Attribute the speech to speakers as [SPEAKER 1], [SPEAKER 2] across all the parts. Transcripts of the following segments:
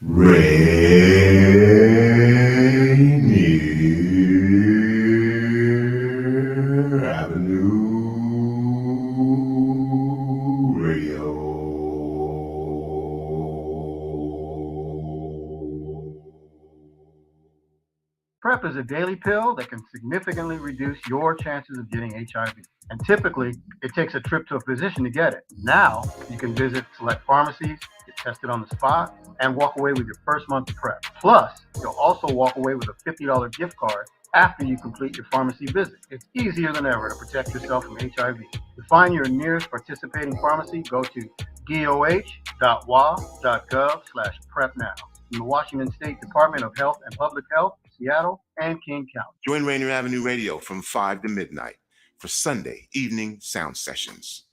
[SPEAKER 1] Rainier Avenue Radio.
[SPEAKER 2] PrEP is a daily pill that can significantly reduce your chances of getting HIV. And typically, it takes a trip to a physician to get it. Now, you can visit select pharmacies, get tested on the spot, and walk away with your first month of PrEP. Plus, you'll also walk away with a $50 gift card after you complete your pharmacy visit. It's easier than ever to protect yourself from HIV. To find your nearest participating pharmacy, go to doh.wa.gov/PrEP now. From the Washington State Department of Health and Public Health, Seattle, and King County.
[SPEAKER 3] Join Rainier Avenue Radio from 5 to midnight for Sunday evening sound sessions.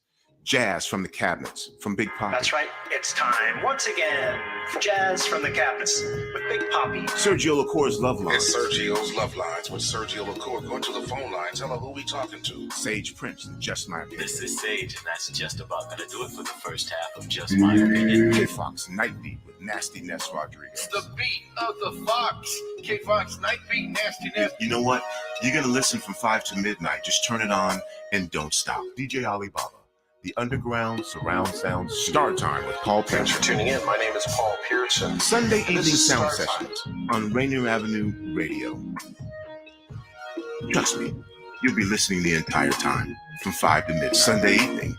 [SPEAKER 3] Jazz from the cabinets from Big Poppy.
[SPEAKER 4] That's right. It's time once again for Jazz from the Cabinets with Big Poppy.
[SPEAKER 3] Sergio LaCour's Love Lines.
[SPEAKER 5] It's Sergio's Love Lines with Sergio LaCour. Go to the phone line. Tell her who we talking to.
[SPEAKER 3] Sage Prince and Just My Opinion.
[SPEAKER 6] This is Sage, and that's just about going to do it for the first half of Just My Opinion.
[SPEAKER 3] K-Fox Night Beat with Nasty Ness Rodriguez.
[SPEAKER 5] It's the beat of the Fox. K-Fox Night Beat, Nasty Ness.
[SPEAKER 3] You know what? You're going to listen from 5 to midnight. Just turn it on and don't stop. DJ Alibaba. The Underground Surround Sound Star Time with Paul
[SPEAKER 5] Thanks for
[SPEAKER 3] Pearson.
[SPEAKER 5] tuning in. My name is Paul Pearson.
[SPEAKER 3] Sunday
[SPEAKER 5] And
[SPEAKER 3] evening
[SPEAKER 5] this is
[SPEAKER 3] sound
[SPEAKER 5] Star Time.
[SPEAKER 3] sessions on Rainier Avenue Radio. Trust me, you'll be listening the entire time from 5 to midnight. Sunday evening,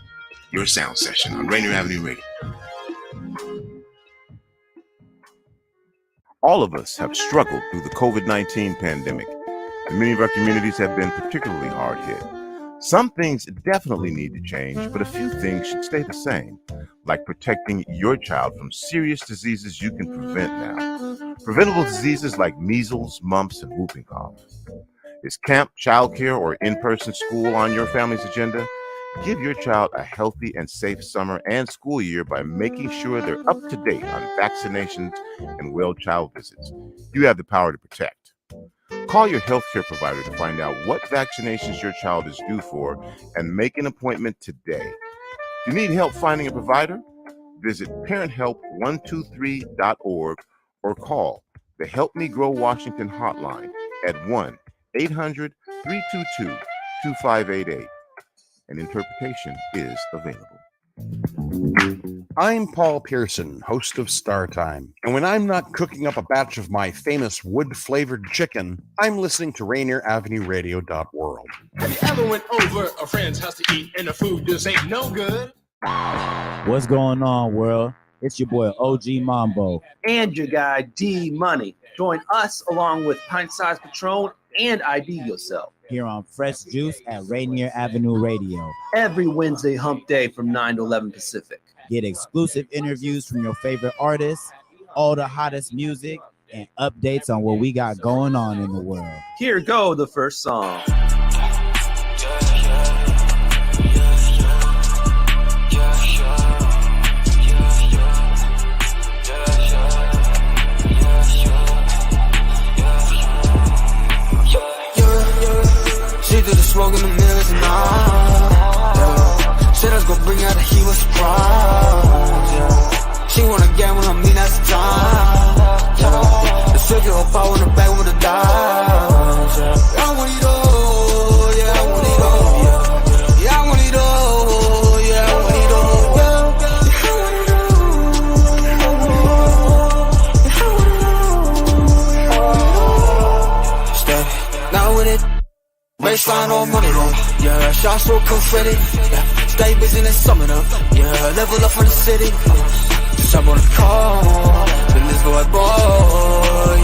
[SPEAKER 3] your sound session on Rainier Avenue Radio. All of us have struggled through the COVID-19 pandemic, and many of our communities have been particularly hard hit. Some things definitely need to change, but a few things should stay the same, like protecting your child from serious diseases you can prevent now. Preventable diseases like measles, mumps, and whooping cough. Is camp, childcare, or in-person school on your family's agenda? Give your child a healthy and safe summer and school year by making sure they're up to date on vaccinations and well child visits. You have the power to protect. Call your healthcare provider to find out what vaccinations your child is due for and make an appointment today. If you need help finding a provider, visit parenthelp123.org or call the Help Me Grow Washington hotline at 1-800-322-2588. An interpretation is available.
[SPEAKER 7] I'm Paul Pearson, host of Star Time, and when I'm not cooking up a batch of my famous wood-flavored chicken, I'm listening to RainierAvenueRadio.world.
[SPEAKER 8] Have you ever went over a friend's house to eat and the food just ain't no good?
[SPEAKER 9] What's going on, world? It's your boy OG Mambo.
[SPEAKER 10] And your guy D Money. Join us along with Pint Size Patron and ID Yourself
[SPEAKER 9] Here on Fresh Juice at Rainier Avenue Radio.
[SPEAKER 10] every Wednesday hump day from 9 to 11 Pacific.
[SPEAKER 9] Get exclusive interviews from your favorite artists, all the hottest music, and updates on what we got going on in the world.
[SPEAKER 10] Here go the first song.
[SPEAKER 11] She did the smoke in the mirrors and all. Said I was gonna bring out the heat with surprise. She wanna gamble on me, that's the time. The circuit up out in the back with a dive. I want it all, yeah, I want it all. Yeah, I want it all, yeah, I want it all. Step, now with it. Baseline on money though, yeah, shots so confetti, yeah, stay busy and summon up, yeah, level up for the city, just up on the call, then let's go at boy,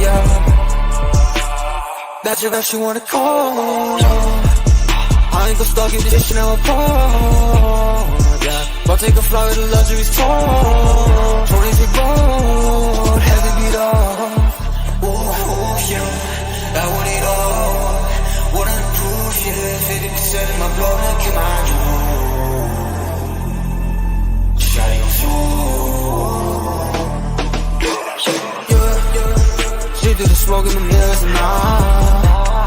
[SPEAKER 11] yeah, that's your girl she wanna call, I ain't gon' start getting this shit now apart, yeah, but take a flight with the luxury tall, 23 gold, heavy beat off, oh, yeah, I want it all. What I'm proof, yeah, 50% in my blood, I keep my jewel. Shawty on full. She did the smoke in the mirrors and all.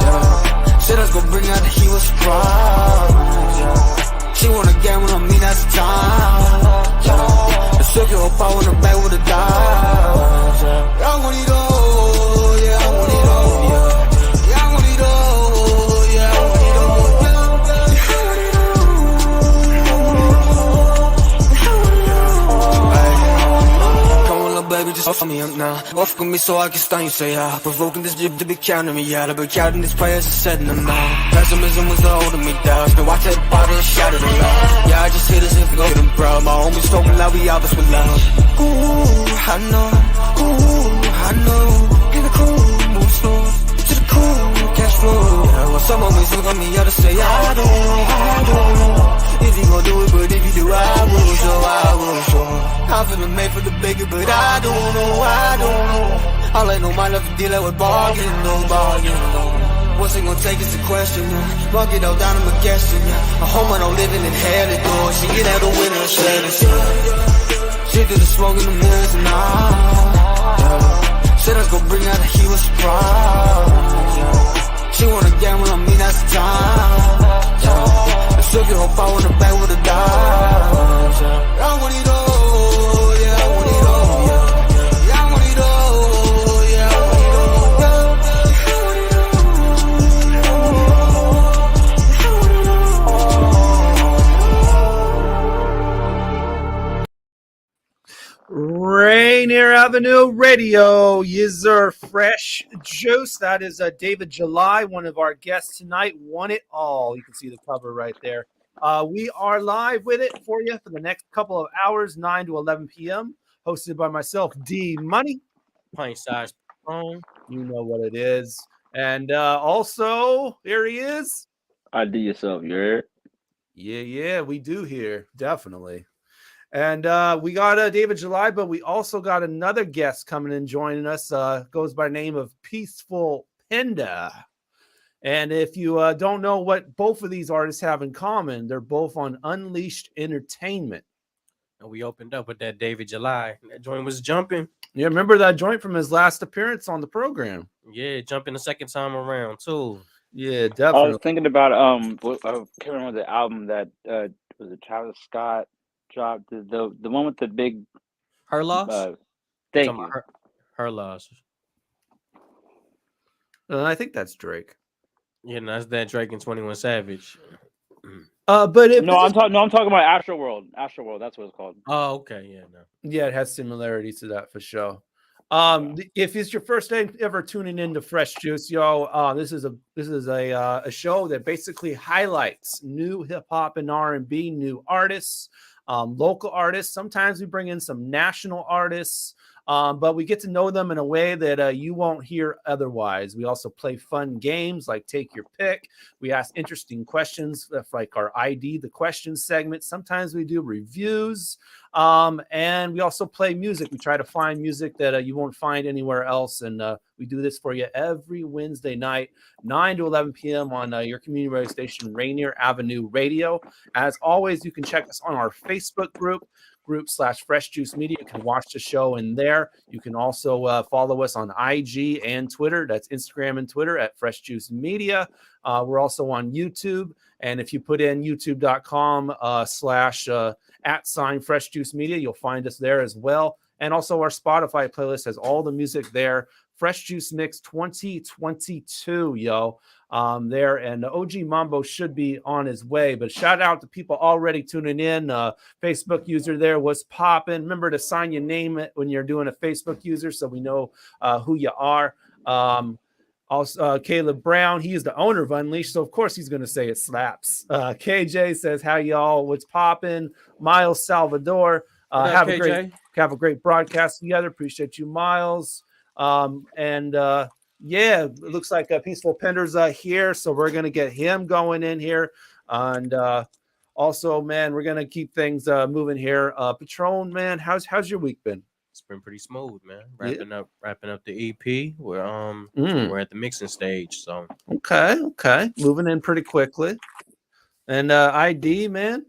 [SPEAKER 11] Yeah. Said I was gonna bring out the heat with surprise. Yeah. She wanna gamble on me, that's the time. Yeah. The circuit up out in the back with a dive. Yeah. baby, just fuck me up now. Off with me so I can stun you, say yeah. Provoking this drip to be counting me out. I've been counting these prayers and setting them out. Pessimism was holding me down. Now I take the bottle and shatter the love. Yeah, I just hit as if we go them proud. My homies told me like we obvious with love. Ooh, I know. Ooh, I know. Get the cool, move slow. To the cool, cash flow. Yeah, well, some always look at me, I just say, I don't know. If you gon' do it, but if you do, I will show. I feel I'm made for the bigger, but I don't know. All I know, my love is dealing with bargain, no. What's it gonna take is a question, Mark it all down, I'm a guessing, I hope I don't live in hell, it door. She get out the window and shut it, she do the smoke in the mirrors and all. Said I was gonna bring out a heat with surprise. She wanna gamble on me, that's the time. I took your whole power in the back with a dime. I want it all, yeah, I want it all, yeah. Yeah, I want it all, yeah, I want it all,
[SPEAKER 10] Rainier Avenue Radio, Yizzer Fresh Juice. That is David July, one of our guests tonight. Won it all. You can see the cover right there. We are live with it for you for the next couple of hours, 9 to 11 p.m. Hosted by myself, D Money.
[SPEAKER 12] Pint Size Patron.
[SPEAKER 10] You know what it is. And also, here he is.
[SPEAKER 13] IDYourself, you heard?
[SPEAKER 10] Yeah, we do here. Definitely. And we got David July, but we also got another guest coming and joining us. Goes by the name of Peaceful Pinder. And if you don't know what both of these artists have in common, they're both on Unleashed Entertainment.
[SPEAKER 12] And we opened up with that David July. That joint was jumping.
[SPEAKER 10] Yeah, remember that joint from his last appearance on the program?
[SPEAKER 12] Yeah, jumping the second time around too.
[SPEAKER 10] Yeah, definitely.
[SPEAKER 13] I was thinking about I can't remember the album that was it Travis Scott dropped, the one with the big
[SPEAKER 12] Her Loss.
[SPEAKER 13] Thank you.
[SPEAKER 12] Her Loss.
[SPEAKER 10] I think that's Drake.
[SPEAKER 12] Yeah, no, that's that Drake and 21 Savage.
[SPEAKER 10] But if
[SPEAKER 13] I'm talking about Astro World. Astro World, that's what it's called.
[SPEAKER 12] Oh, okay, yeah, no.
[SPEAKER 10] Yeah, it has similarities to that for sure. If it's your first time ever tuning into Fresh Juice, yo, this is a show that basically highlights new hip hop and R&B, new artists, local artists. Sometimes we bring in some national artists, but we get to know them in a way that you won't hear otherwise. We also play fun games like Take Your Pick. We ask interesting questions like our ID the Questions segment. Sometimes we do reviews, and we also play music. We try to find music that you won't find anywhere else, and we do this for you every Wednesday night, 9 to 11 p.m. on your community radio station, Rainier Avenue Radio. As always, you can check us on our Facebook group/Fresh Juice Media. You can watch the show in there. You can also follow us on IG and Twitter. That's Instagram and Twitter at Fresh Juice Media. We're also on YouTube. And if you put in youtube.com / Fresh Juice Media, you'll find us there as well. And also our Spotify playlist has all the music there. Fresh Juice Mix 2022, yo. There, and OG Mambo should be on his way. But shout out to people already tuning in. Facebook user there was popping. Remember to sign your name when you're doing a Facebook user so we know who you are. Also, Caleb Brown, he is the owner of Unleashed, so of course he's going to say it slaps. KJ says, how y'all? What's popping? Miles Salvador, have a great broadcast together. Appreciate you, Miles. Yeah, it looks like Peaceful Pinder's here, so we're gonna get him going in here, and also, man, we're gonna keep things moving here. Patron, man, how's your week been?
[SPEAKER 12] It's been pretty smooth, man. Wrapping up the EP. We're at the mixing stage, so
[SPEAKER 10] okay, moving in pretty quickly. And ID, man,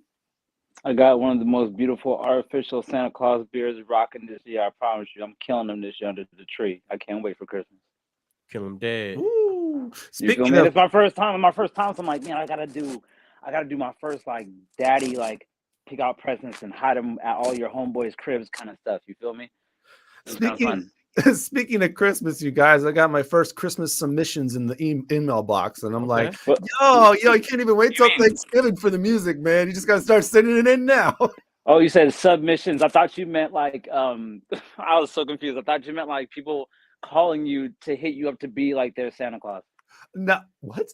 [SPEAKER 13] I got one of the most beautiful artificial Santa Claus beers rocking this year. I promise you, I'm killing them this year under the tree. I can't wait for Christmas.
[SPEAKER 12] Kill them dead.
[SPEAKER 10] Ooh.
[SPEAKER 13] Speaking of, it's my first time. So I'm like, man, I gotta do my first like daddy like pick out presents and hide them at all your homeboys' cribs kind of stuff. You feel me?
[SPEAKER 10] Speaking of Christmas, you guys, I got my first Christmas submissions in the email box, and I'm like, yo, you can't even wait till Thanksgiving for the music, man. You just gotta start sending it in now.
[SPEAKER 13] Oh, you said submissions. I thought you meant like I was so confused. I thought you meant like people calling you to hit you up to be like their Santa Claus.
[SPEAKER 10] No, what?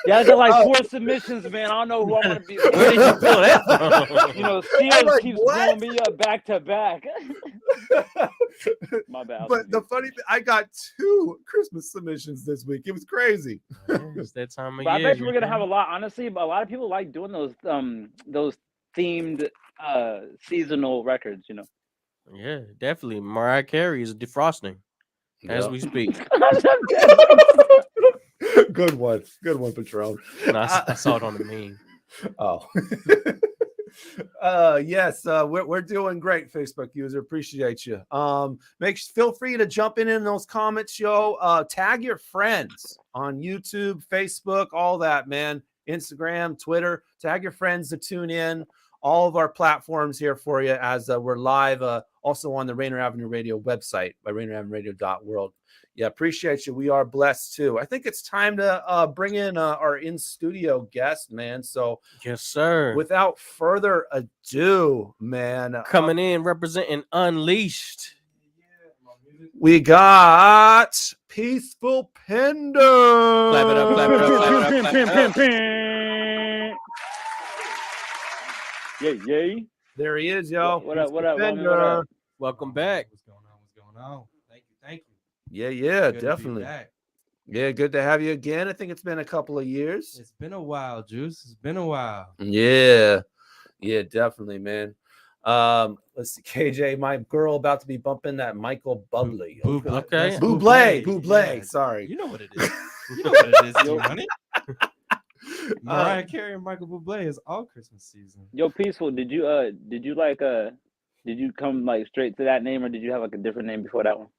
[SPEAKER 13] Yeah, I got like 4 submissions, man. I don't know who I want to be.
[SPEAKER 12] Where did you pull that from?
[SPEAKER 13] You know, Sears
[SPEAKER 10] like,
[SPEAKER 13] keeps
[SPEAKER 10] what?
[SPEAKER 13] blowing me up back to back. My bad.
[SPEAKER 10] But the funny thing, I got 2 Christmas submissions this week. It was crazy.
[SPEAKER 12] It's that time of
[SPEAKER 13] But I
[SPEAKER 12] year.
[SPEAKER 13] bet you we're gonna have a lot. Honestly, but a lot of people like doing those themed seasonal records. You know.
[SPEAKER 12] Yeah, definitely. Mariah Carey is defrosting as we speak.
[SPEAKER 10] Good one, Patron.
[SPEAKER 12] No, I saw it on the meme.
[SPEAKER 10] Oh. Yes, we're doing great, Facebook user. Appreciate you. Feel free to jump in those comments, yo. Tag your friends on YouTube, Facebook, all that, man. Instagram, Twitter. Tag your friends to tune in. All of our platforms here for you as we're live, also on the Rainier Avenue Radio website by RainierAvenueRadio.world. Yeah, appreciate you. We are blessed too. I think it's time to bring in our in-studio guest, man. So,
[SPEAKER 12] yes, sir.
[SPEAKER 10] Without further ado, man,
[SPEAKER 12] coming in representing Unleashed.
[SPEAKER 10] We got Peaceful Pinder.
[SPEAKER 12] Clap it up, clap it up, clap it up, clap it up.
[SPEAKER 13] Yay.
[SPEAKER 10] There he is, yo.
[SPEAKER 13] What up, what up,
[SPEAKER 10] Pinder.
[SPEAKER 13] what up?
[SPEAKER 12] Welcome back.
[SPEAKER 14] What's going on? Thank you.
[SPEAKER 10] Yeah,
[SPEAKER 14] Good to be
[SPEAKER 10] definitely.
[SPEAKER 14] back.
[SPEAKER 10] Yeah, good to have you again. I think it's been a couple of years.
[SPEAKER 14] It's been a while, Juice. It's been a while.
[SPEAKER 10] Yeah, definitely, man. Let's see, KJ, my girl about to be bumping that Michael Bublé.
[SPEAKER 12] Okay.
[SPEAKER 10] Bublé.
[SPEAKER 14] Yeah.
[SPEAKER 10] Sorry.
[SPEAKER 14] You know what it is. You know what it is, G-Money. Mariah Carey and Michael Bublé is all Christmas season.
[SPEAKER 13] Yo, Peaceful, did you come like straight to that name, or did you have like a different name before that one?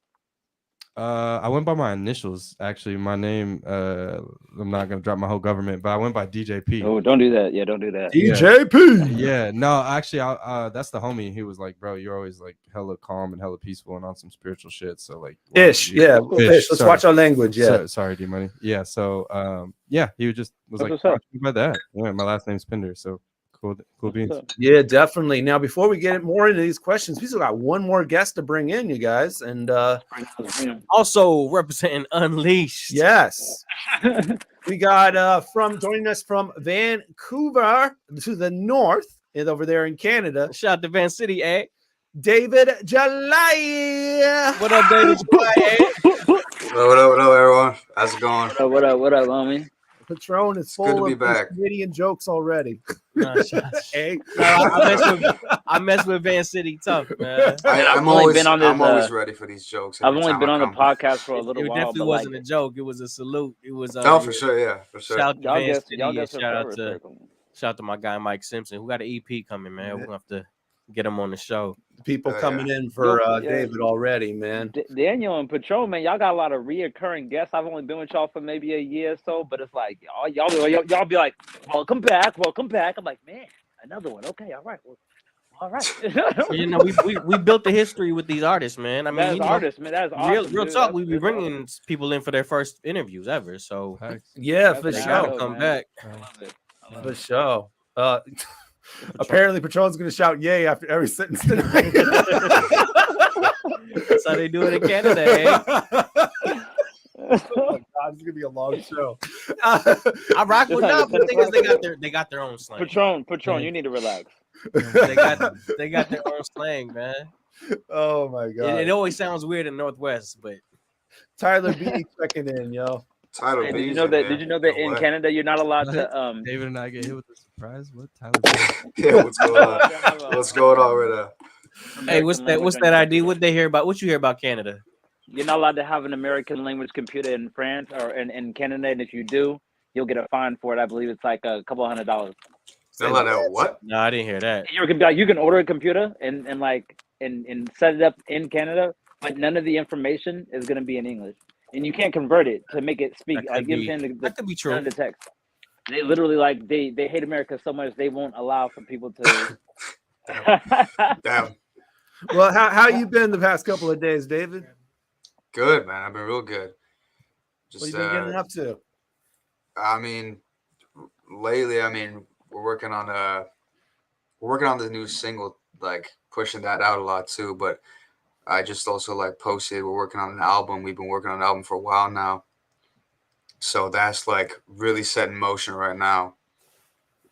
[SPEAKER 14] I went by my initials. Actually, my name. I'm not gonna drop my whole government, but I went by DJP.
[SPEAKER 13] Oh, don't do that. Yeah, don't do that.
[SPEAKER 10] DJP.
[SPEAKER 14] Yeah, no, actually, that's the homie. He was like, "Bro, you're always like hella calm and hella peaceful and on some spiritual shit." So like,
[SPEAKER 10] Ish. Let's
[SPEAKER 14] sorry.
[SPEAKER 10] watch our language. Yeah.
[SPEAKER 14] Sorry, D Money. Yeah. So yeah, he was
[SPEAKER 13] That's
[SPEAKER 14] like,
[SPEAKER 13] what's up.
[SPEAKER 14] by that. Yeah, my last name's Pinder. So cool beans.
[SPEAKER 10] Yeah, definitely. Now, before we get more into these questions, we still got one more guest to bring in, you guys, and
[SPEAKER 12] also representing Unleashed.
[SPEAKER 10] Yes, we got joining us from Vancouver to the north and over there in Canada.
[SPEAKER 12] Shout out to Van City, eh?
[SPEAKER 10] David July.
[SPEAKER 12] What up, David July?
[SPEAKER 15] What up, everyone? How's it going?
[SPEAKER 13] What up, homie?
[SPEAKER 10] Patron is
[SPEAKER 15] good to
[SPEAKER 10] full
[SPEAKER 15] be
[SPEAKER 10] of
[SPEAKER 15] back.
[SPEAKER 10] Canadian jokes already.
[SPEAKER 12] Hey, I mess with Van City tough, man.
[SPEAKER 15] I'm always ready for these jokes.
[SPEAKER 13] I've only been on the podcast for a little
[SPEAKER 12] it
[SPEAKER 13] while.
[SPEAKER 12] It definitely
[SPEAKER 13] but
[SPEAKER 12] wasn't
[SPEAKER 13] like,
[SPEAKER 12] a joke. It was a salute. It was
[SPEAKER 15] for sure, yeah, for sure.
[SPEAKER 12] Shout out to Van City.
[SPEAKER 13] Y'all
[SPEAKER 12] And
[SPEAKER 13] get
[SPEAKER 12] shout out to my guy Mike Simpson, who got an EP coming, man. We're gonna have to get him on the show.
[SPEAKER 10] People coming in for David already, man.
[SPEAKER 13] Daniel and Patron, man, y'all got a lot of reoccurring guests. I've only been with y'all for maybe a year or so, but it's like y'all be like, welcome back. I'm like, man, another one. Okay, all right. Well, all right.
[SPEAKER 12] Well, you know, we built the history with these artists, man. I mean,
[SPEAKER 13] that's artists, man. That's awesome,
[SPEAKER 12] real
[SPEAKER 13] dude.
[SPEAKER 12] talk.
[SPEAKER 13] That's
[SPEAKER 12] We be bringing people in for their first interviews ever. So
[SPEAKER 10] yeah, for
[SPEAKER 12] they
[SPEAKER 10] sure.
[SPEAKER 12] gotta come back.
[SPEAKER 10] For sure. Apparently, Patron's going to shout "yay" after every sentence tonight.
[SPEAKER 12] That's how they do it in Canada, eh?
[SPEAKER 10] Oh God, this is gonna be a long show.
[SPEAKER 12] I rock with them, but the thing is, they got their own slang.
[SPEAKER 13] Patron, you need to relax.
[SPEAKER 12] they got their own slang, man.
[SPEAKER 10] Oh my God,
[SPEAKER 12] it always sounds weird in Northwest, but
[SPEAKER 10] Tyler B checking in, yo.
[SPEAKER 15] Tyler
[SPEAKER 13] Hey,
[SPEAKER 15] B.
[SPEAKER 13] did you know that in Canada you're not allowed to
[SPEAKER 14] David and I get hit with a surprise. What Tyler?
[SPEAKER 15] Yeah, what's going on? What's going on right now?
[SPEAKER 12] Hey, what's that ID? What they hear about? What you hear about Canada?
[SPEAKER 13] You're not allowed to have an American language computer in France or in Canada, and if you do, you'll get a fine for it. I believe it's like a couple $100.
[SPEAKER 15] They're allowed to what?
[SPEAKER 12] No, I didn't hear that.
[SPEAKER 13] You can order a computer and set it up in Canada, but none of the information is going to be in English, and you can't convert it to make it speak. Like you know what I'm saying?
[SPEAKER 12] That could be true.
[SPEAKER 13] The text. They literally they hate America so much they won't allow for people to.
[SPEAKER 15] Damn.
[SPEAKER 10] Well, how you been the past couple of days, David?
[SPEAKER 15] Good, man. I've been real good.
[SPEAKER 10] What you been getting up to?
[SPEAKER 15] I mean, lately, we're working on we're working on the new single, like pushing that out a lot too. But I just also like posted, we're working on an album. We've been working on an album for a while now. So that's like really set in motion right now.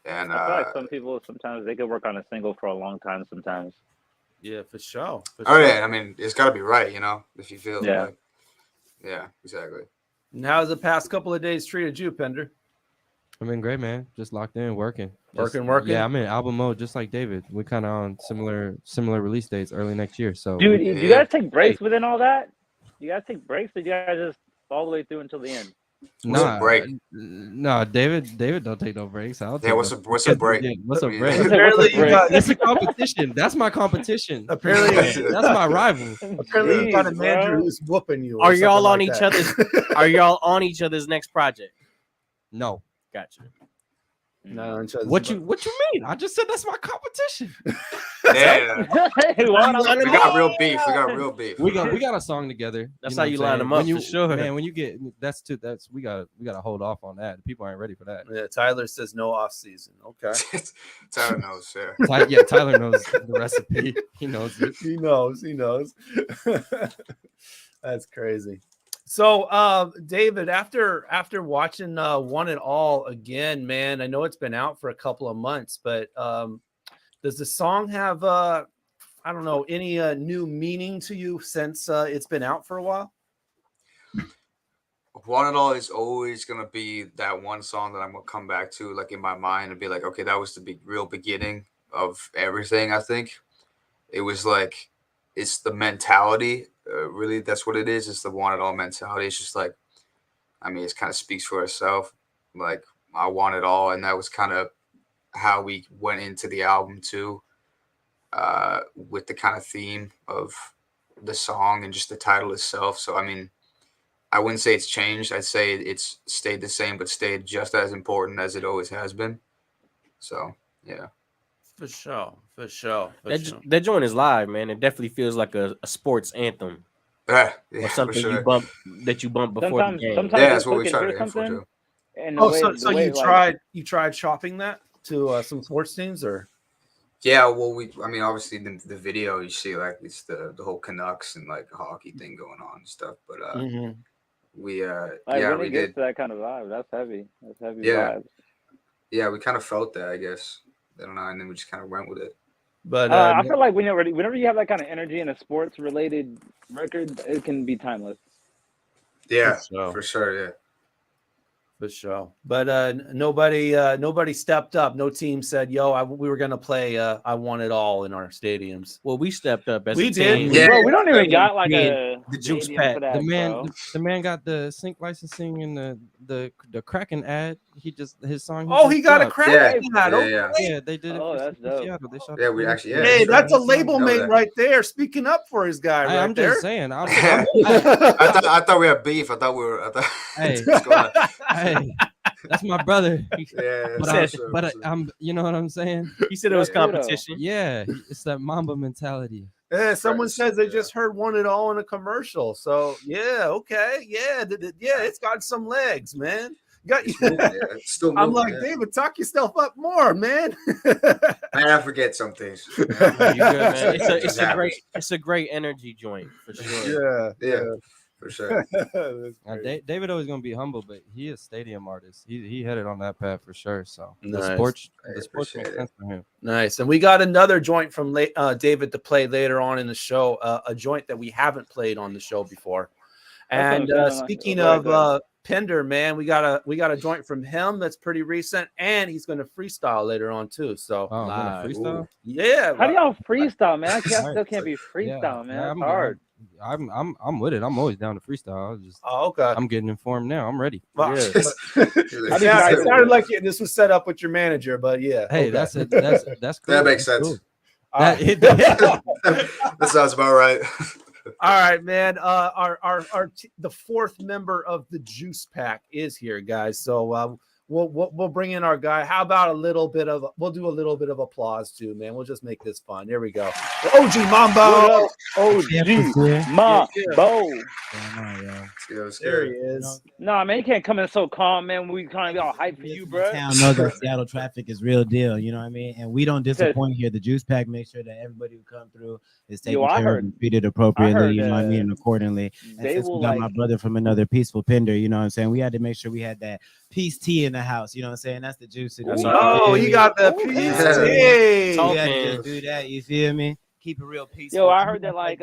[SPEAKER 15] And
[SPEAKER 13] I feel like some people, sometimes they could work on a single for a long time sometimes.
[SPEAKER 10] Yeah, for sure.
[SPEAKER 15] Yeah, I mean, it's got to be right, if you feel
[SPEAKER 13] Yeah.
[SPEAKER 15] like, yeah, exactly.
[SPEAKER 10] And how's the past couple of days treated you, Pender?
[SPEAKER 14] I've been great, man. Just locked in, working.
[SPEAKER 10] Working.
[SPEAKER 14] Yeah, I'm in album mode, just like David. We kind of on similar release dates early next year. So,
[SPEAKER 13] Dude, do you guys take breaks within all that? You guys take breaks, or do you guys just all the way through until the end?
[SPEAKER 14] Nah,
[SPEAKER 15] break?
[SPEAKER 14] No, David don't take no breaks.
[SPEAKER 15] What's a break?
[SPEAKER 14] What's a
[SPEAKER 15] Yeah.
[SPEAKER 14] break?
[SPEAKER 10] Apparently,
[SPEAKER 14] It's a competition. That's my competition.
[SPEAKER 10] Apparently,
[SPEAKER 14] that's my rival.
[SPEAKER 10] Apparently, you got a manager who's whooping you. or
[SPEAKER 12] Are y'all
[SPEAKER 10] something
[SPEAKER 12] on
[SPEAKER 10] like
[SPEAKER 12] each
[SPEAKER 10] that.
[SPEAKER 12] other's? Are y'all on each other's next project?
[SPEAKER 14] No.
[SPEAKER 12] Gotcha.
[SPEAKER 10] No,
[SPEAKER 14] What you mean? I just said that's my competition.
[SPEAKER 15] Yeah.
[SPEAKER 13] Hey,
[SPEAKER 15] We got real beef. We got real beef.
[SPEAKER 14] We got a song together.
[SPEAKER 12] That's
[SPEAKER 14] know
[SPEAKER 12] how
[SPEAKER 14] what
[SPEAKER 12] you
[SPEAKER 14] I'm
[SPEAKER 12] line
[SPEAKER 14] saying?
[SPEAKER 12] them up,
[SPEAKER 14] When you,
[SPEAKER 12] for sure.
[SPEAKER 14] Man, when you get we gotta hold off on that. People aren't ready for that.
[SPEAKER 10] Yeah, Tyler says no off season. Okay.
[SPEAKER 15] Tyler knows, yeah.
[SPEAKER 14] Yeah, Tyler knows the recipe. He knows it.
[SPEAKER 10] He knows. That's crazy. So, David, after watching One and All again, man, I know it's been out for a couple of months, but does the song have I don't know, any new meaning to you since it's been out for a while?
[SPEAKER 15] One and All is always gonna be that one song that I'm gonna come back to, like in my mind, and be like, okay, that was the real beginning of everything. I think it was like, it's the mentality. Really, that's what it is. It's the one and all mentality. It's just like, I mean, it kind of speaks for itself. Like, I want it all, and that was kind of how we went into the album too, with the kind of theme of the song and just the title itself. So, I mean, I wouldn't say it's changed. I'd say it's stayed the same, but stayed just as important as it always has been. So, yeah.
[SPEAKER 10] For sure.
[SPEAKER 12] That joint is live, man. It definitely feels like a sports anthem.
[SPEAKER 15] Yeah,
[SPEAKER 12] Or something you bump before
[SPEAKER 13] Sometimes,
[SPEAKER 12] the game.
[SPEAKER 13] sometimes
[SPEAKER 15] Yeah,
[SPEAKER 13] they
[SPEAKER 15] that's what we
[SPEAKER 13] cook
[SPEAKER 15] try
[SPEAKER 13] it
[SPEAKER 15] to
[SPEAKER 13] or
[SPEAKER 15] aim for,
[SPEAKER 13] something.
[SPEAKER 15] too.
[SPEAKER 13] And the
[SPEAKER 10] Oh,
[SPEAKER 13] way,
[SPEAKER 10] so
[SPEAKER 13] the way, like,
[SPEAKER 10] you tried shopping that to some sports teams, or?
[SPEAKER 15] Yeah, well, I mean, obviously the video, you see like it's the whole Canucks and like hockey thing going on and stuff. But we
[SPEAKER 13] like
[SPEAKER 15] yeah,
[SPEAKER 13] when
[SPEAKER 15] we
[SPEAKER 13] it gets
[SPEAKER 15] did.
[SPEAKER 13] to that kind of vibe, that's heavy. That's heavy
[SPEAKER 15] Yeah.
[SPEAKER 13] vibes.
[SPEAKER 15] Yeah, we kind of felt that, I guess. I don't know, and then we just kind of went with it.
[SPEAKER 10] But
[SPEAKER 13] I feel like whenever you have that kind of energy in a sports related record, it can be timeless.
[SPEAKER 15] Yeah,
[SPEAKER 10] sure.
[SPEAKER 15] for sure. Yeah.
[SPEAKER 10] For sure. But nobody stepped up. No team said, "Yo, we were gonna play. I want it all in our stadiums."
[SPEAKER 12] Well, we stepped up as
[SPEAKER 10] We
[SPEAKER 12] a
[SPEAKER 10] did.
[SPEAKER 12] team.
[SPEAKER 15] Yeah.
[SPEAKER 13] Bro, we don't even got like
[SPEAKER 12] Yeah,
[SPEAKER 13] a
[SPEAKER 12] the juice
[SPEAKER 13] stadium
[SPEAKER 12] pack.
[SPEAKER 13] for that,
[SPEAKER 14] The
[SPEAKER 13] bro.
[SPEAKER 14] man got the sync licensing and the Kraken ad. His song.
[SPEAKER 10] Oh, he got a
[SPEAKER 14] dropped.
[SPEAKER 10] crack
[SPEAKER 15] Yeah,
[SPEAKER 10] in that.
[SPEAKER 15] yeah,
[SPEAKER 10] Okay.
[SPEAKER 15] yeah.
[SPEAKER 14] Yeah, they did it.
[SPEAKER 13] Oh,
[SPEAKER 14] for
[SPEAKER 13] that's dope.
[SPEAKER 14] Seattle. They shot
[SPEAKER 15] Yeah,
[SPEAKER 14] it
[SPEAKER 15] we
[SPEAKER 14] for
[SPEAKER 15] actually-
[SPEAKER 14] Seattle.
[SPEAKER 15] yeah,
[SPEAKER 10] Hey,
[SPEAKER 15] sure.
[SPEAKER 10] that's a
[SPEAKER 15] I
[SPEAKER 10] label
[SPEAKER 15] know
[SPEAKER 10] mate
[SPEAKER 15] that.
[SPEAKER 10] right there. Speaking up for his guy, right
[SPEAKER 14] I'm
[SPEAKER 10] there.
[SPEAKER 14] just saying.
[SPEAKER 15] I thought we had beef. I thought
[SPEAKER 14] Hey.
[SPEAKER 15] What's going on?
[SPEAKER 14] Hey, that's my brother.
[SPEAKER 15] Yeah,
[SPEAKER 14] But I'm, you know what I'm saying?
[SPEAKER 12] He said it was
[SPEAKER 13] That's true, though.
[SPEAKER 12] competition.
[SPEAKER 14] Yeah, it's that Mamba mentality.
[SPEAKER 10] Yeah, someone
[SPEAKER 15] Right.
[SPEAKER 10] says they
[SPEAKER 15] Yeah.
[SPEAKER 10] just heard "Want It All" in a commercial. So yeah, okay, yeah, it's got some legs, man. Got
[SPEAKER 15] It's moving, yeah. It's still moving.
[SPEAKER 10] I'm like,
[SPEAKER 15] yeah.
[SPEAKER 10] David, talk yourself up more, man.
[SPEAKER 15] I forget some things.
[SPEAKER 12] You good, man.
[SPEAKER 15] It just happens.
[SPEAKER 12] It's a great energy joint for sure.
[SPEAKER 10] Yeah,
[SPEAKER 15] Yeah, for sure.
[SPEAKER 14] David always gonna be humble, but he is stadium artist. He headed on that path for sure. So
[SPEAKER 10] Nice.
[SPEAKER 14] the sports
[SPEAKER 15] I
[SPEAKER 14] makes
[SPEAKER 15] appreciate it.
[SPEAKER 14] sense for him.
[SPEAKER 10] Nice. And we got another joint from David to play later on in the show, a joint that we haven't played on the show before. And speaking of Pinder, man, we got a joint from him that's pretty recent, and he's going to freestyle later on too. So
[SPEAKER 14] Oh, I'm gonna freestyle.
[SPEAKER 10] yeah,
[SPEAKER 13] How do y'all freestyle, man? I
[SPEAKER 14] Alright.
[SPEAKER 13] still can't be freestyle, man.
[SPEAKER 14] Yeah,
[SPEAKER 13] It's hard.
[SPEAKER 14] I'm with it. I'm always down to freestyle.
[SPEAKER 10] Oh, okay.
[SPEAKER 14] I'm getting informed now. I'm ready.
[SPEAKER 10] Well,
[SPEAKER 15] Yeah.
[SPEAKER 10] yeah, it sounded like this was set up with your manager, but yeah.
[SPEAKER 14] Hey,
[SPEAKER 10] okay.
[SPEAKER 14] that's it. That's cool.
[SPEAKER 15] That makes
[SPEAKER 14] That's
[SPEAKER 15] sense.
[SPEAKER 14] cool.
[SPEAKER 15] That sounds about right.
[SPEAKER 10] All right, man. The fourth member of the Juice Pack is here, guys. So We'll bring in our guy. How about we'll do a little bit of applause too, man. We'll just make this fun. Here we go. OG Mambo.
[SPEAKER 13] OG Mambo.
[SPEAKER 10] There he is.
[SPEAKER 13] Nah, man, you can't come in so calm, man. We kind of be all hyped for you, bro.
[SPEAKER 9] Town knows that Seattle traffic is real deal. You know what I mean? And we don't disappoint here. The Juice Pack makes sure that everybody who come through is taken care of and treated appropriately. You know what I mean? And accordingly. And since we got my brother from another Peaceful Pinder, you know what I'm saying? We had to make sure we had that peace tea in the house. You know what I'm saying? That's the juice.
[SPEAKER 10] You got the peace tea.
[SPEAKER 9] We had to just do that. You feel me? Keep it real peaceful.
[SPEAKER 13] Yo, I heard that like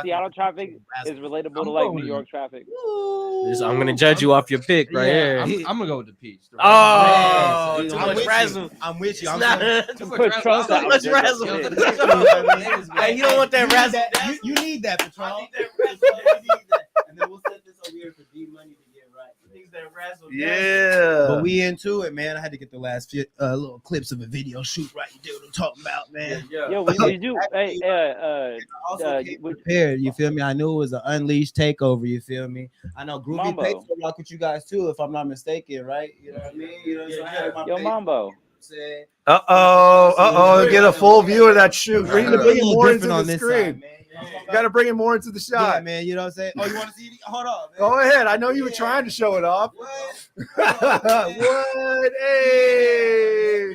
[SPEAKER 13] Seattle traffic is relatable to like New York traffic.
[SPEAKER 12] I'm gonna judge you off your pick right here.
[SPEAKER 14] I'm gonna go with the peach.
[SPEAKER 12] Oh, too much razzle.
[SPEAKER 9] I'm with you.
[SPEAKER 12] Too much razzle. Hey, you don't want that razzle.
[SPEAKER 9] You need that, Patron. And then we'll set this over here for D Money to get right.
[SPEAKER 10] Yeah.
[SPEAKER 9] But we into it, man. I had to get the last few little clips of a video shoot right. You do what I'm talking about, man.
[SPEAKER 13] Yo, we do. Hey,
[SPEAKER 9] prepared. You feel me? I knew it was an unleashed takeover. You feel me? I know Groovy Pace will rock with you guys too, if I'm not mistaken, right? You know what I mean? You know what I'm saying?
[SPEAKER 13] Yo, Mambo.
[SPEAKER 10] Get a full view of that shoot. Bring it more into the screen.
[SPEAKER 9] Side, man.
[SPEAKER 10] You got to bring it more into the shot.
[SPEAKER 9] Yeah, man. You know what I'm saying? Oh, you want to see it? Hold on, man.
[SPEAKER 10] Go ahead. I know you were trying to show it off. What? Hey.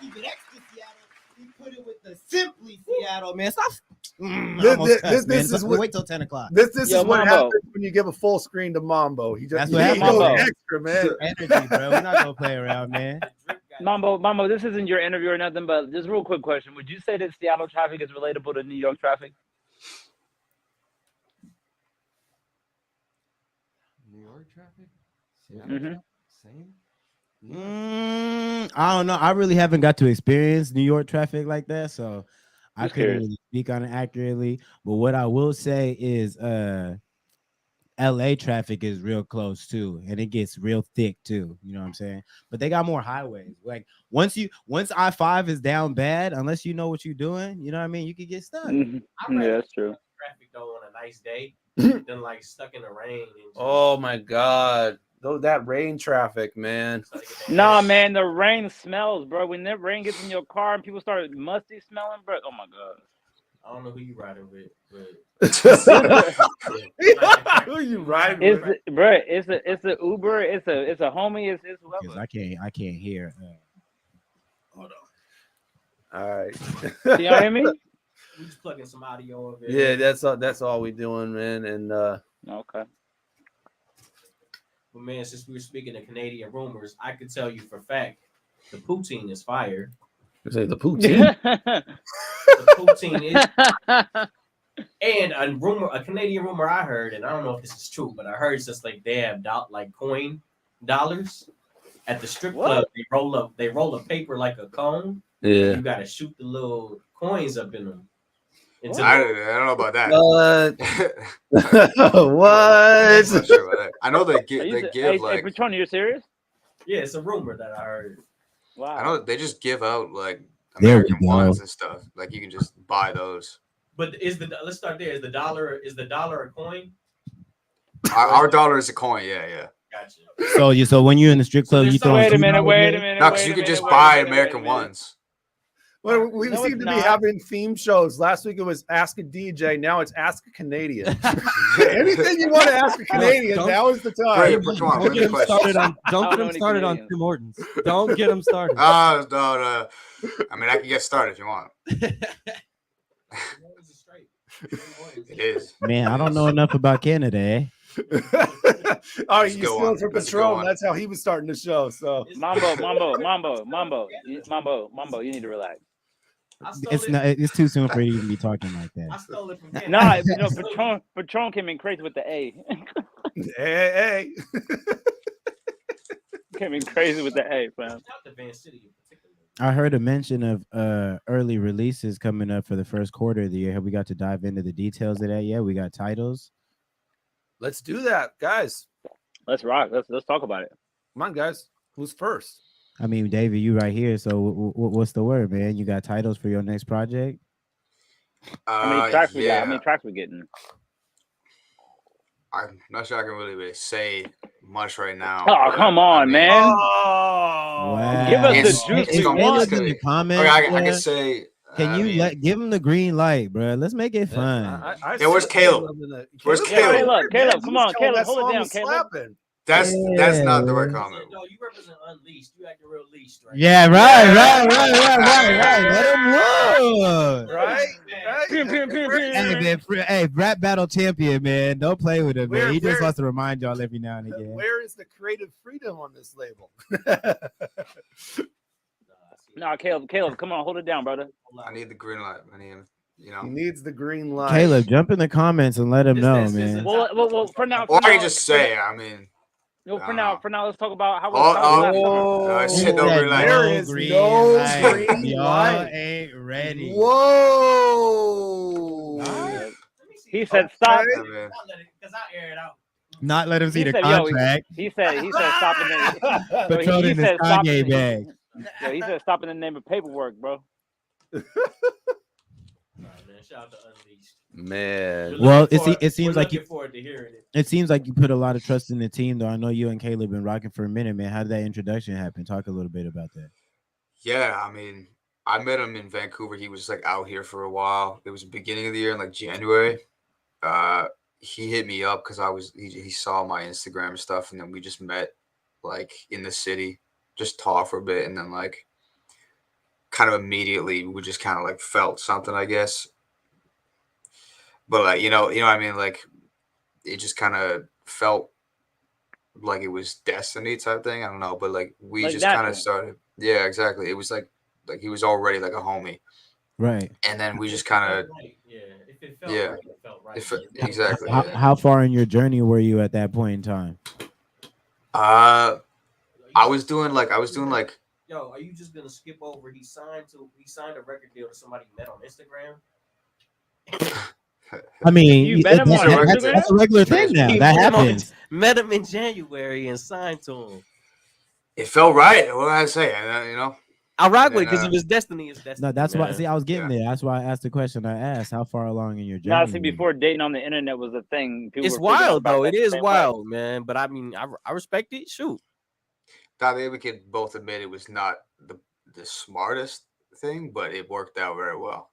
[SPEAKER 9] Keep it extra Seattle. We put it with the Simply Seattle, man. Stop.
[SPEAKER 10] This is what,
[SPEAKER 9] wait till 10 o'clock.
[SPEAKER 10] This is what happens when you give a full screen to Mambo.
[SPEAKER 9] That's what happens.
[SPEAKER 10] Extra, man.
[SPEAKER 9] Energy, bro. We're not gonna play around, man.
[SPEAKER 13] Mambo, this isn't your interview or nothing, but just real quick question. Would you say that Seattle traffic is relatable to New York traffic?
[SPEAKER 14] New York traffic?
[SPEAKER 9] Same? I don't know. I really haven't got to experience New York traffic like that, so I couldn't really speak on it accurately. But what I will say is LA traffic is real close too, and it gets real thick too. You know what I'm saying? But they got more highways. Like once I-5 is down bad, unless you know what you're doing, you know what I mean? You could get stuck.
[SPEAKER 13] Yeah, that's true.
[SPEAKER 12] Traffic though on a nice day, than like stuck in the rain.
[SPEAKER 10] Oh my God. That rain traffic, man.
[SPEAKER 13] Nah, man, the rain smells, bro. When that rain gets in your car and people start musty smelling, bro. Oh my God.
[SPEAKER 12] I don't know who you riding with, but
[SPEAKER 10] who you riding with?
[SPEAKER 13] Bro, it's a Uber, it's a homie, it's whoever.
[SPEAKER 9] I can't hear.
[SPEAKER 10] Hold on. All right.
[SPEAKER 13] You know what I mean?
[SPEAKER 12] We just plugging some audio of it.
[SPEAKER 10] Yeah, that's all we doing, man. And
[SPEAKER 13] okay.
[SPEAKER 12] But man, since we were speaking of Canadian rumors, I could tell you for a fact the poutine is fire.
[SPEAKER 10] You say the poutine?
[SPEAKER 12] The poutine is. And a Canadian rumor I heard, and I don't know if this is true, but I heard it's just like they have coin dollars at the strip club. They roll a paper like a cone.
[SPEAKER 10] Yeah.
[SPEAKER 12] You gotta shoot the little coins up in them.
[SPEAKER 15] I don't know about that.
[SPEAKER 10] What?
[SPEAKER 15] I'm not sure about that. I know they give
[SPEAKER 13] Hey,
[SPEAKER 15] like.
[SPEAKER 13] Patron, you're serious?
[SPEAKER 12] Yeah, it's a rumor that I heard.
[SPEAKER 13] Wow.
[SPEAKER 15] I know they just give out like
[SPEAKER 9] There we
[SPEAKER 15] American
[SPEAKER 9] go.
[SPEAKER 15] ones and stuff. Like you can just buy those.
[SPEAKER 12] But let's start there. Is the dollar a coin?
[SPEAKER 15] Our dollar is a coin. Yeah.
[SPEAKER 12] Gotcha.
[SPEAKER 9] So when you're in the strip club, you throw.
[SPEAKER 13] Wait a minute.
[SPEAKER 15] No, because you could just buy American ones.
[SPEAKER 10] Well, we seem to be having theme shows. Last week it was Ask a DJ. Now it's Ask a Canadian. Anything you want to ask a Canadian, now is the time.
[SPEAKER 15] Right, don't get
[SPEAKER 14] him started on Tim Hortons. Don't get him started.
[SPEAKER 15] No. I mean, I can get started if you want. It is.
[SPEAKER 9] Man, I don't know enough about Canada, eh?
[SPEAKER 10] All right, you stealing from Patron. That's how he was starting the show. So
[SPEAKER 13] Mambo, you need to relax.
[SPEAKER 9] It's too soon for you to even be talking like that.
[SPEAKER 12] I stole it from Canada.
[SPEAKER 13] Nah, Patron came in crazy with the A.
[SPEAKER 10] Hey.
[SPEAKER 13] Came in crazy with the A, fam.
[SPEAKER 9] I heard a mention of early releases coming up for the first quarter of the year. Have we got to dive into the details of that yet? We got titles.
[SPEAKER 10] Let's do that, guys.
[SPEAKER 13] Let's rock. Let's talk about it.
[SPEAKER 10] Come on, guys. Who's first?
[SPEAKER 9] I mean, David, you right here. So what's the word, man? You got titles for your next project?
[SPEAKER 13] How many tracks we got? How many tracks we getting?
[SPEAKER 15] I'm not sure I can really say much right now.
[SPEAKER 13] Oh, come on, man.
[SPEAKER 10] Oh,
[SPEAKER 13] give us
[SPEAKER 15] It's-
[SPEAKER 13] the juice
[SPEAKER 15] it's
[SPEAKER 13] we
[SPEAKER 15] gonna-
[SPEAKER 13] want.
[SPEAKER 15] it's
[SPEAKER 9] in the
[SPEAKER 15] Okay,
[SPEAKER 9] comments.
[SPEAKER 15] I can
[SPEAKER 9] bruh,
[SPEAKER 15] say.
[SPEAKER 9] Can you give him the green light, bro? Let's make it fun.
[SPEAKER 15] Yeah, where's Caleb? Where's Caleb?
[SPEAKER 13] Caleb, come on, Caleb, hold it down, Caleb.
[SPEAKER 15] That's not the right comment.
[SPEAKER 12] No, you represent Unleashed. You acting real leashed, right?
[SPEAKER 9] Yeah, right. Let him look.
[SPEAKER 10] Right?
[SPEAKER 13] Hey,
[SPEAKER 9] man, hey, rap battle champion, man. Don't play with him, man. He just
[SPEAKER 10] Where-
[SPEAKER 9] wants to remind y'all every now and again.
[SPEAKER 10] Where is the creative freedom on this label?
[SPEAKER 13] No, Caleb, come on, hold it down, brother.
[SPEAKER 15] I need the green light. I need,
[SPEAKER 10] He needs the green light.
[SPEAKER 9] Caleb, jump in the comments and let him know, man.
[SPEAKER 13] Well, for now.
[SPEAKER 15] Or I can just say, I mean.
[SPEAKER 13] No, for now, let's talk about how.
[SPEAKER 15] I said no green light.
[SPEAKER 10] There is
[SPEAKER 9] green
[SPEAKER 10] no
[SPEAKER 9] light.
[SPEAKER 10] green
[SPEAKER 9] Y'all
[SPEAKER 10] light.
[SPEAKER 9] ain't ready.
[SPEAKER 10] Whoa!
[SPEAKER 13] He said stop.
[SPEAKER 12] Because I air it out.
[SPEAKER 9] Not let him see
[SPEAKER 13] He
[SPEAKER 9] the
[SPEAKER 13] said, yo,
[SPEAKER 9] contract.
[SPEAKER 13] he said stop in the.
[SPEAKER 9] Patron in his Kanye bag.
[SPEAKER 13] Yeah, he said stop in the name of paperwork, bro.
[SPEAKER 12] Man, shout out to Unleashed.
[SPEAKER 10] Man.
[SPEAKER 9] Well, it seems
[SPEAKER 12] we're
[SPEAKER 9] like you.
[SPEAKER 12] looking forward to hearing it.
[SPEAKER 9] It seems like you put a lot of trust in the team, though. I know you and Caleb been rocking for a minute, man. How did that introduction happen? Talk a little bit about that.
[SPEAKER 15] Yeah, I mean, I met him in Vancouver. He was like out here for a while. It was the beginning of the year in like January. He hit me up because he saw my Instagram and stuff, and then we just met like in the city, just talked for a bit, and then like kind of immediately we just kind of like felt something, I guess. But like you know what I mean, like it just kind of felt like it was destiny type thing. I don't know, but like we
[SPEAKER 13] Like
[SPEAKER 15] just kind
[SPEAKER 13] natural.
[SPEAKER 15] of started. Yeah, exactly. It was like he was already like a homie,
[SPEAKER 9] Right.
[SPEAKER 15] and then we just kind of
[SPEAKER 12] Yeah, if it felt
[SPEAKER 15] yeah,
[SPEAKER 12] right, it felt right.
[SPEAKER 15] exactly.
[SPEAKER 9] How far in your journey were you at that point in time?
[SPEAKER 15] I was doing like
[SPEAKER 12] Yo, are you just gonna skip over? He signed a record deal to somebody he met on Instagram.
[SPEAKER 9] I mean,
[SPEAKER 13] You met him on Instagram?
[SPEAKER 9] that's a regular thing now.
[SPEAKER 12] He
[SPEAKER 9] That
[SPEAKER 12] met him on-
[SPEAKER 9] happens.
[SPEAKER 12] Met him in January and signed to him.
[SPEAKER 15] it felt right. What did I say? You know,
[SPEAKER 12] I rock
[SPEAKER 15] And
[SPEAKER 12] with
[SPEAKER 15] then,
[SPEAKER 12] because if it's destiny, it's destiny.
[SPEAKER 9] No, that's why.
[SPEAKER 12] man.
[SPEAKER 9] See, I was getting there. That's why I asked the question I asked. How far along in your journey?
[SPEAKER 13] Now, see,
[SPEAKER 9] were you?
[SPEAKER 13] before dating on the internet was a thing, people
[SPEAKER 12] It's
[SPEAKER 13] were figuring out
[SPEAKER 12] wild
[SPEAKER 13] about
[SPEAKER 12] though.
[SPEAKER 13] that
[SPEAKER 12] It is
[SPEAKER 13] same way.
[SPEAKER 12] wild, man. But I mean, I respect it. Shoot.
[SPEAKER 15] I think we could both admit it was not the smartest thing, but it worked out very well.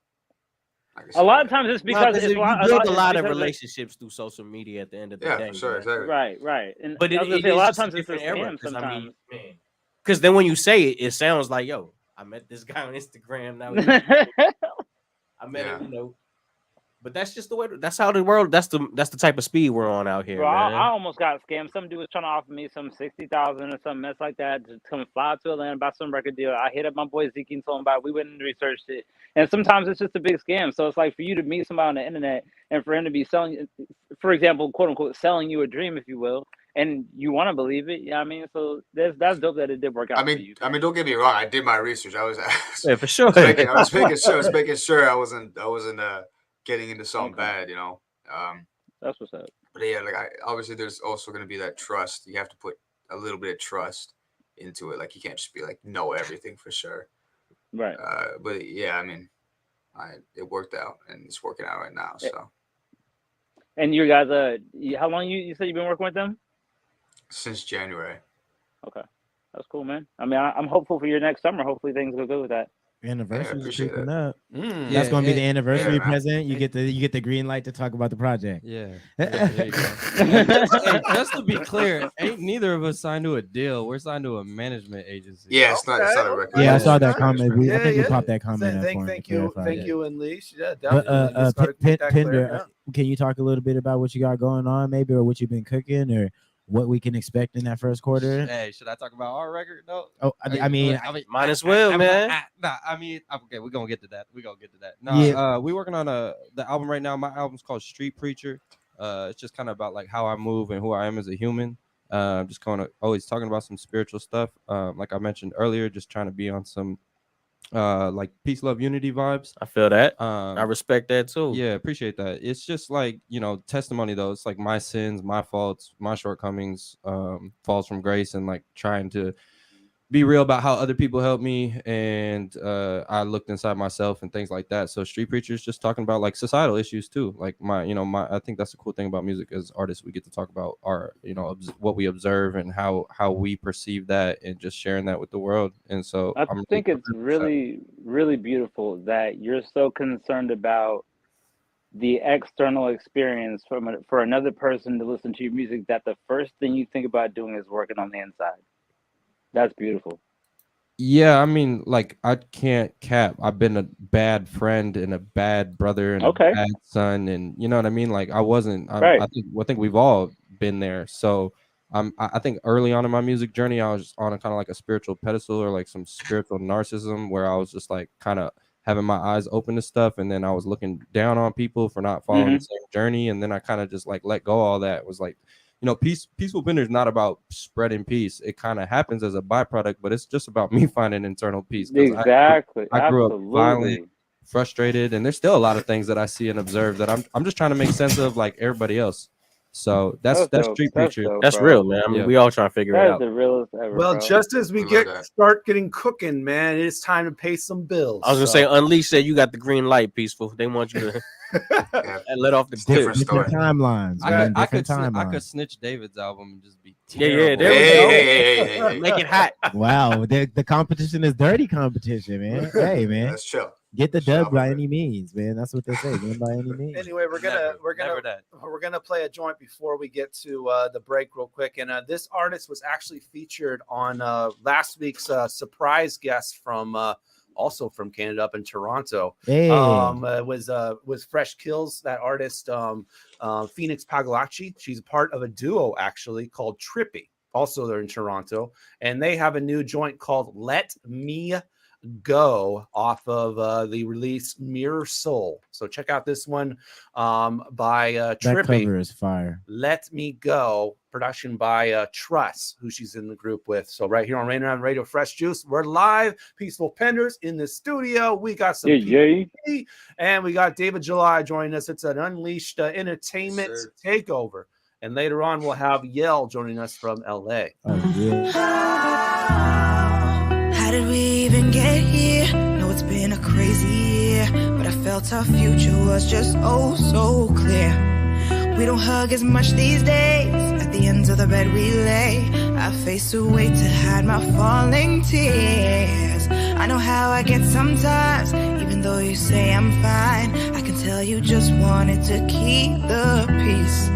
[SPEAKER 15] Like I
[SPEAKER 13] A
[SPEAKER 15] said,
[SPEAKER 13] lot of times it's because
[SPEAKER 12] you
[SPEAKER 13] it's
[SPEAKER 12] build a lot of
[SPEAKER 13] because
[SPEAKER 12] relationships through social media at the end of the
[SPEAKER 15] yeah,
[SPEAKER 12] day.
[SPEAKER 15] for sure,
[SPEAKER 12] man.
[SPEAKER 15] exactly.
[SPEAKER 13] Right. And
[SPEAKER 12] But
[SPEAKER 13] I was gonna
[SPEAKER 12] it
[SPEAKER 13] say, a
[SPEAKER 12] is
[SPEAKER 13] lot of
[SPEAKER 12] just a
[SPEAKER 13] times it's a
[SPEAKER 12] different era.
[SPEAKER 13] scam.
[SPEAKER 12] Because I
[SPEAKER 13] Sometimes.
[SPEAKER 12] mean, man. Because then when you say it, it sounds like, yo, I met this guy on Instagram. Now I met him, you know. But that's just the way. That's how the world. That's the type of speed we're on out here,
[SPEAKER 13] Bro,
[SPEAKER 12] man.
[SPEAKER 13] I almost got scammed. Some dude was trying to offer me some 60,000 or some mess like that to come fly to Atlanta about some record deal. I hit up my boy Zeke and told him about it. We went and researched it. And sometimes it's just a big scam. So it's like for you to meet somebody on the internet and for him to be selling, for example, quote unquote, selling you a dream, if you will, and you want to believe it. Yeah, I mean, so that's dope that it did work out.
[SPEAKER 15] I mean, don't get me wrong. I did my research. I was
[SPEAKER 12] yeah, for sure.
[SPEAKER 15] I was making sure I wasn't getting into something bad, you know.
[SPEAKER 13] That's what's up.
[SPEAKER 15] But yeah, like obviously there's also going to be that trust. You have to put a little bit of trust into it. Like you can't just be like know everything for sure.
[SPEAKER 13] Right.
[SPEAKER 15] But yeah, I mean, it worked out and it's working out right now. So.
[SPEAKER 13] And you guys, how long you said you've been working with them?
[SPEAKER 15] Since January.
[SPEAKER 13] Okay, that's cool, man. I mean, I'm hopeful for your next summer. Hopefully things go good with that.
[SPEAKER 9] Anniversary is creeping
[SPEAKER 15] that.
[SPEAKER 9] up. That's gonna be the anniversary present. You
[SPEAKER 14] yeah.
[SPEAKER 9] get the green light to talk about the project.
[SPEAKER 14] Yeah. There you go. Hey, just to be clear, ain't neither of us signed to a deal. We're signed to a management agency.
[SPEAKER 15] Yeah, it's not a record.
[SPEAKER 9] Yeah, I saw that comment. I think we popped that comment.
[SPEAKER 10] Thank you, Unleashed. Yeah,
[SPEAKER 9] But
[SPEAKER 10] definitely. Just gotta keep that clear,
[SPEAKER 9] Pinder,
[SPEAKER 10] yeah.
[SPEAKER 9] can you talk a little bit about what you got going on, maybe, or what you've been cooking, or what we can expect in that first quarter?
[SPEAKER 14] Hey, should I talk about our record though?
[SPEAKER 9] Oh, I mean,
[SPEAKER 12] might as well, man.
[SPEAKER 14] Okay, we're gonna get to that. No,
[SPEAKER 9] Yeah.
[SPEAKER 14] we're working on the album right now. My album's called Street Preacher. It's just kind of about like how I move and who I am as a human. Just kind of always talking about some spiritual stuff. Like I mentioned earlier, just trying to be on some like peace, love, unity vibes.
[SPEAKER 12] I feel that. I respect that too.
[SPEAKER 14] Yeah, appreciate that. It's just like, you know, testimony though. It's like my sins, my faults, my shortcomings, falls from grace, and like trying to be real about how other people helped me, and I looked inside myself and things like that. So Street Preacher is just talking about like societal issues too. Like I think that's the cool thing about music as artists. We get to talk about our, what we observe and how we perceive that, and just sharing that with the world. And so
[SPEAKER 13] I think it's really, really beautiful that you're so concerned about the external experience for another person to listen to your music, that the first thing you think about doing is working on the inside. That's beautiful.
[SPEAKER 14] Yeah, I mean, like, I can't cap. I've been a bad friend and a bad brother and a bad son, and you know what I mean. Like, I wasn't. I think we've all been there. So, I think early on in my music journey, I was on a kind of like a spiritual pedestal, or like some spiritual narcissism, where I was just like kind of having my eyes open to stuff, and then I was looking down on people for not following the same journey, and then I kind of just like let go of all that. It was like, Peaceful Pinder is not about spreading peace. It kind of happens as a byproduct, but it's just about me finding internal peace.
[SPEAKER 13] Exactly.
[SPEAKER 14] I grew up violent, frustrated, and there's still a lot of things that I see and observe that I'm just trying to make sense of, like everybody else. So that's Street Preacher.
[SPEAKER 16] That's real, man. I mean, we all trying to figure it out.
[SPEAKER 13] The realest ever,
[SPEAKER 10] well, just as we start getting cooking, man, it's time to pay some bills.
[SPEAKER 16] I was gonna say, Unleash said you got the green light, Peaceful. They want you to let off the
[SPEAKER 9] different timelines.
[SPEAKER 14] I could snitch David's album and just be
[SPEAKER 16] terrible. There we go. Make it hot.
[SPEAKER 9] Wow, the competition is dirty competition, man. Hey, man,
[SPEAKER 15] let's chill.
[SPEAKER 9] Get the dub by any means, man. That's what they say. Win by any means.
[SPEAKER 10] Anyway, we're gonna play a joint before we get to the break real quick. And this artist was actually featured on last week's surprise guest from also from Canada, up in Toronto.
[SPEAKER 9] Hey.
[SPEAKER 10] Was Fresh Kills, that artist, Phoenix Pagalachi. She's part of a duo actually called Trippy. Also, they're in Toronto, and they have a new joint called Let Me Go off of the release Mirror Soul. So check out this one by Trippy.
[SPEAKER 9] That cover is fire.
[SPEAKER 10] Let Me Go, production by Truss, who she's in the group with. So right here on Rainier Avenue Radio, Fresh Juice. We're live, Peaceful Penders in the studio. We got some PvP, and we got David July joining us. It's an Unleashed Entertainment takeover. And later on, we'll have Yell joining us from LA.
[SPEAKER 9] Oh, yeah.
[SPEAKER 11] How did we even get here? No, it's been a crazy year, but I felt our future was just oh so clear. We don't hug as much these days. At the ends of the bed we lay. I face away to hide my falling tears. I know how I get sometimes, even though you say I'm fine. I can tell you just wanted to keep the peace.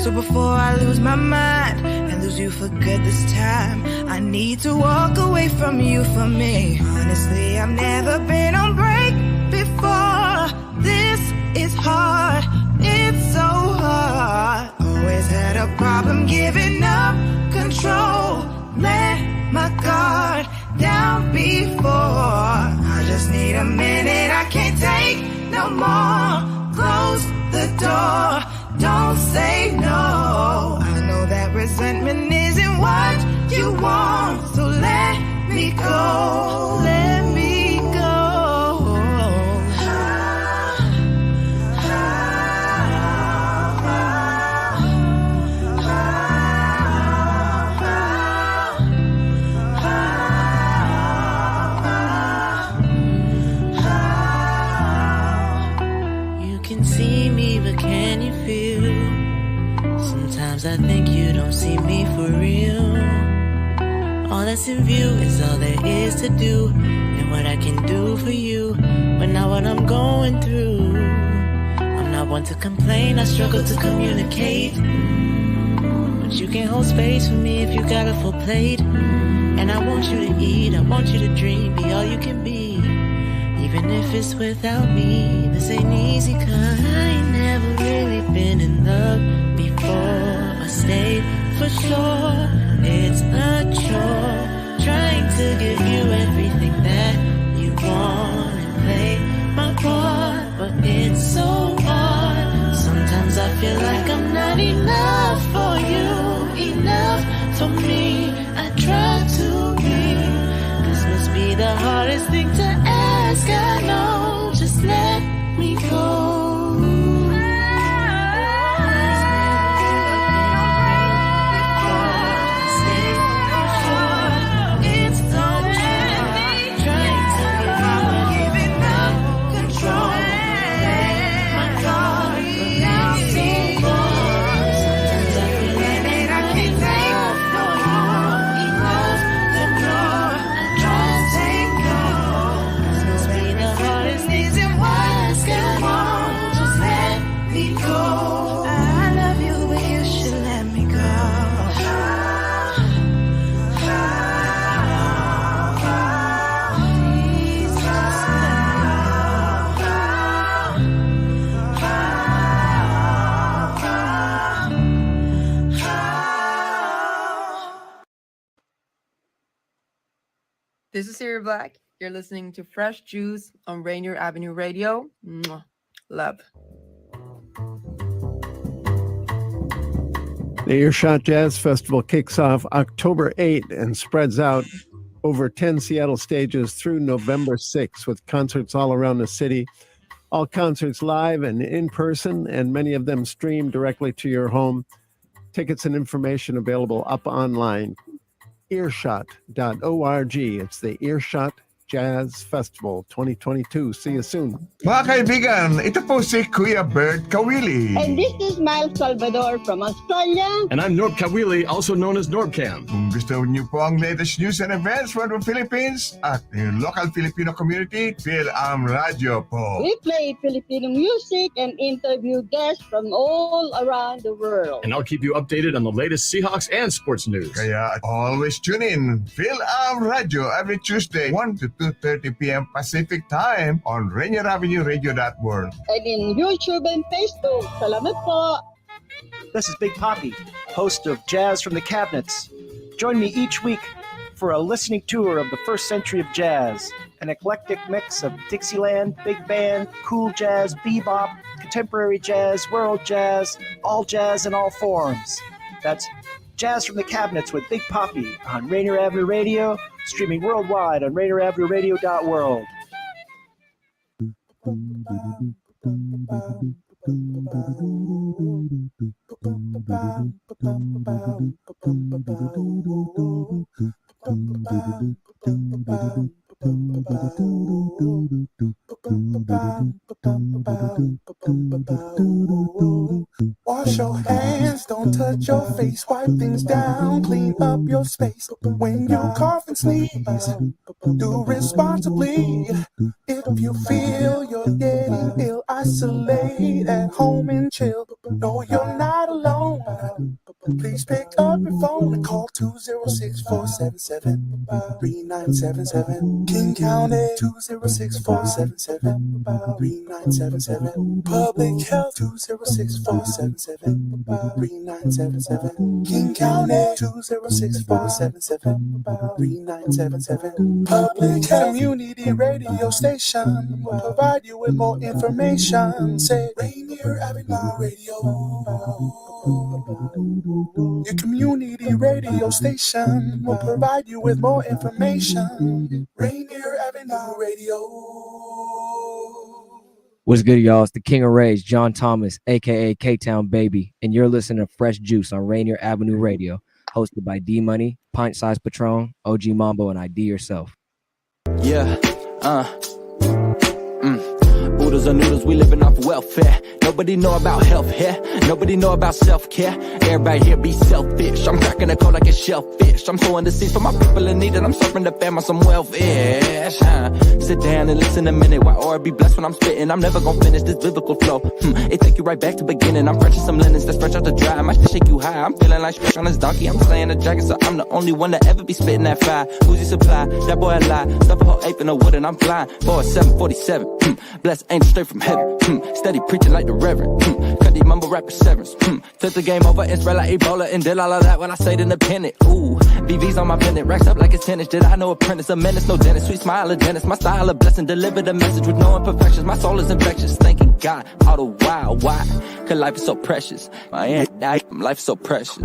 [SPEAKER 11] So before I lose my mind and lose you for good this time, I need to walk away from you for me. Honestly, I've never been on break before. This is hard, it's so hard. Always had a problem giving up control. Let my guard down before. I just need a minute, I can't take no more. Close the door. Don't say no. I know that resentment isn't what you want, so let me go. Let me go.
[SPEAKER 17] You can see me, but can you feel? Sometimes I think you don't see me for real. All that's in view is all there is to do, and what I can do for you. But not what I'm going through. I'm not one to complain, I struggle to communicate. But you can't hold space for me if you got a full plate. And I want you to eat, I want you to dream, be all you can be. Even if it's without me, this ain't easy, cause I ain't never really been in love before. I stayed for sure, it's a chore, trying to give you everything that you want and play my part, but it's so hard. Sometimes I feel like I'm not enough for you, enough for me. I try to be, this must be the hardest thing to ask. I know, just let me go. It's so
[SPEAKER 18] This is Siri Black. You're listening to Fresh Juice on Rainier Avenue Radio. Mwah. Love.
[SPEAKER 19] The Earshot Jazz Festival kicks off October 8 and spreads out over 10 Seattle stages through November 6 with concerts all around the city. All concerts live and in person, and many of them streamed directly to your home. Tickets and information available up online. Earshot.org. It's the Earshot Jazz Festival 2022. See you soon.
[SPEAKER 1] Mga kaibigan, ito po si Kuya Bert Kawili.
[SPEAKER 20] And this is Miles Salvador from Australia.
[SPEAKER 8] And I'm Norb Kawili, also known as Norbcam.
[SPEAKER 1] Kung gusto niyo po ang latest news and events from the Philippines at the local Filipino community, Phil-Am Radio po.
[SPEAKER 20] We play Filipino music and interview guests from all around the world.
[SPEAKER 8] And I'll keep you updated on the latest Seahawks and sports news.
[SPEAKER 1] Kaya always tune in. Phil-Am Radio every Tuesday, 1 to 2:30 p.m. Pacific Time on Rainier Avenue Radio.world.
[SPEAKER 20] And in YouTube and Facebook. Salamat po.
[SPEAKER 4] This is Big Poppy, host of Jazz from the Cabinets. Join me each week for a listening tour of the first century of jazz, an eclectic mix of Dixieland, big band, cool jazz, bebop, contemporary jazz, world jazz, all jazz in all forms. That's Jazz from the Cabinets with Big Poppy on Rainier Avenue Radio, streaming worldwide on RainierAvenueRadio.world.
[SPEAKER 21] Wash your hands, don't touch your face, wipe things down, clean up your space. When you cough and sneeze, do responsibly. If you feel you're getting ill, isolate at home and chill. No, you're not alone. Please pick up your phone and call 206-477-3977. King County 206-477-3977. Public Health 206-477-3977. King County 206-477-3977. Public Health Community Radio Station will provide you with more information. Say Rainier Avenue Radio. Your community radio station will provide you with more information. Rainier Avenue Radio.
[SPEAKER 22] What's good, y'all? It's the King of Rage, John Thomas, a.k.a. K-Town Baby, and you're listening to Fresh Juice on Rainier Avenue Radio, hosted by D-Money, Pint Size Patron, OG Mambo, and ID Yourself.
[SPEAKER 23] Yeah, Oodles or noodles, we living off welfare. Nobody know about health here. Nobody know about self-care. Everybody here be selfish. I'm cracking the code like a shellfish. I'm sowing the seeds for my people in need, and I'm serving the fam on some welfare. Sit down and listen a minute. Why or be blessed when I'm spitting? I'm never gonna finish this biblical flow. It take you right back to beginning. I'm fresh as some linens that's fresh out the dry. My shit shake you high. I'm feeling like Shrek on this donkey. I'm slaying the dragon, so I'm the only one to ever be spitting that fire. Who's your supply? That boy a lie. Stuff a whole ape in the wood and I'm flying. Boy, 747. Blessed angel straight from heaven. Steady preaching like the reverend. Cut these mumble rapper severance. Took the game over and spread like Ebola and did all of that when I stayed independent. Ooh, BV's on my pendant. Racks up like it's tennis. Did I know apprentice? A menace, no dentist. Sweet smile of dentist. My style of blessing. Deliver the message with no imperfections. My soul is infectious. Thanking God all the while. Why? Cause life is so precious. My aunt died. Life is so precious.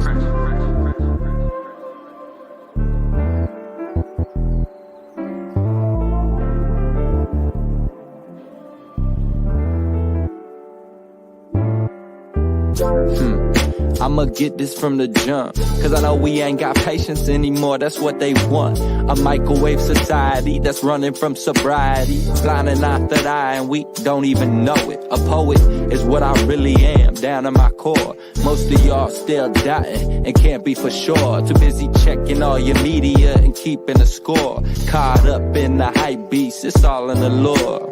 [SPEAKER 23] I'ma get this from the jump, cause I know we ain't got patience anymore, that's what they want. A microwave society that's running from sobriety, blinding our third eye and we don't even know it. A poet is what I really am, down to my core. Most of y'all still dying and can't be for sure. Too busy checking all your media and keeping a score. Caught up in the hype beast, it's all in the lore.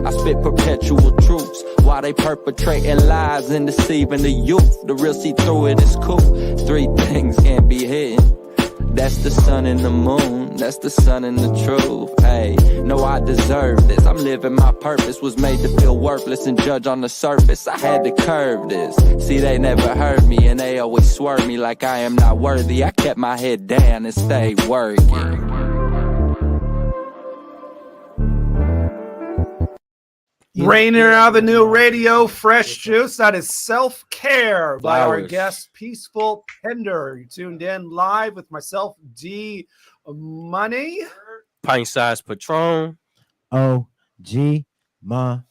[SPEAKER 23] I spit perpetual truths while they perpetrating lies and deceiving the youth. The real see through it is cool. Three things can't be hidden. That's the sun and the moon. That's the sun and the truth. Hey, no, I deserve this. I'm living my purpose. Was made to feel worthless and judge on the surface. I had to curve this. See, they never heard me and they always swerve me like I am not worthy. I kept my head down and stayed working.
[SPEAKER 10] Rainier Avenue Radio, Fresh Juice. That is Self-Care by our
[SPEAKER 16] Flowers.
[SPEAKER 10] guest, Peaceful Pinder. You tuned in live with myself, D Money.
[SPEAKER 16] Pint Size Patron.
[SPEAKER 9] OG Mambo.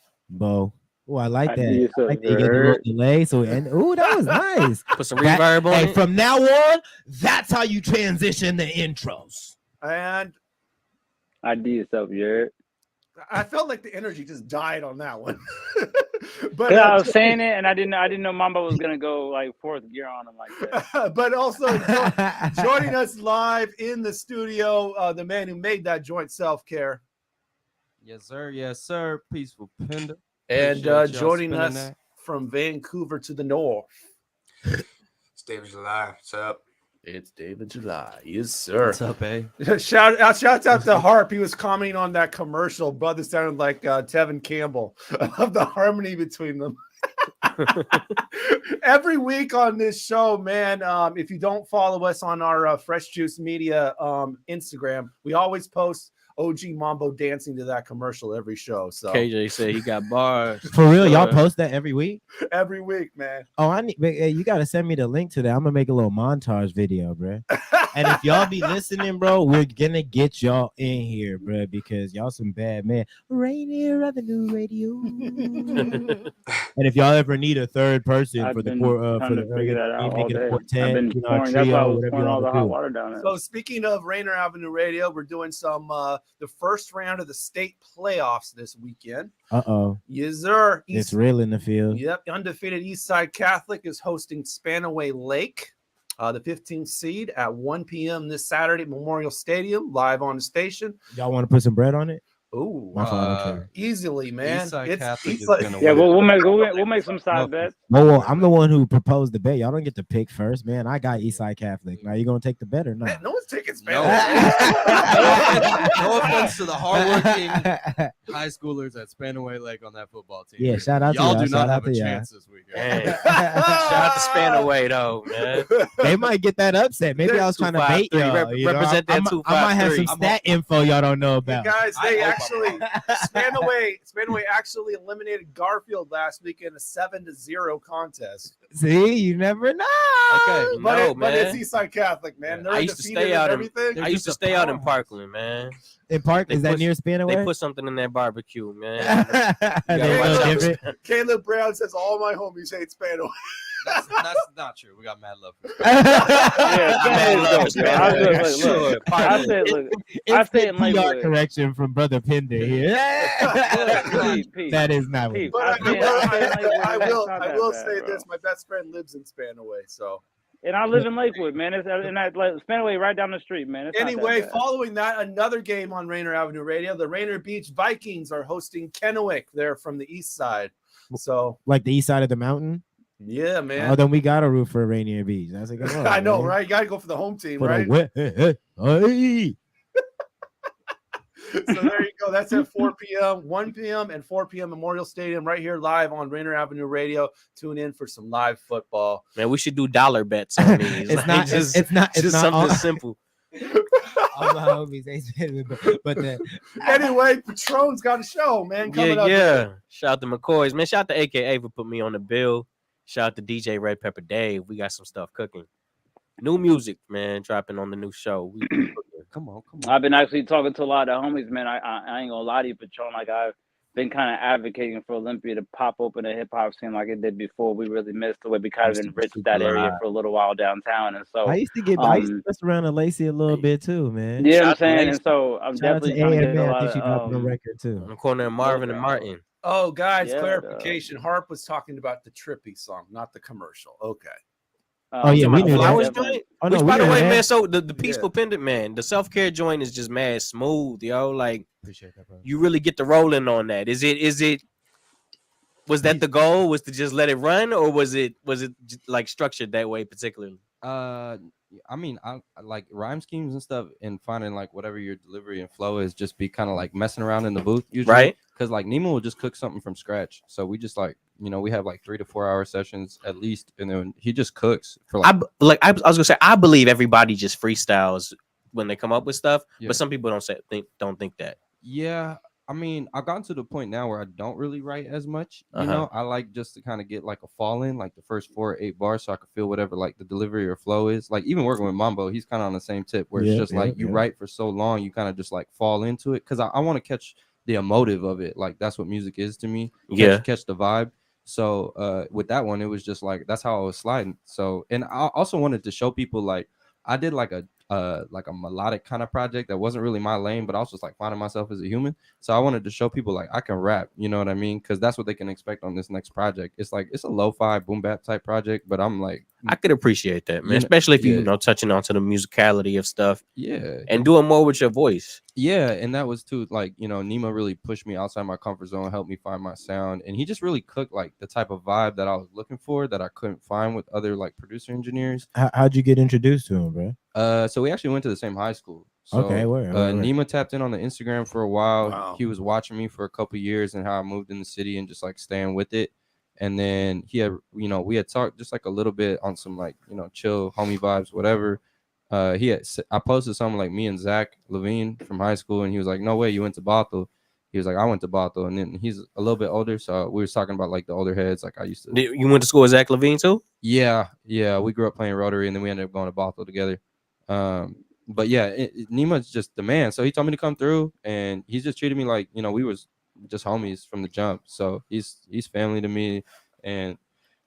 [SPEAKER 9] Oh, I like that. I like that. You get a little delay. So, and that was nice.
[SPEAKER 16] Put some reverb on it.
[SPEAKER 9] From now on, that's how you transition the intros.
[SPEAKER 10] And
[SPEAKER 13] IDYourself, you heard?
[SPEAKER 10] I felt like the energy just died on that one.
[SPEAKER 13] But I was saying it, and I didn't know Mambo was gonna go like fourth gear on him like that.
[SPEAKER 10] But also joining us live in the studio, the man who made that joint Self-Care.
[SPEAKER 14] Yes, sir. Yes, sir. Peaceful Pinder.
[SPEAKER 10] And
[SPEAKER 14] Appreciate y'all
[SPEAKER 10] joining
[SPEAKER 14] spinning
[SPEAKER 10] us
[SPEAKER 14] that.
[SPEAKER 10] from Vancouver to the north.
[SPEAKER 15] It's David July. What's up?
[SPEAKER 10] It's David July. Yes, sir.
[SPEAKER 14] What's up, eh?
[SPEAKER 10] Shout out to Harp. He was commenting on that commercial. Brother sounded like Tevin Campbell. I love the harmony between them. Every week on this show, man, if you don't follow us on our Fresh Juice Media Instagram, we always post OG Mambo dancing to that commercial every show. So
[SPEAKER 16] KJ said he got bars.
[SPEAKER 9] For real, y'all post that every week?
[SPEAKER 10] Every week, man.
[SPEAKER 9] Oh, you gotta send me the link to that. I'm gonna make a little montage video, bro. And if y'all be listening, bro, we're gonna get y'all in here, bro, because y'all some bad man. Rainier Avenue Radio. And if y'all ever need a third person for the
[SPEAKER 13] figure that out all day.
[SPEAKER 9] quartet,
[SPEAKER 13] I've been pouring, that's why I was pouring all the hot water down there.
[SPEAKER 10] So speaking of Rainier Avenue Radio, we're doing some the first round of the state playoffs this weekend. Yes, sir.
[SPEAKER 9] It's real in the field.
[SPEAKER 10] Yep. Undefeated Eastside Catholic is hosting Spanaway Lake, the 15th seed at 1 p.m. this Saturday at Memorial Stadium, live on the station.
[SPEAKER 9] Y'all want to put some bread on it?
[SPEAKER 10] Ooh,
[SPEAKER 9] My fault, I don't care.
[SPEAKER 10] easily, man.
[SPEAKER 14] Eastside Catholic is
[SPEAKER 10] Eastside-
[SPEAKER 14] gonna
[SPEAKER 13] Yeah,
[SPEAKER 14] win.
[SPEAKER 13] we'll make some side bets.
[SPEAKER 9] Well, I'm the one who proposed the bet. Y'all don't get to pick first, man. I got Eastside Catholic. Now you gonna take the bet or not?
[SPEAKER 10] Man, no one's taking
[SPEAKER 14] No.
[SPEAKER 10] Spanaway.
[SPEAKER 14] No offense to the hardworking high schoolers at Spanaway Lake on that football team.
[SPEAKER 9] Yeah, shout out to
[SPEAKER 14] y'all.
[SPEAKER 9] y'all.
[SPEAKER 14] Do not
[SPEAKER 9] Shout out
[SPEAKER 14] have
[SPEAKER 9] to
[SPEAKER 14] a
[SPEAKER 9] y'all.
[SPEAKER 14] chance this weekend.
[SPEAKER 16] Hey. Shout out to Spanaway though, man.
[SPEAKER 9] They might get that upset. Maybe I was trying to bait
[SPEAKER 16] 253.
[SPEAKER 9] y'all. You know?
[SPEAKER 16] Represent that
[SPEAKER 9] I might have some
[SPEAKER 16] 253.
[SPEAKER 9] stat info y'all don't know about.
[SPEAKER 10] Guys, they actually Spanaway actually eliminated Garfield last week in a 7-0 contest.
[SPEAKER 9] See, you never know.
[SPEAKER 16] Okay,
[SPEAKER 10] But it's Eastside Catholic, man. They're
[SPEAKER 16] I used to
[SPEAKER 10] undefeated
[SPEAKER 16] stay out
[SPEAKER 10] and
[SPEAKER 16] in
[SPEAKER 10] everything.
[SPEAKER 16] I used to stay out in Parkland, man.
[SPEAKER 9] In Park,
[SPEAKER 16] They
[SPEAKER 9] is that
[SPEAKER 16] put-
[SPEAKER 9] near Spanaway?
[SPEAKER 16] They put something in that barbecue, man.
[SPEAKER 9] They know different.
[SPEAKER 10] Caleb Brown says all my homies hate Spanaway.
[SPEAKER 14] That's not true. We got mad love for
[SPEAKER 9] It's
[SPEAKER 13] stay
[SPEAKER 9] the
[SPEAKER 13] in
[SPEAKER 9] PR
[SPEAKER 13] Lakewood.
[SPEAKER 9] correction from Brother Pinder here. That is not what.
[SPEAKER 10] But I will
[SPEAKER 13] that bad,
[SPEAKER 10] say
[SPEAKER 13] bro.
[SPEAKER 10] this: my best friend lives in Spanaway, so.
[SPEAKER 13] And I live in Lakewood, man. It's in that Spanaway right down the street, man. It's not that
[SPEAKER 10] Anyway,
[SPEAKER 13] bad.
[SPEAKER 10] following that, another game on Rainier Avenue Radio. The Rainier Beach Vikings are hosting Kennewick. They're from the east side. So,
[SPEAKER 9] Like the east side of the mountain.
[SPEAKER 10] yeah, man.
[SPEAKER 9] Oh, then we got a root for Rainier Beach. That's a good one.
[SPEAKER 10] I know,
[SPEAKER 9] man.
[SPEAKER 10] right? You got to go for the home team,
[SPEAKER 9] For the
[SPEAKER 10] right?
[SPEAKER 9] Hey.
[SPEAKER 10] So there you go. That's at 4 p.m., 1 p.m., and 4 p.m. Memorial Stadium right here live on Rainier Avenue Radio. Tune in for some live football.
[SPEAKER 16] Man, we should do dollar bets on these.
[SPEAKER 9] It's not. It's not
[SPEAKER 16] something
[SPEAKER 9] all-
[SPEAKER 16] simple.
[SPEAKER 9] all my homies, but the,
[SPEAKER 10] Anyway, Patron's got a show, man. Coming up.
[SPEAKER 16] Yeah. Shout out to McCoy's, man. Shout out to AKA for putting me on the bill. Shout out to DJ Red Pepper Dave. We got some stuff cooking. New music, man, dropping on the new show.
[SPEAKER 14] Come on.
[SPEAKER 13] I've been actually talking to a lot of homies, man. I ain't gonna lie to you, Patron. Like I've been kind of advocating for Olympia to pop open a hip hop scene like it did before. We really missed the way we kind of enriched that area for a little while downtown, and so
[SPEAKER 9] I used to mess around to Lacey a little bit too, man.
[SPEAKER 13] yeah, I'm saying, and so I'm
[SPEAKER 9] Shout out to
[SPEAKER 13] definitely trying to get a
[SPEAKER 9] AMA. I
[SPEAKER 13] lot
[SPEAKER 9] think she dropped
[SPEAKER 13] of
[SPEAKER 9] on record too.
[SPEAKER 16] On the corner of Marvin and Martin.
[SPEAKER 10] Oh, guys,
[SPEAKER 13] Yeah,
[SPEAKER 10] clarification. Harp was talking about the Trippy song, not the commercial. Okay.
[SPEAKER 9] Oh yeah, we knew
[SPEAKER 16] Flowers
[SPEAKER 9] that.
[SPEAKER 16] joint?
[SPEAKER 9] Oh no,
[SPEAKER 16] Which,
[SPEAKER 9] we
[SPEAKER 16] by the
[SPEAKER 9] knew
[SPEAKER 16] way,
[SPEAKER 9] that.
[SPEAKER 16] man, so the Peaceful Pendant, man, the Self-Care joint is just mad smooth, yo. Like,
[SPEAKER 9] appreciate that, bro.
[SPEAKER 16] You really get the rolling on that. Is it was that the goal, was to just let it run, or was it like structured that way particularly?
[SPEAKER 14] I mean, I like rhyme schemes and stuff, and finding like whatever your delivery and flow is, just be kind of like messing around in the booth usually,
[SPEAKER 16] Right?
[SPEAKER 14] Because like Nemo will just cook something from scratch, so we just like, you know, we have like 3 to 4 hour sessions at least, and then he just cooks for like.
[SPEAKER 16] I was gonna say, I believe everybody just freestyles when they come up with stuff,
[SPEAKER 14] Yeah.
[SPEAKER 16] but some people don't think that.
[SPEAKER 14] Yeah, I mean, I've gotten to the point now where I don't really write as much. You
[SPEAKER 16] Uh-huh.
[SPEAKER 14] know, I like just to kind of get like a fall in, like the first 4 or 8 bars, so I can feel whatever like the delivery or flow is. Like even working with Mambo, he's kind of on the same tip where it's
[SPEAKER 9] Yeah,
[SPEAKER 14] just
[SPEAKER 9] yeah,
[SPEAKER 14] like you
[SPEAKER 9] yeah.
[SPEAKER 14] write for so long, you kind of just like fall into it because I want to catch the emotive of it. Like that's what music is to me.
[SPEAKER 16] Yeah.
[SPEAKER 14] Catch the vibe. So with that one, it was just like that's how I was sliding. So and I also wanted to show people like I did like a melodic kind of project that wasn't really my lane, but I was just like finding myself as a human. So I wanted to show people like I can rap, you know what I mean? Because that's what they can expect on this next project. It's like it's a lo-fi boom bap type project, but I'm like
[SPEAKER 16] I could appreciate that, man.
[SPEAKER 14] You know-
[SPEAKER 16] Especially if you,
[SPEAKER 14] yeah.
[SPEAKER 16] you know, touching onto the musicality of stuff.
[SPEAKER 14] Yeah.
[SPEAKER 16] And doing more with your voice.
[SPEAKER 14] Yeah, and that was too like, you know, Nima really pushed me outside my comfort zone, helped me find my sound, and he just really cooked like the type of vibe that I was looking for that I couldn't find with other like producer engineers.
[SPEAKER 9] How'd you get introduced to him, bro?
[SPEAKER 14] So we actually went to the same high school. So,
[SPEAKER 9] Okay, word.
[SPEAKER 14] Nima tapped in on the Instagram for a while.
[SPEAKER 9] Wow.
[SPEAKER 14] He was watching me for a couple years and how I moved in the city and just like staying with it. And then he had, you know, we had talked just like a little bit on some like, you know, chill homie vibes, whatever. I posted something like me and Zach Levine from high school, and he was like, "No way, you went to Bothell." He was like, "I went to Bothell," and then he's a little bit older, so we was talking about like the older heads, like I used to.
[SPEAKER 16] You went to school with Zach Levine too?
[SPEAKER 14] Yeah, we grew up playing Rotary, and then we ended up going to Bothell together. But yeah, Nima's just the man. So he told me to come through, and he's just treated me like, you know, we was just homies from the jump. So he's family to me, and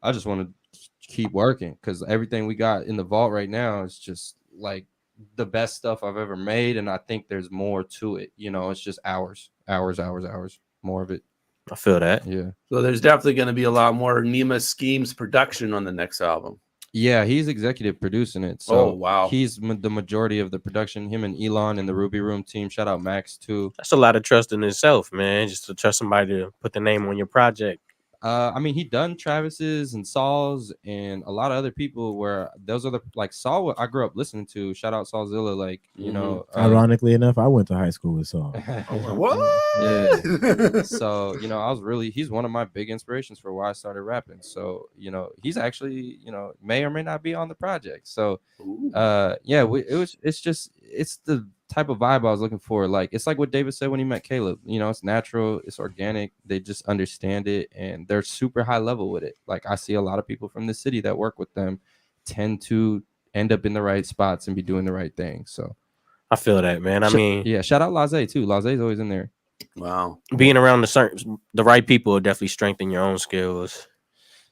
[SPEAKER 14] I just want to keep working because everything we got in the vault right now is just like the best stuff I've ever made, and I think there's more to it. You know, it's just hours, more of it.
[SPEAKER 16] I feel that.
[SPEAKER 14] Yeah.
[SPEAKER 2] So there's definitely going to be a lot more Nima Schemes production on the next album.
[SPEAKER 14] Yeah, he's executive producing it. So
[SPEAKER 2] Oh, wow.
[SPEAKER 14] he's the majority of the production. Him and Elon and the Ruby Room team. Shout out Max too.
[SPEAKER 16] That's a lot of trust in itself, man. Just to trust somebody to put the name on your project.
[SPEAKER 14] I mean, he done Travis's and Saul's and a lot of other people where those are the like Saul I grew up listening to. Shout out Saulzilla, like you know.
[SPEAKER 9] Ironically enough, I went to high school with Saul.
[SPEAKER 2] What?
[SPEAKER 14] Yeah. So you know, he's one of my big inspirations for why I started rapping. So you know, he's actually may or may not be on the project. So it's the type of vibe I was looking for. Like it's like what David said when he met Caleb. You know, it's natural, it's organic. They just understand it, and they're super high level with it. Like I see a lot of people from the city that work with them tend to end up in the right spots and be doing the right thing. So
[SPEAKER 16] I feel that, man. I mean,
[SPEAKER 14] yeah, shout out Laze too. Laze's always in there.
[SPEAKER 2] Wow.
[SPEAKER 16] Being around the right people will definitely strengthen your own skills.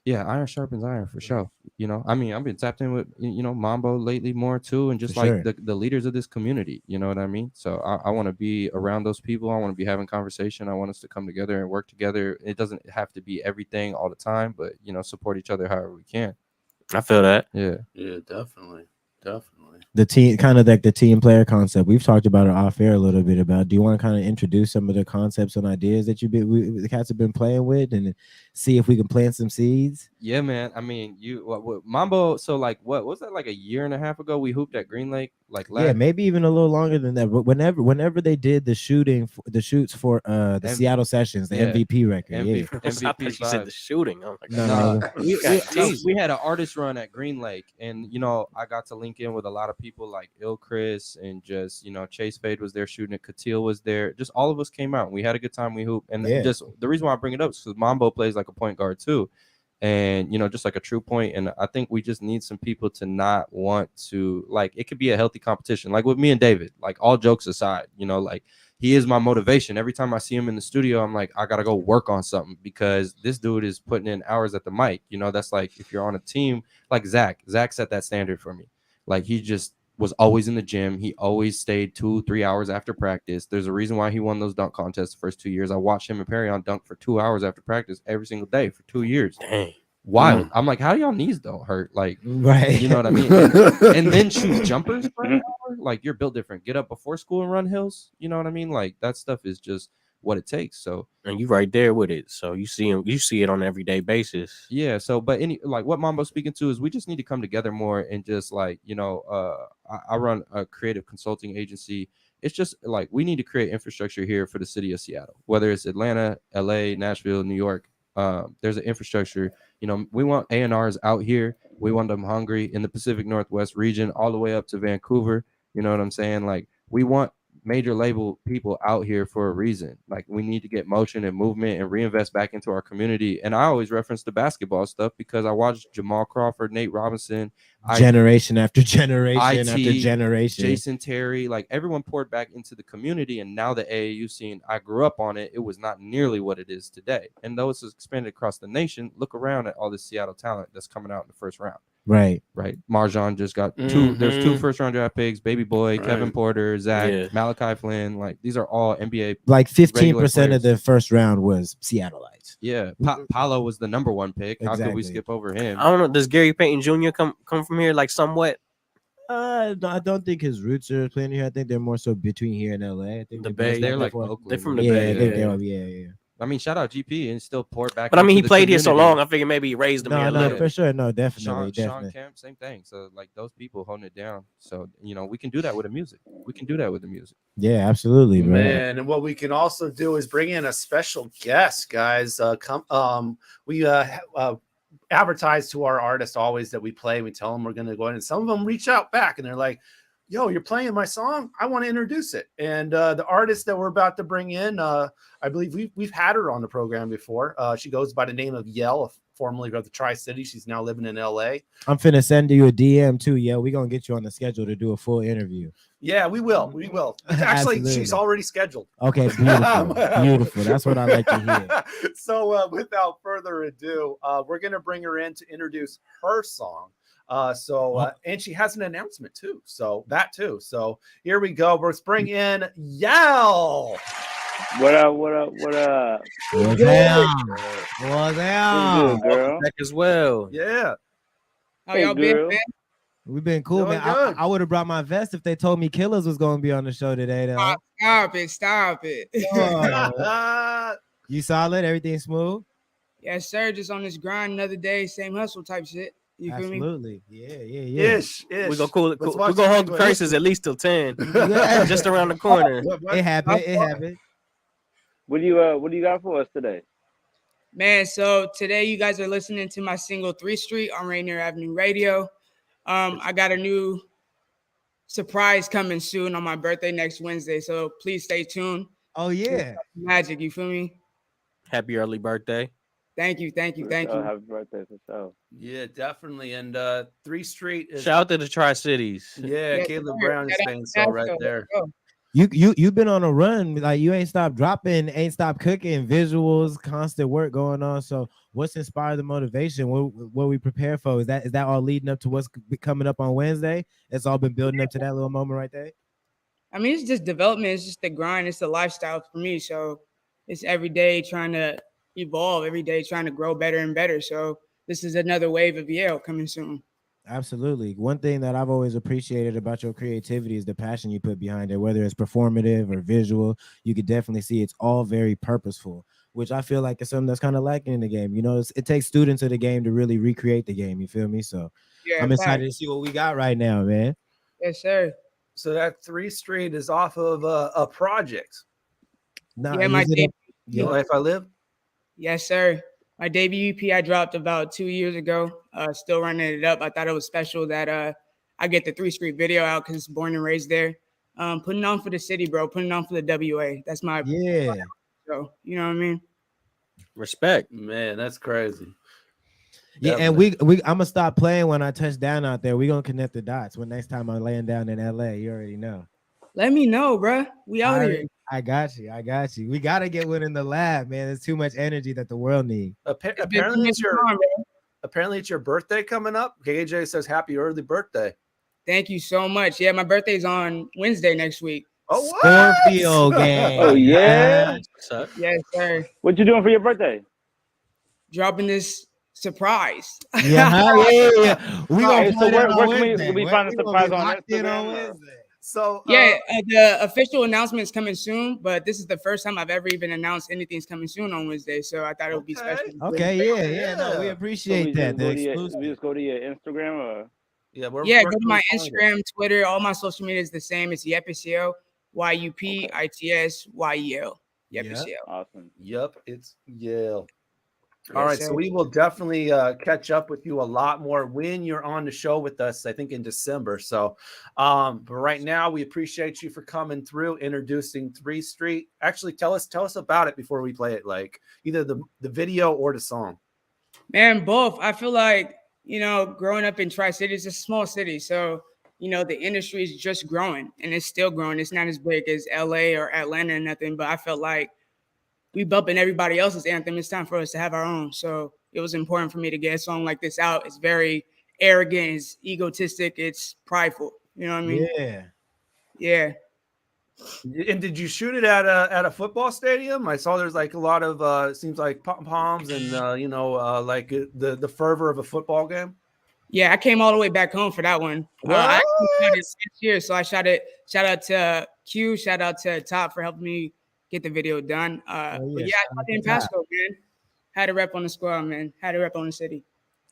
[SPEAKER 14] Yeah, iron sharpens iron for sure. You know, I mean, I've been tapped in with Mambo lately more too, and just
[SPEAKER 9] For
[SPEAKER 14] like
[SPEAKER 9] sure.
[SPEAKER 14] the leaders of this community. You know what I mean? So I want to be around those people. I want to be having conversation. I want us to come together and work together. It doesn't have to be everything all the time, but support each other however we can.
[SPEAKER 16] I feel that.
[SPEAKER 14] Yeah.
[SPEAKER 2] Yeah, definitely.
[SPEAKER 9] The team, kind of like the team player concept. We've talked about it off air a little bit about. Do you want to kind of introduce some of the concepts and ideas that the cats have been playing with, and see if we can plant some seeds?
[SPEAKER 14] Yeah, man. I mean, what Mambo. So like, what was that like a year and a half ago? We hooped at Green Lake. Like,
[SPEAKER 9] Yeah, maybe even a little longer than that. But whenever they did the shoots for the Seattle Sessions, the MVP record.
[SPEAKER 16] I thought you said the shooting. Oh my
[SPEAKER 9] No,
[SPEAKER 16] God.
[SPEAKER 14] We had an artist run at Green Lake, and I got to link in with a lot of people like Il Chris and just Chase Fade was there shooting it. Katil was there. Just all of us came out and we had a good time. We hooped, and just the reason why I bring it up is because Mambo plays like a point guard too, and just like a true point. And I think we just need some people to not want to, like, it could be a healthy competition, like with me and David. Like, all jokes aside, like, he is my motivation. Every time I see him in the studio, I'm like, I gotta go work on something because this dude is putting in hours at the mic. That's like, if you're on a team like Zach set that standard for me. Like, he just was always in the gym. He always stayed 2-3 hours after practice. There's a reason why he won those dunk contests the first 2 years. I watched him and Perry on dunk for 2 hours after practice every single day for 2 years.
[SPEAKER 16] Dang.
[SPEAKER 14] Wild. I'm like, how do y'all knees don't hurt? Like,
[SPEAKER 9] right.
[SPEAKER 14] You know what I mean? And then shoot jumpers for an hour. Like, you're built different. Get up before school and run hills. You know what I mean? Like, that stuff is just what it takes. So,
[SPEAKER 16] and you right there with it. So you see it on an everyday basis.
[SPEAKER 14] Yeah. So, but like what Mambo's speaking to is we just need to come together more and just like, I run a creative consulting agency. It's just like we need to create infrastructure here for the city of Seattle, whether it's Atlanta, LA, Nashville, New York. There's an infrastructure. We want A&Rs out here. We want them hungry in the Pacific Northwest region, all the way up to Vancouver. You know what I'm saying? Like, we want major label people out here for a reason. Like, we need to get motion and movement and reinvest back into our community. And I always reference the basketball stuff because I watched Jamal Crawford, Nate Robinson,
[SPEAKER 9] Generation after generation
[SPEAKER 14] IT,
[SPEAKER 9] after generation.
[SPEAKER 14] Jason Terry, like everyone poured back into the community. And now the AAU scene, I grew up on it. It was not nearly what it is today. And though it's expanded across the nation, look around at all this Seattle talent that's coming out in the first round.
[SPEAKER 9] Right.
[SPEAKER 14] Marjan just got two. There's 2 first-round draft picks. Baby Boy, Kevin Porter, Zach, Malachi Flynn. Like, these are all NBA.
[SPEAKER 9] Like 15% of the first round was Seattleites.
[SPEAKER 14] Yeah, Paolo was the number 1 pick. How could we skip over him?
[SPEAKER 16] I don't know. Does Gary Payton Jr. come from here like somewhat?
[SPEAKER 9] No, I don't think his roots are playing here. I think they're more so between here and LA. I think
[SPEAKER 16] the Bay.
[SPEAKER 14] They're like Oakland.
[SPEAKER 16] They're from the Bay.
[SPEAKER 9] I think yeah.
[SPEAKER 14] I mean, shout out GP and still poured back.
[SPEAKER 16] But I mean, he
[SPEAKER 14] into the
[SPEAKER 16] played here so
[SPEAKER 14] community.
[SPEAKER 16] long. I figured maybe he raised him here a
[SPEAKER 9] No,
[SPEAKER 16] little.
[SPEAKER 9] for sure. No, definitely.
[SPEAKER 14] Sean Kemp, same thing. So like those people holding it down. So we can do that with the music.
[SPEAKER 9] Yeah, absolutely, bro.
[SPEAKER 10] Man, and what we can also do is bring in a special guest, guys. We advertise to our artists always that we play. We tell them we're going to go in, and some of them reach out back, and they're like, "Yo, you're playing my song. I want to introduce it." And the artist that we're about to bring in, I believe we've had her on the program before. She goes by the name of Yell, formerly of the Tri-City. She's now living in LA.
[SPEAKER 9] I'm finna send you a DM too. Yeah, we're gonna get you on the schedule to do a full interview.
[SPEAKER 10] Yeah, we will. We will. Actually, she's already scheduled.
[SPEAKER 9] Okay, beautiful. Beautiful. That's what I like to hear.
[SPEAKER 10] So without further ado, we're gonna bring her in to introduce her song. And she has an announcement too. So here we go. Let's bring in Yell.
[SPEAKER 13] What up? What up? What up?
[SPEAKER 9] What's down? What's down?
[SPEAKER 13] Girl.
[SPEAKER 16] Back as well.
[SPEAKER 10] Yeah.
[SPEAKER 18] How y'all been, man?
[SPEAKER 9] We've been cool,
[SPEAKER 10] Doing
[SPEAKER 9] man.
[SPEAKER 10] good.
[SPEAKER 9] I would have brought my vest if they told me Killers was gonna be on the show today. Though.
[SPEAKER 18] Stop it.
[SPEAKER 9] You solid? Everything smooth?
[SPEAKER 18] Yes, sir. Just on this grind, another day, same hustle type shit. You feel me?
[SPEAKER 9] Absolutely. Yeah.
[SPEAKER 10] Ish.
[SPEAKER 16] We're gonna hold the curses at least till 10. Just around the corner.
[SPEAKER 9] It happened.
[SPEAKER 13] What do you got for us today?
[SPEAKER 18] Man, so today you guys are listening to my single 3 Street on Rainier Avenue Radio. I got a new surprise coming soon on my birthday next Wednesday, so please stay tuned.
[SPEAKER 9] Oh yeah.
[SPEAKER 18] Magic, you feel me?
[SPEAKER 16] Happy early birthday.
[SPEAKER 18] Thank you.
[SPEAKER 13] Happy birthday for sure.
[SPEAKER 10] Yeah, definitely. And 3 Street is
[SPEAKER 16] Shout out to the Tri-Cities.
[SPEAKER 10] Yeah, Caleb Brown is staying so right there.
[SPEAKER 9] You've been on a run, like you ain't stopped dropping, ain't stopped cooking, visuals, constant work going on. So what's inspired the motivation? What we prepare for? Is that all leading up to what's coming up on Wednesday? It's all been building up to that little moment right there.
[SPEAKER 18] I mean, it's just development, it's just the grind, it's the lifestyle for me. So it's every day trying to evolve, every day trying to grow better and better. So this is another wave of Yale coming soon.
[SPEAKER 9] Absolutely. One thing that I've always appreciated about your creativity is the passion you put behind it, whether it's performative or visual. You could definitely see it's all very purposeful, which I feel like is something that's kind of lacking in the game. It takes students of the game to really recreate the game. You feel me? So
[SPEAKER 18] yeah,
[SPEAKER 9] I'm excited to see what we got right now, man.
[SPEAKER 18] Yes, sir.
[SPEAKER 10] So that 3 Street is off of a project.
[SPEAKER 18] Yeah, my debut.
[SPEAKER 10] If I Live.
[SPEAKER 18] Yes, sir. My debut EP I dropped about 2 years ago. Still running it up. I thought it was special that I get the 3 Street video out because it's born and raised there. Putting on for the city, bro. Putting on for the WA. That's my So you know what I mean?
[SPEAKER 16] Respect,
[SPEAKER 10] man. That's crazy.
[SPEAKER 9] Yeah, and I'm gonna stop playing when I touch down out there. We're gonna connect the dots when next time I'm laying down in LA. You already know.
[SPEAKER 18] Let me know, bro. We out here.
[SPEAKER 9] I got you. We gotta get one in the lab, man. There's too much energy that the world needs.
[SPEAKER 10] Apparently it's your birthday coming up. KJ says happy early birthday.
[SPEAKER 18] Thank you so much. Yeah, my birthday's on Wednesday next week.
[SPEAKER 10] Oh, what?
[SPEAKER 9] Scorpio gang.
[SPEAKER 13] Oh yeah.
[SPEAKER 18] Yes, sir.
[SPEAKER 13] What you doing for your birthday?
[SPEAKER 18] Dropping this surprise.
[SPEAKER 9] Yeah. We gonna
[SPEAKER 13] so where can we find the surprise on Instagram?
[SPEAKER 10] So
[SPEAKER 18] the official announcement's coming soon, but this is the first time I've ever even announced anything's coming soon on Wednesday, so I thought it would be special.
[SPEAKER 9] Okay, yeah. No, we appreciate that.
[SPEAKER 13] We just go to your Instagram or
[SPEAKER 18] go to my Instagram, Twitter, all my social media is the same. It's YEPISYEL, YUPITSYEL. YEPISYEL.
[SPEAKER 13] Awesome.
[SPEAKER 10] Yep, it's Yale. All right, so we will definitely catch up with you a lot more when you're on the show with us, I think in December. So, but right now we appreciate you for coming through, introducing 3 Street. Actually, tell us about it before we play it, like either the video or the song.
[SPEAKER 18] Man, both. I feel like, growing up in Tri-City, it's a small city. So, the industry is just growing and it's still growing. It's not as big as LA or Atlanta or nothing, but I felt like we bumping everybody else's anthem. It's time for us to have our own. So it was important for me to get a song like this out. It's very arrogant, it's egotistic, it's prideful. You know what I mean?
[SPEAKER 9] Yeah.
[SPEAKER 18] Yeah.
[SPEAKER 10] And did you shoot it at a football stadium? I saw there's like a lot of it seems like pom-poms and like the fervor of a football game.
[SPEAKER 18] Yeah, I came all the way back home for that one. I actually shot it 6 years, so I shot it. Shout out to Q, shout out to Top for helping me get the video done. But I shot it in Pasco, man. Had a rep on the squad, man. Had a rep on the city.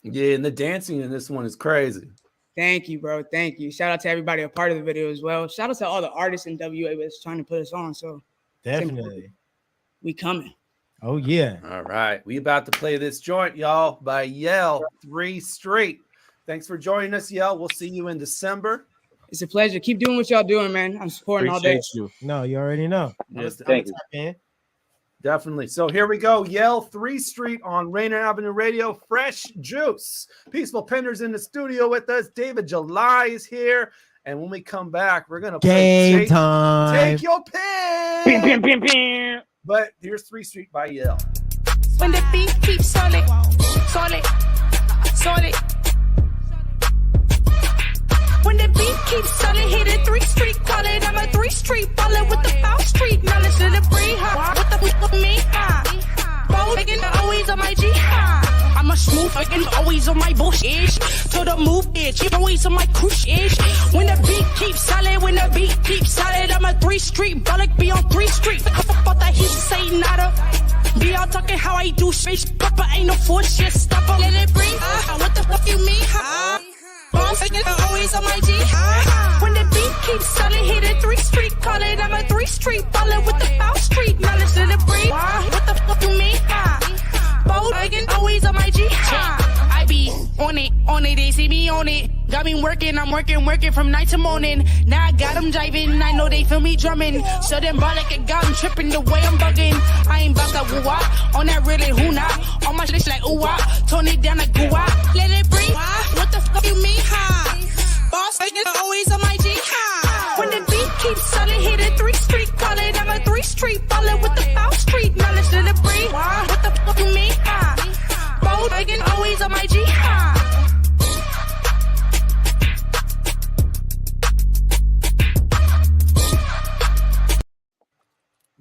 [SPEAKER 10] Yeah, and the dancing in this one is crazy.
[SPEAKER 18] Thank you, bro. Thank you. Shout out to everybody a part of the video as well. Shout out to all the artists in WA that's trying to put us on. So
[SPEAKER 9] definitely,
[SPEAKER 18] we coming.
[SPEAKER 9] Oh yeah.
[SPEAKER 10] All right, we about to play this joint, y'all, by Yell 3 Street. Thanks for joining us, Yell. We'll see you in December.
[SPEAKER 18] It's a pleasure. Keep doing what y'all doing, man. I'm supporting all day.
[SPEAKER 9] You. No, you already know.
[SPEAKER 10] Yes,
[SPEAKER 9] Thank you.
[SPEAKER 10] Definitely. So here we go. Yell 3 Street on Rainier Avenue Radio. Fresh Juice. Peaceful Pinder's in the studio with us. David July is here. And when we come back, we're going to play
[SPEAKER 9] Game Time.
[SPEAKER 10] Take Your Pick. But here's 3 Street by Yell.
[SPEAKER 3] When the beat keeps solid, solid, solid. When the beat keeps solid, hit it 3 Street, call it. I'm a 3 Street baller with the foul street knowledge to the free. What the fuck with me? Bold again, always on my G. I'm a smooth again, always on my bush-ish. To the move, bitch, you always on my crush-ish. When the beat keeps solid, when the beat keeps solid, I'm a 3 Street baller, be on 3 Street. Fuck that he say nada. Be all talking how I do space, but ain't no force shit. Stop up, let it breathe. What the fuck you mean? Boss again, always on my G. When the beat keeps solid, hit it 3 Street, call it. I'm a 3 Street baller with the foul street knowledge to the free. What the fuck you mean? Bold again, always on my G. I be on it, they see me on it. Got me working, I'm working from night to morning. Now I got them jiving, I know they feel me drumming. So them ball like a gun, tripping the way I'm bugging. I ain't about to woo-wah, on that really who-nah. On my shit like ooh-wah, tone it down like goo-wah. Let it breathe, what the fuck you mean, Boss again, always on my G, When the beat keeps solid, hit it 3 Street, call it. I'm a 3 Street baller with the foul street knowledge to the free. What the fuck you mean, Bold again, always on my G,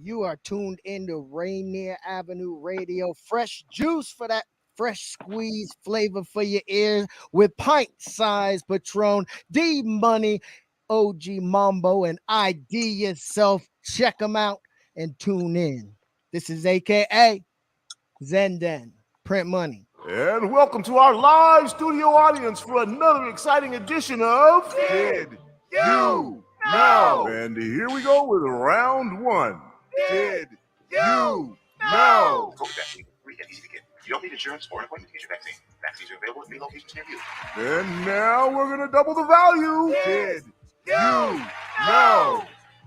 [SPEAKER 5] You are tuned into Rainier Avenue Radio. Fresh juice for that fresh squeeze flavor for your ears with Pint Size Patron, D-Money, OG Mambo, and IDYourself. Check them out and tune in. This is AKA Zenden, Print Money.
[SPEAKER 6] And welcome to our live studio audience for another exciting edition of Did You Know? And here we go with round 1. Did you know?
[SPEAKER 24] COVID vaccine, free and easy to get. You don't need insurance or an appointment to get your vaccine. Vaccines are available at many locations near you.
[SPEAKER 6] And now we're going to double the value. Did you know?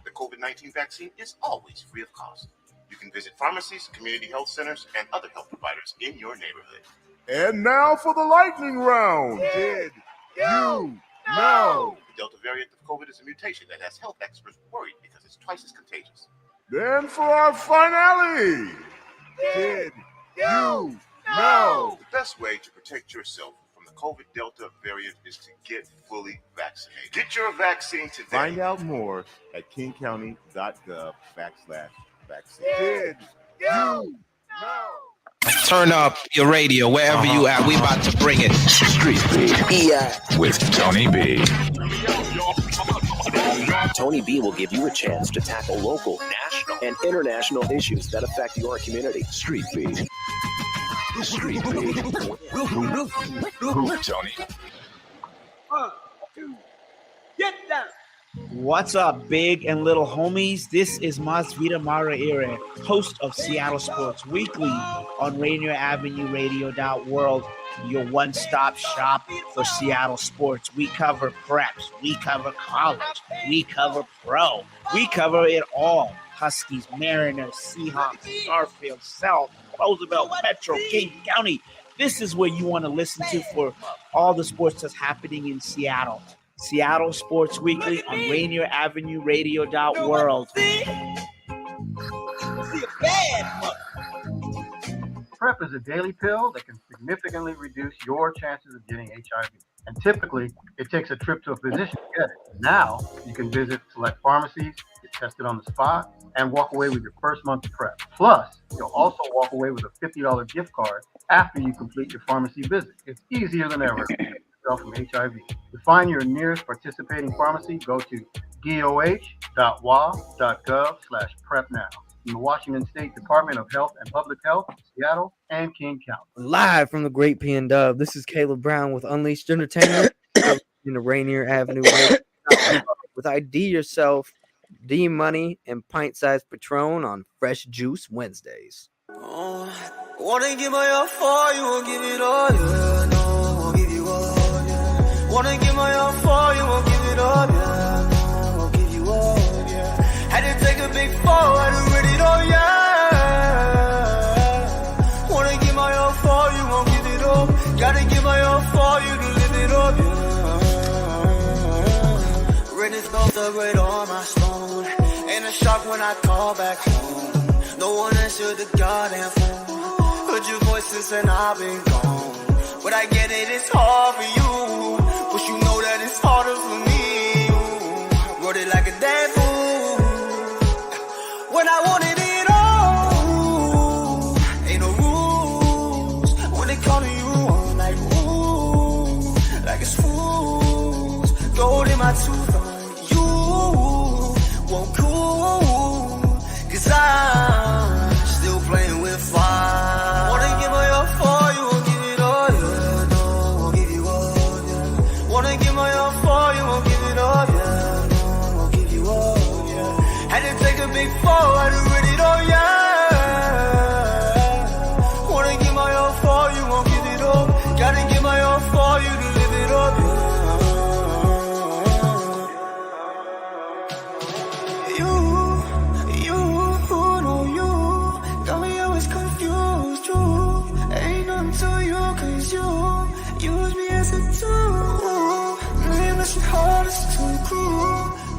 [SPEAKER 24] The COVID-19 vaccine is always free of cost. You can visit pharmacies, community health centers, and other health providers in your neighborhood.
[SPEAKER 6] And now for the lightning round. Did you know?
[SPEAKER 24] The Delta variant of COVID is a mutation that has health experts worried because it's twice as contagious.
[SPEAKER 6] Then for our finale. Did you know?
[SPEAKER 24] The best way to protect yourself from the COVID Delta variant is to get fully vaccinated. Get your vaccine today.
[SPEAKER 6] Find out more at kingcounty.gov/vaccine. Did you know?
[SPEAKER 25] Turn up your radio wherever you at. We about to bring it. Street Beat. Yeah. With Tony B.
[SPEAKER 26] Tony B will give you a chance to tackle local, national, and international issues that affect your community.
[SPEAKER 25] Street Beat. Street Beat. Tony.
[SPEAKER 27] 1, 2, get down.
[SPEAKER 7] What's up, big and little homies? This is Masvita Maraire, host of Seattle Sports Weekly on Rainier Avenue Radio World, your one-stop shop for Seattle sports. We cover preps, we cover college, we cover pro, we cover it all. Huskies, Mariners, Seahawks, Starfield, South, Roosevelt, Metro, King County. This is where you want to listen to for all the sports that's happening in Seattle. Seattle Sports Weekly on Rainier Avenue Radio World.
[SPEAKER 8] PrEP is a daily pill that can significantly reduce your chances of getting HIV. And typically, it takes a trip to a physician to get it. Now, you can visit select pharmacies, get tested on the spot, and walk away with your first month of PrEP. Plus, you'll also walk away with a $50 gift card after you complete your pharmacy visit. It's easier than ever to protect yourself from HIV. To find your nearest participating pharmacy, go to doh.wa.gov/PrEP now. From the Washington State Department of Health and Public Health, Seattle, and King County.
[SPEAKER 11] Live from the Great PNW, this is Caleb Brown with Unleashed Entertainment in the Rainier Avenue Radio with IDYourself, D Money, and Pint Size Patron on Fresh Juice Wednesdays.
[SPEAKER 12] Wanna give my all for you, won't give it all, yeah. No, won't give you all, yeah. Wanna give my all for you, won't give it all, yeah. No, won't give you all, yeah. Had to take a big fall, had to read it all, yeah. Wanna give my all for you, won't give it all. Gotta give my all for you to live it up, yeah. Written spells up right on my stone. Ain't a shock when I call back home. No one answered the goddamn phone. Heard your voices and I've been gone. But I get it, it's hard for you. But you know that it's harder for me. Wrote it like a dead fool. When I wanted it all. Ain't no rules. When they come to you, I'm like, ooh. Like it's fools. Gold in my tooth on you. Won't cool. Cause I'm still playing with fire. Wanna give my all for you, won't give it all, yeah. No, won't give you all, yeah. Wanna give my all for you, won't give it all, yeah. No, won't give you all, yeah. Had to take a big fall, had to read it all, yeah. Wanna give my all for you, won't give it all. Gotta give my all for you to live it up, yeah.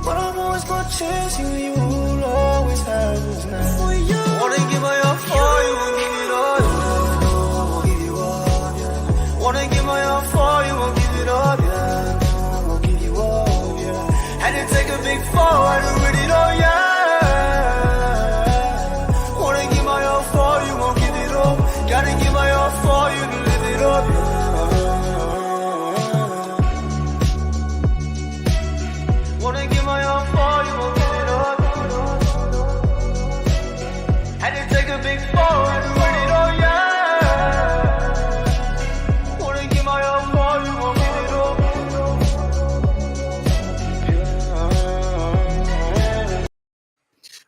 [SPEAKER 12] But I'm always gonna chase you, you'll always have this now. For you, wanna give my all for you, won't give it all, yeah. No, won't give you all, yeah. Wanna give my all for you, won't give it all, yeah. No, won't give you all, yeah. Had to take a big fall, had to read it all, yeah. Wanna give my all for you, won't give it all. Gotta give my all for you to live it up, yeah. Wanna give my all for you, won't give it up. Had to take a big fall, had to run it all, yeah. Wanna give my all for you, won't give it up.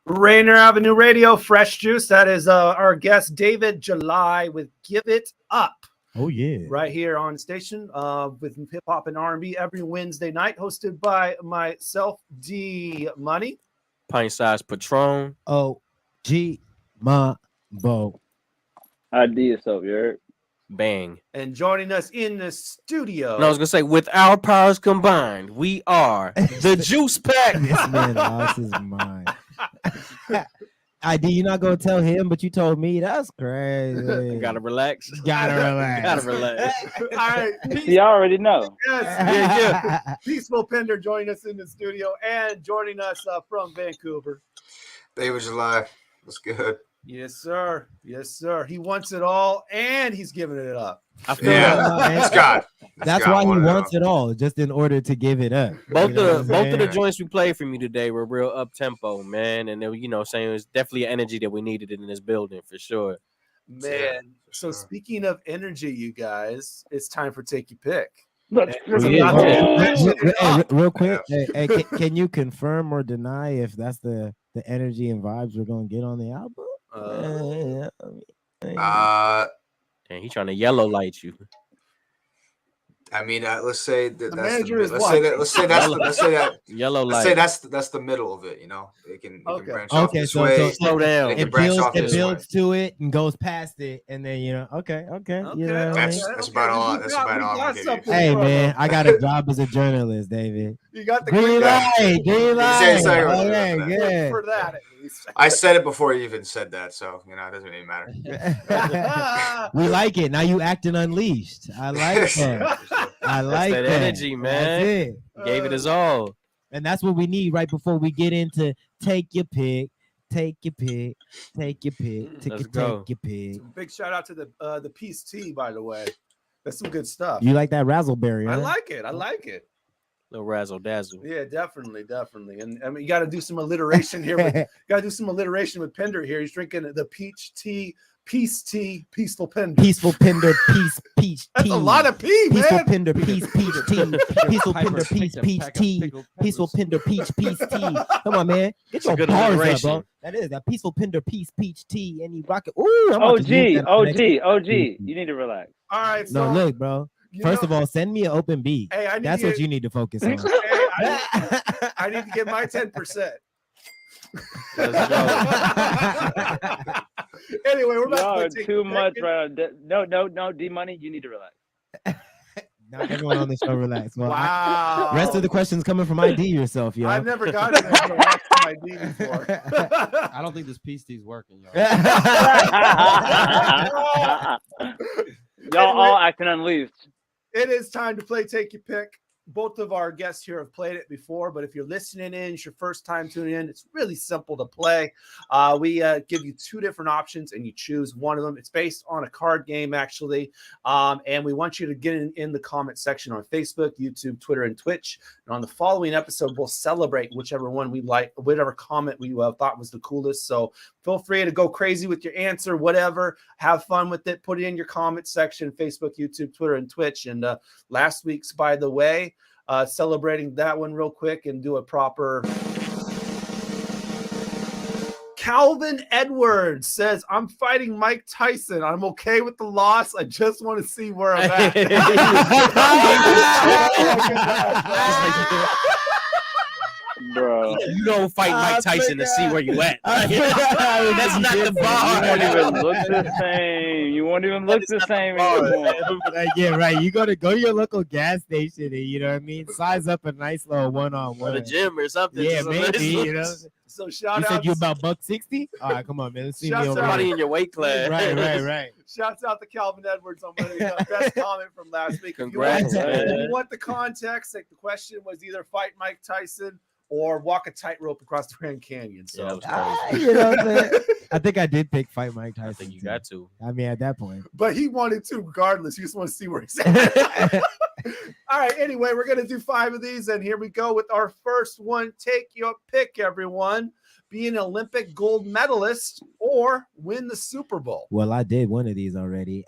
[SPEAKER 10] Rainier Avenue Radio, Fresh Juice. That is our guest, David July, with Give It Up.
[SPEAKER 9] Oh, yeah.
[SPEAKER 10] Right here on the station with hip hop and R&B every Wednesday night, hosted by myself, D Money.
[SPEAKER 16] Pint Size Patron.
[SPEAKER 9] OG Mambo.
[SPEAKER 13] IDYourself, you heard?
[SPEAKER 16] Bang.
[SPEAKER 10] And joining us in the studio.
[SPEAKER 16] And I was going to say, with our powers combined, we are the Juice Pack.
[SPEAKER 9] This man lost his mind. ID, you're not gonna tell him, but you told me. That's crazy.
[SPEAKER 16] Gotta relax.
[SPEAKER 9] Gotta relax.
[SPEAKER 16] Gotta relax.
[SPEAKER 10] All right.
[SPEAKER 13] You already know.
[SPEAKER 10] Yes. Yeah. Peaceful Pinder joining us in the studio and joining us from Vancouver.
[SPEAKER 15] David July. What's good?
[SPEAKER 10] Yes, sir. Yes, sir. He wants it all and he's giving it up.
[SPEAKER 16] I feel
[SPEAKER 9] That's why he wants it all, just in order to give it up.
[SPEAKER 16] Both of the joints we played from you today were real up tempo, man, and they, saying it was definitely an energy that we needed in this building for sure.
[SPEAKER 10] Man, so speaking of energy, you guys, it's time for Take Your Pick.
[SPEAKER 9] Real quick, hey, can you confirm or deny if that's the energy and vibes we're gonna get on the album?
[SPEAKER 16] And he's trying to yellow light you.
[SPEAKER 15] I mean, let's say that that's
[SPEAKER 8] manager
[SPEAKER 15] the,
[SPEAKER 8] is
[SPEAKER 15] let's say
[SPEAKER 8] watching.
[SPEAKER 15] that let's say that's the, let's say that
[SPEAKER 16] Yellow
[SPEAKER 15] let's say
[SPEAKER 16] light.
[SPEAKER 15] that's the middle of it. You know, it can branch off
[SPEAKER 9] Okay,
[SPEAKER 15] this
[SPEAKER 9] so
[SPEAKER 15] way.
[SPEAKER 16] slow down.
[SPEAKER 15] It can
[SPEAKER 9] It
[SPEAKER 15] branch
[SPEAKER 9] builds,
[SPEAKER 15] off
[SPEAKER 9] it
[SPEAKER 15] this way.
[SPEAKER 9] builds to it and goes past it, and then okay. You know what I mean?
[SPEAKER 15] That's about all. That's about all I'm gonna give you.
[SPEAKER 9] Hey man, I got a job as a journalist, David.
[SPEAKER 8] You got the
[SPEAKER 9] green light. Green
[SPEAKER 15] You
[SPEAKER 9] light.
[SPEAKER 15] say exactly what you're
[SPEAKER 9] Okay,
[SPEAKER 15] doing for that.
[SPEAKER 9] good.
[SPEAKER 8] for that at least.
[SPEAKER 15] I said it before you even said that, so you know it doesn't even matter.
[SPEAKER 9] We like it. Now you acting unleashed. I like that. I like
[SPEAKER 16] that energy, man.
[SPEAKER 9] That's it.
[SPEAKER 16] Gave it his all.
[SPEAKER 9] And that's what we need right before we get into take your pick. Take your pick. Take your pick.
[SPEAKER 16] Let's go.
[SPEAKER 9] Take your pick.
[SPEAKER 10] Big shout out to the Peace Tea, by the way. That's some good stuff.
[SPEAKER 9] You like that razzleberry?
[SPEAKER 10] I
[SPEAKER 9] Huh?
[SPEAKER 10] like it. I like it.
[SPEAKER 16] Little razzle dazzle.
[SPEAKER 10] Yeah, definitely. And I mean, you got to do some alliteration here. Got to do some alliteration with Pinder here. He's drinking the peach tea, peace tea, peaceful Pinder.
[SPEAKER 9] Peaceful Pinder, peach
[SPEAKER 10] That's
[SPEAKER 9] tea.
[SPEAKER 10] a lot of pee,
[SPEAKER 9] Peaceful
[SPEAKER 10] man.
[SPEAKER 9] Pinder, peach tea. Peaceful Pinder, peach tea. Peaceful Pinder, peach tea. Come on, man. Get your
[SPEAKER 16] good
[SPEAKER 9] bars up,
[SPEAKER 16] alliteration.
[SPEAKER 9] bro. That is that Peaceful Pinder, peach tea. And you rock it. Ooh, I'm about to use that
[SPEAKER 13] OG. You need to relax.
[SPEAKER 10] All right. So,
[SPEAKER 9] No, look, bro. First of all, send me an open beat.
[SPEAKER 10] Hey, I need
[SPEAKER 9] That's
[SPEAKER 10] to
[SPEAKER 9] what
[SPEAKER 10] get-
[SPEAKER 9] you need to focus on.
[SPEAKER 10] I need to get my 10%. Anyway, we're about
[SPEAKER 13] Y'all
[SPEAKER 10] to
[SPEAKER 13] are
[SPEAKER 10] take
[SPEAKER 13] too
[SPEAKER 10] a
[SPEAKER 13] much
[SPEAKER 10] second.
[SPEAKER 13] right now. No, D Money, you need to relax.
[SPEAKER 9] Now everyone on the show relax. Well,
[SPEAKER 10] Wow.
[SPEAKER 9] rest of the questions coming from ID yourself, yo.
[SPEAKER 10] I've never gotten that relaxed my D before.
[SPEAKER 14] I don't think this peace tea's working, y'all.
[SPEAKER 13] Y'all all acting unleashed.
[SPEAKER 10] It is time to play Take Your Pick. Both of our guests here have played it before, but if you're listening in, it's your first time tuning in, it's really simple to play. We give you two different options and you choose one of them. It's based on a card game, actually. And we want you to get in the comment section on Facebook, YouTube, Twitter, and Twitch. And on the following episode, we'll celebrate whichever one we like, whatever comment we thought was the coolest. So feel free to go crazy with your answer, whatever. Have fun with it. Put it in your comment section, Facebook, YouTube, Twitter, and Twitch. And last week's, by the way, celebrating that one real quick and do a proper. Calvin Edwards says, I'm fighting Mike Tyson. I'm okay with the loss. I just want to see where I'm at.
[SPEAKER 13] Bro.
[SPEAKER 16] You don't fight Mike Tyson to see where you at. That's not the bar.
[SPEAKER 13] You won't even look the same. You won't even look the same anymore.
[SPEAKER 9] Yeah, right. You go to your local gas station and you know what I mean. Size up a nice little one-on-one.
[SPEAKER 16] Or the gym or something.
[SPEAKER 9] Yeah,
[SPEAKER 16] Just a
[SPEAKER 9] maybe.
[SPEAKER 16] nice-
[SPEAKER 9] You know.
[SPEAKER 10] So shout
[SPEAKER 9] You
[SPEAKER 10] out.
[SPEAKER 9] said you about $160? All right, come on, man. Let's see me
[SPEAKER 10] Shouts
[SPEAKER 9] over
[SPEAKER 10] out.
[SPEAKER 16] Somebody
[SPEAKER 9] here.
[SPEAKER 16] in your weight class.
[SPEAKER 9] Right.
[SPEAKER 10] Shouts out to Calvin Edwards on the best comment from last week.
[SPEAKER 16] Congrats,
[SPEAKER 10] If
[SPEAKER 16] man.
[SPEAKER 10] you want the context, like the question was either fight Mike Tyson or walk a tightrope across the Grand Canyon. So
[SPEAKER 16] Yeah, that was crazy.
[SPEAKER 9] You know what I'm saying? I think I did pick fight Mike Tyson.
[SPEAKER 16] I think you got to.
[SPEAKER 9] I mean, at that point.
[SPEAKER 10] but he wanted to regardless. He just want to see where he's at. All right. Anyway, we're going to do 5 of these. And here we go with our first one. Take your pick, everyone. Be an Olympic gold medalist or win the Super Bowl.
[SPEAKER 9] Well, I did one of these already.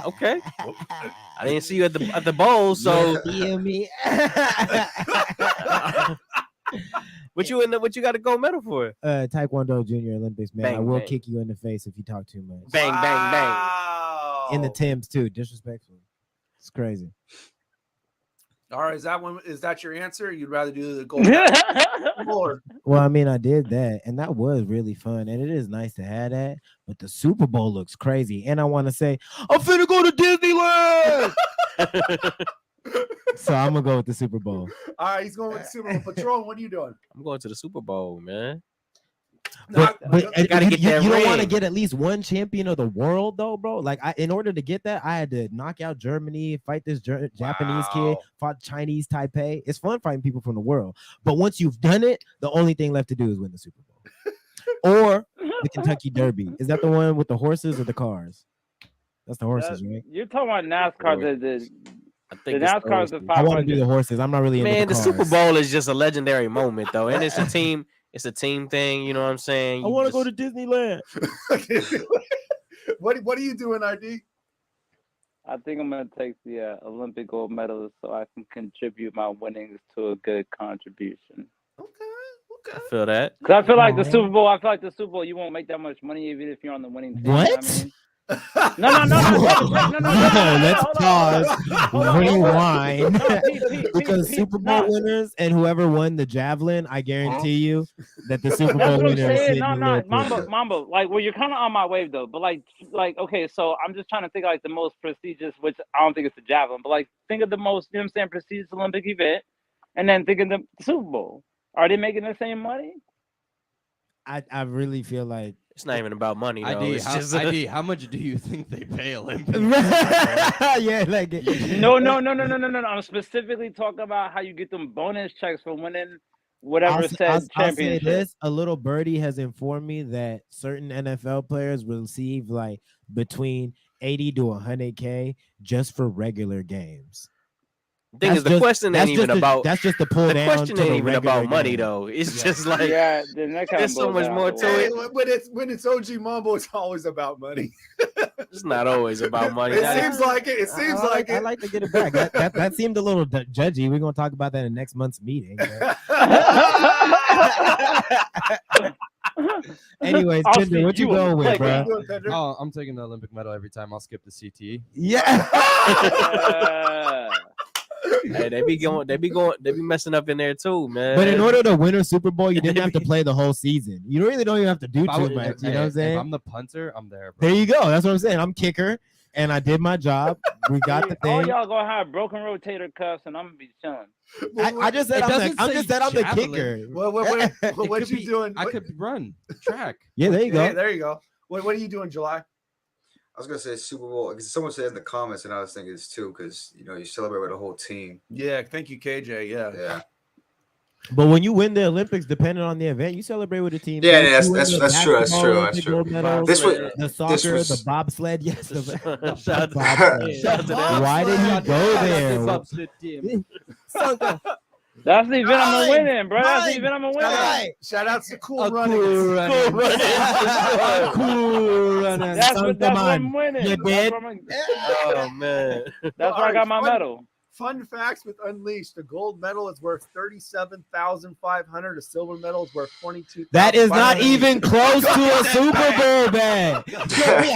[SPEAKER 16] Okay. I didn't see you at the bowl, so
[SPEAKER 9] Feel me?
[SPEAKER 16] what you got a gold medal for?
[SPEAKER 9] Taekwondo Junior Olympics, man. I
[SPEAKER 16] Bang,
[SPEAKER 9] will
[SPEAKER 16] bang.
[SPEAKER 9] kick you in the face if you talk too much.
[SPEAKER 16] Bang, bang, bang.
[SPEAKER 10] Wow.
[SPEAKER 9] In the Timbs too, disrespectful. It's crazy.
[SPEAKER 10] All right. Is that your answer? You'd rather do the gold medal? Or
[SPEAKER 9] Well, I mean, I did that, and that was really fun, and it is nice to have that. But the Super Bowl looks crazy, and I want to say, I'm finna go to Disneyland. So I'm gonna go with the Super Bowl.
[SPEAKER 10] all right, he's going with the Super Bowl. Patron, what are you doing?
[SPEAKER 16] I'm going to the Super Bowl, man.
[SPEAKER 9] But
[SPEAKER 16] You gotta get that
[SPEAKER 9] you don't want to
[SPEAKER 16] ring.
[SPEAKER 9] get at least one champion of the world, though, bro. Like, in order to get that, I had to knock out Germany, fight this Japanese kid, fought Chinese Taipei. It's fun fighting people from the world. But once you've done it, the only thing left to do is win the Super Bowl. Or the Kentucky Derby. Is that the one with the horses or the cars? That's the horses, right?
[SPEAKER 13] You're talking about NASCAR.
[SPEAKER 16] I
[SPEAKER 13] The
[SPEAKER 16] think it's
[SPEAKER 13] NASCAR is the
[SPEAKER 9] I want to do
[SPEAKER 13] 500.
[SPEAKER 9] the horses. I'm not really into
[SPEAKER 16] Man,
[SPEAKER 9] the
[SPEAKER 16] the
[SPEAKER 9] cars.
[SPEAKER 16] Super Bowl is just a legendary moment, though, and it's a team. It's a team thing. You know what I'm saying?
[SPEAKER 9] I want to go to Disneyland.
[SPEAKER 10] What are you doing, RD?
[SPEAKER 13] I think I'm gonna take the Olympic gold medalist so I can contribute my winnings to a good contribution.
[SPEAKER 16] I feel that.
[SPEAKER 13] Cause I feel like the Super Bowl. I feel like the Super Bowl. You won't make that much money even if you're on the winning team.
[SPEAKER 9] What?
[SPEAKER 13] You know what I mean? No.
[SPEAKER 9] Let's pause. Rewind.
[SPEAKER 13] Pete,
[SPEAKER 9] Because Super Bowl winners and whoever won the javelin, I guarantee you that the Super
[SPEAKER 13] That's
[SPEAKER 9] Bowl
[SPEAKER 13] what I'm
[SPEAKER 9] winner is
[SPEAKER 13] saying.
[SPEAKER 9] sitting
[SPEAKER 13] No,
[SPEAKER 9] in Liverpool.
[SPEAKER 13] Mambo. Like, well, you're kind of on my wave though. But like, okay. So I'm just trying to think of, like the most prestigious, which I don't think it's the javelin, but like think of the most, you know what I'm saying, prestigious Olympic event, and then think of the Super Bowl. Are they making the same money?
[SPEAKER 9] I really feel like
[SPEAKER 16] it's not even about money. Though.
[SPEAKER 14] ID,
[SPEAKER 16] It's
[SPEAKER 14] how,
[SPEAKER 16] just
[SPEAKER 14] ID, how much do you think they pay Olympics?
[SPEAKER 9] Yeah, like
[SPEAKER 13] No. I'm specifically talking about how you get them bonus checks for winning whatever
[SPEAKER 9] I'll
[SPEAKER 13] said
[SPEAKER 9] say
[SPEAKER 13] championship.
[SPEAKER 9] this: a little birdie has informed me that certain NFL players will receive like between 80 to 100K just for regular games.
[SPEAKER 16] Thing is, the question ain't even about.
[SPEAKER 9] That's just the pull
[SPEAKER 16] the
[SPEAKER 9] down.
[SPEAKER 16] question
[SPEAKER 9] to
[SPEAKER 16] ain't
[SPEAKER 9] the
[SPEAKER 16] even
[SPEAKER 9] regular
[SPEAKER 16] about money
[SPEAKER 9] game.
[SPEAKER 16] though. It's just like
[SPEAKER 13] then that
[SPEAKER 16] there's so much more to it.
[SPEAKER 10] When it's OG Mambo, it's always about money.
[SPEAKER 16] It's not always about money.
[SPEAKER 10] It seems like it. It seems like
[SPEAKER 9] I
[SPEAKER 10] it.
[SPEAKER 9] like to get it back. That seemed a little judgy. We're gonna talk about that in next month's meeting. Anyways, Pinder, what you going with, bro?
[SPEAKER 14] Oh, I'm taking the Olympic medal every time. I'll skip the CT.
[SPEAKER 9] Yeah.
[SPEAKER 16] Hey, they be messing up in there too, man.
[SPEAKER 9] But in order to win a Super Bowl, you didn't have to play the whole season. You really don't even have to do
[SPEAKER 14] If I
[SPEAKER 9] too
[SPEAKER 14] would-
[SPEAKER 9] much. You
[SPEAKER 14] hey,
[SPEAKER 9] know what I'm saying?
[SPEAKER 14] If I'm the punter, I'm there, bro.
[SPEAKER 9] There you go. That's what I'm saying. I'm kicker, and I did my job. We got the
[SPEAKER 13] All
[SPEAKER 9] thing.
[SPEAKER 13] y'all gonna have broken rotator cuffs, and I'm gonna be chilling.
[SPEAKER 9] I just said I'm the kicker.
[SPEAKER 10] What you doing?
[SPEAKER 14] I could run track.
[SPEAKER 9] Yeah, there you go.
[SPEAKER 10] Hey, there you go. What are you doing, July?
[SPEAKER 15] I was gonna say Super Bowl because someone said in the comments, and I was thinking this too because you celebrate with a whole team.
[SPEAKER 10] Yeah, thank you, KJ. Yeah.
[SPEAKER 9] But when you win the Olympics, depending on the event, you celebrate with the team.
[SPEAKER 15] Yeah,
[SPEAKER 9] You
[SPEAKER 15] that's
[SPEAKER 9] win the
[SPEAKER 15] true. That's
[SPEAKER 9] basketball
[SPEAKER 15] true.
[SPEAKER 9] Olympic
[SPEAKER 15] That's true.
[SPEAKER 9] gold medal,
[SPEAKER 15] This was
[SPEAKER 9] the soccer, the bobsled. Yes, the
[SPEAKER 16] Shout out to-
[SPEAKER 9] bobsled.
[SPEAKER 16] shout out to that.
[SPEAKER 9] Why did you go there?
[SPEAKER 13] That's the event I'm gonna win in, bro. That's the
[SPEAKER 9] Mine.
[SPEAKER 13] event I'm gonna win in.
[SPEAKER 10] Shout out to Cool
[SPEAKER 9] Running.
[SPEAKER 10] Running.
[SPEAKER 9] Cool Running.
[SPEAKER 13] That's what I'm winning.
[SPEAKER 9] You
[SPEAKER 13] That's
[SPEAKER 9] did?
[SPEAKER 13] where I'm-
[SPEAKER 16] Oh man.
[SPEAKER 13] That's where I got my medal.
[SPEAKER 10] Fun facts with Unleashed: the gold medal is worth $37,500. A silver medal is worth $22,000.
[SPEAKER 9] That is not even close to a Super Bowl bag. Yeah,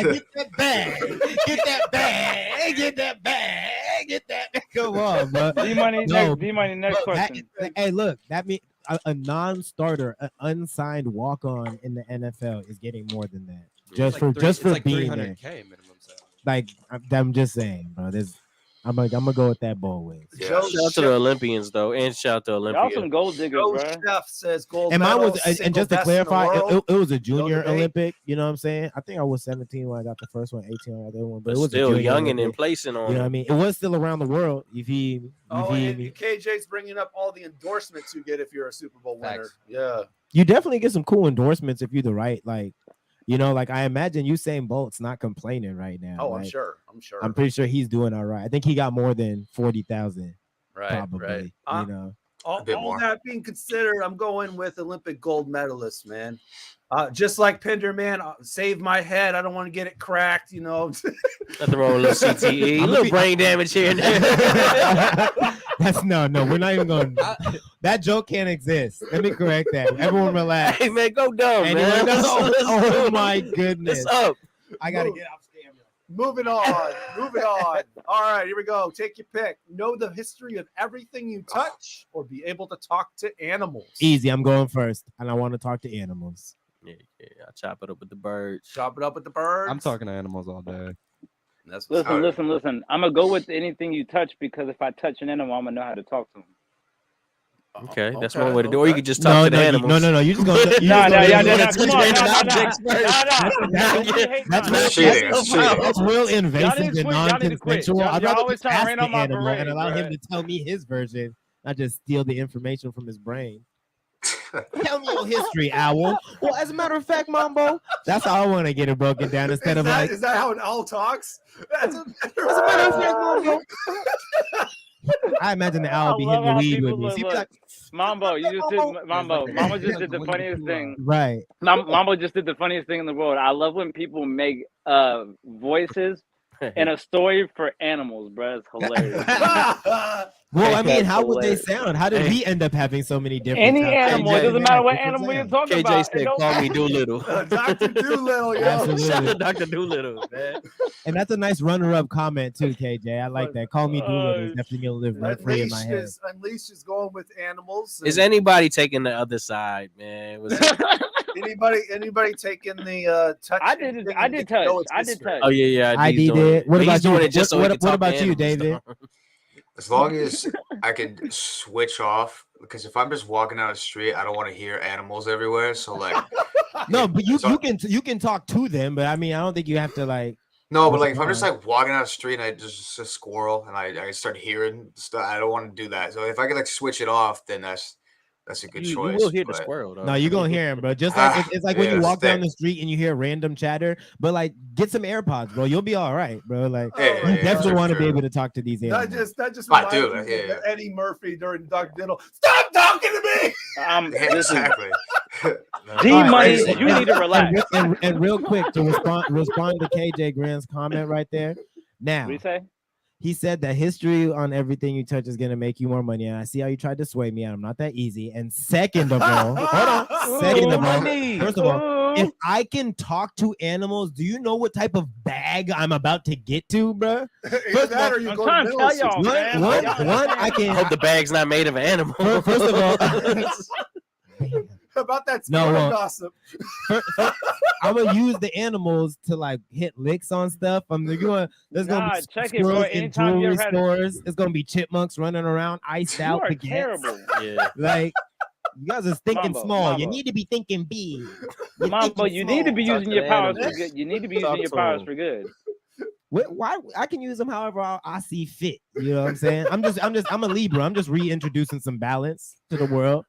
[SPEAKER 9] get that bag. Get that bag. Get that bag. Get that. Come on, bro.
[SPEAKER 13] D-Money
[SPEAKER 9] No,
[SPEAKER 13] next question.
[SPEAKER 9] Hey, look, that means a non-starter, an unsigned walk-on in the NFL is getting more than that. Just for being there.
[SPEAKER 14] $300K minimum salary.
[SPEAKER 9] Like I'm just saying, bro. I'm gonna go with that ball wins.
[SPEAKER 16] Shout out to the Olympians though, and shout out to
[SPEAKER 13] Y'all
[SPEAKER 16] Olympians.
[SPEAKER 13] some gold diggers,
[SPEAKER 10] Joe
[SPEAKER 13] bro.
[SPEAKER 10] Chef says gold
[SPEAKER 9] And mine
[SPEAKER 10] medal.
[SPEAKER 9] was, and
[SPEAKER 10] single
[SPEAKER 9] just to
[SPEAKER 10] best in the
[SPEAKER 9] clarify,
[SPEAKER 10] world.
[SPEAKER 9] it was a junior
[SPEAKER 10] debate.
[SPEAKER 9] Olympic. You know what I'm saying? I think I was 17 when I got the first one, 18 when I got the other one, but
[SPEAKER 16] But
[SPEAKER 9] it was
[SPEAKER 16] still
[SPEAKER 9] a junior
[SPEAKER 16] young and in
[SPEAKER 9] Olympic.
[SPEAKER 16] placing on.
[SPEAKER 9] You know what I mean? It was still around the world. You feel me?
[SPEAKER 10] Oh, and KJ's bringing up all the endorsements you get if you're a Super Bowl winner.
[SPEAKER 14] Facts.
[SPEAKER 10] Yeah.
[SPEAKER 9] You definitely get some cool endorsements if you're the right, like, you know, like I imagine Usain Bolt's not complaining right now.
[SPEAKER 10] Oh, I'm
[SPEAKER 9] like,
[SPEAKER 10] sure.
[SPEAKER 9] I'm pretty sure he's doing all right. I think he got more than 40,000.
[SPEAKER 10] Right.
[SPEAKER 9] Probably.
[SPEAKER 10] Right.
[SPEAKER 9] You know.
[SPEAKER 10] All
[SPEAKER 15] bit more.
[SPEAKER 10] that being considered, I'm going with Olympic gold medalist, man. Just like Pinder, man, save my head. I don't want to get it cracked, you know.
[SPEAKER 16] Nothing wrong with a little CTE, a little brain damage here and there.
[SPEAKER 9] That's no, we're not even going. That joke can't exist. Let me correct that. Everyone relax.
[SPEAKER 16] Hey man, go dumb, man.
[SPEAKER 9] Anyone else?
[SPEAKER 16] Let's
[SPEAKER 9] Oh
[SPEAKER 16] go.
[SPEAKER 9] my goodness.
[SPEAKER 16] It's up.
[SPEAKER 9] I gotta get off camera.
[SPEAKER 10] Moving on. All right, here we go. Take your pick. Know the history of everything you touch or be able to talk to animals.
[SPEAKER 9] Easy. I'm going first, and I want to talk to animals.
[SPEAKER 16] Yeah, I chop it up with the birds.
[SPEAKER 10] Chop it up with the birds.
[SPEAKER 14] I'm talking to animals all day.
[SPEAKER 10] That's what's
[SPEAKER 13] Listen. I'm gonna go with anything you touch because if I touch an animal, I'm gonna know how to talk to them.
[SPEAKER 16] Okay, that's one way to do it. Or you could just talk to the animals.
[SPEAKER 9] No. You just going. That's real invasive and non-consensual. I'd rather just ask the animal and allow him to tell me his version, not just steal the information from his brain. Tell me your history, owl. Well, as a matter of fact, Mambo, that's how I want to get it broken down instead of like.
[SPEAKER 10] Is that how an owl talks? As a
[SPEAKER 9] matter of fact, Mambo. I imagine the owl be hitting the weed with me. See, like,
[SPEAKER 13] Mambo, you just did Mambo. Mambo just did the funniest thing.
[SPEAKER 9] Right.
[SPEAKER 13] Mambo just did the funniest thing in the world. I love when people make voices and a story for animals, bro. It's hilarious.
[SPEAKER 9] Well, I mean, how would they sound? How did we end up having so many different?
[SPEAKER 13] Any
[SPEAKER 9] sounds?
[SPEAKER 13] animal, it doesn't matter what animal you're talking
[SPEAKER 16] KJ
[SPEAKER 13] about.
[SPEAKER 16] said, "Call me Doolittle."
[SPEAKER 10] Dr. Doolittle, yo.
[SPEAKER 9] Absolutely.
[SPEAKER 16] Shout out to Dr. Doolittle, man.
[SPEAKER 9] And that's a nice runner-up comment too, KJ. I like that. Call me Doolittle is definitely gonna live rent free in my head.
[SPEAKER 10] Unleash is going with animals.
[SPEAKER 16] Is anybody taking the other side, man?
[SPEAKER 10] Anybody taking the touch?
[SPEAKER 13] I did touch. I did touch.
[SPEAKER 16] Oh yeah.
[SPEAKER 9] ID
[SPEAKER 16] doing
[SPEAKER 9] did.
[SPEAKER 16] it.
[SPEAKER 9] What
[SPEAKER 16] But
[SPEAKER 9] about
[SPEAKER 16] he's doing
[SPEAKER 9] you?
[SPEAKER 16] it just so he can
[SPEAKER 9] What
[SPEAKER 16] talk
[SPEAKER 9] about
[SPEAKER 16] to
[SPEAKER 9] you,
[SPEAKER 16] animals,
[SPEAKER 9] David?
[SPEAKER 16] though.
[SPEAKER 15] As long as I can switch off, because if I'm just walking down the street, I don't want to hear animals everywhere. So like,
[SPEAKER 9] No, but you can talk to them, but I mean, I don't think you have to like.
[SPEAKER 15] no, but like if I'm just like walking down the street and I just a squirrel and I start hearing stuff, I don't want to do that. So if I could like switch it off, then that's a good
[SPEAKER 16] You
[SPEAKER 15] choice.
[SPEAKER 16] will hear the
[SPEAKER 15] but-
[SPEAKER 16] squirrel, though.
[SPEAKER 9] No, you're gonna hear him, bro. Just like it's like when
[SPEAKER 15] Yeah,
[SPEAKER 9] you
[SPEAKER 15] that's
[SPEAKER 9] walk down
[SPEAKER 15] thick.
[SPEAKER 9] the street and you hear random chatter, but like get some AirPods, bro. You'll be all right, bro. Like
[SPEAKER 15] Yeah,
[SPEAKER 9] you
[SPEAKER 15] yeah,
[SPEAKER 9] definitely
[SPEAKER 15] true,
[SPEAKER 9] want to be
[SPEAKER 15] true.
[SPEAKER 9] able to talk to these animals.
[SPEAKER 10] That just
[SPEAKER 15] I
[SPEAKER 10] reminds
[SPEAKER 15] do,
[SPEAKER 10] me of
[SPEAKER 15] yeah.
[SPEAKER 10] Eddie Murphy during Dr. Diddle. Stop talking to me.
[SPEAKER 15] Yeah, exactly.
[SPEAKER 13] D-Money,
[SPEAKER 9] and-
[SPEAKER 13] you need to relax.
[SPEAKER 9] And real quick to respond to KJ Grant's comment right there. Now,
[SPEAKER 13] What do you say?
[SPEAKER 9] he said that history on everything you touch is gonna make you more money. And I see how you tried to sway me, and I'm not that easy. And second of all, hold on. Second of all, first of all, if I can talk to animals, do you know what type of bag I'm about to get to, bro?
[SPEAKER 10] Either that or you
[SPEAKER 13] I'm
[SPEAKER 10] go
[SPEAKER 13] trying
[SPEAKER 10] to
[SPEAKER 13] to
[SPEAKER 10] middle
[SPEAKER 13] tell y'all,
[SPEAKER 10] school.
[SPEAKER 13] man.
[SPEAKER 9] One,
[SPEAKER 13] Y'all
[SPEAKER 9] I
[SPEAKER 16] I
[SPEAKER 9] can.
[SPEAKER 16] hope the bag's not made of animal.
[SPEAKER 9] First of all,
[SPEAKER 10] About that
[SPEAKER 9] No,
[SPEAKER 10] squirrel
[SPEAKER 9] well,
[SPEAKER 10] gossip.
[SPEAKER 9] I'm gonna use the animals to like hit licks on stuff. There's gonna
[SPEAKER 13] Nah,
[SPEAKER 9] be
[SPEAKER 13] check it, bro.
[SPEAKER 9] squirrels in
[SPEAKER 13] Anytime you
[SPEAKER 9] jewelry
[SPEAKER 13] ever had a-
[SPEAKER 9] stores. It's gonna be chipmunks running around, iced
[SPEAKER 13] You
[SPEAKER 9] out
[SPEAKER 13] are
[SPEAKER 9] baguettes.
[SPEAKER 13] terrible.
[SPEAKER 16] Yeah.
[SPEAKER 9] Like you guys are thinking
[SPEAKER 13] Mambo,
[SPEAKER 9] small. You
[SPEAKER 13] Mambo.
[SPEAKER 9] need to be thinking big.
[SPEAKER 13] Mambo, you need to be
[SPEAKER 16] Talk
[SPEAKER 13] using
[SPEAKER 16] to
[SPEAKER 13] your
[SPEAKER 16] the
[SPEAKER 13] powers for
[SPEAKER 16] animals.
[SPEAKER 13] good. You need to be
[SPEAKER 16] Talk
[SPEAKER 13] using your
[SPEAKER 16] to
[SPEAKER 13] powers
[SPEAKER 16] 'em.
[SPEAKER 13] for good.
[SPEAKER 9] Why I can use them however I see fit. You know what I'm saying? I'm a Libra. I'm just reintroducing some balance to the world.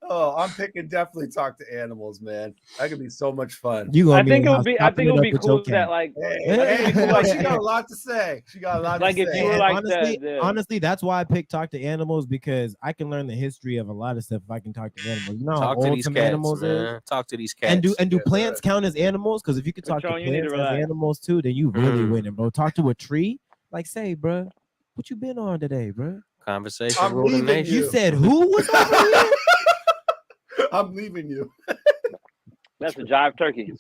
[SPEAKER 10] Oh, I'm picking definitely talk to animals, man. That could be so much fun.
[SPEAKER 9] You gonna
[SPEAKER 13] I
[SPEAKER 9] be
[SPEAKER 13] think
[SPEAKER 9] in
[SPEAKER 13] it
[SPEAKER 9] the
[SPEAKER 13] would
[SPEAKER 9] house
[SPEAKER 13] be. I
[SPEAKER 9] chopping
[SPEAKER 13] think it would
[SPEAKER 9] up
[SPEAKER 13] be
[SPEAKER 9] with
[SPEAKER 13] cool
[SPEAKER 9] your cat.
[SPEAKER 13] that like.
[SPEAKER 10] Hey, she got a lot to say. She got a lot
[SPEAKER 13] Like
[SPEAKER 10] to
[SPEAKER 13] if
[SPEAKER 10] say.
[SPEAKER 13] you were
[SPEAKER 9] And
[SPEAKER 13] like
[SPEAKER 9] honestly, that's why I picked talk to animals, because I can learn the history of a lot of stuff if I can talk to animals. You know how
[SPEAKER 16] Talk to
[SPEAKER 9] old
[SPEAKER 16] these
[SPEAKER 9] some
[SPEAKER 16] cats,
[SPEAKER 9] animals is?
[SPEAKER 16] man. Talk to these cats.
[SPEAKER 9] And do plants count as animals? Because if you could talk
[SPEAKER 13] Patron,
[SPEAKER 9] to
[SPEAKER 13] you need to
[SPEAKER 9] plants as
[SPEAKER 13] relax.
[SPEAKER 9] animals too, then you really
[SPEAKER 16] Mm.
[SPEAKER 9] winning, bro. Talk to a tree, like say, bro, what you been on today, bro?
[SPEAKER 16] Conversation
[SPEAKER 10] I'm
[SPEAKER 16] rule the
[SPEAKER 10] leaving
[SPEAKER 16] nation.
[SPEAKER 9] You said who was over here?
[SPEAKER 10] I'm leaving you.
[SPEAKER 13] That's a jive turkey.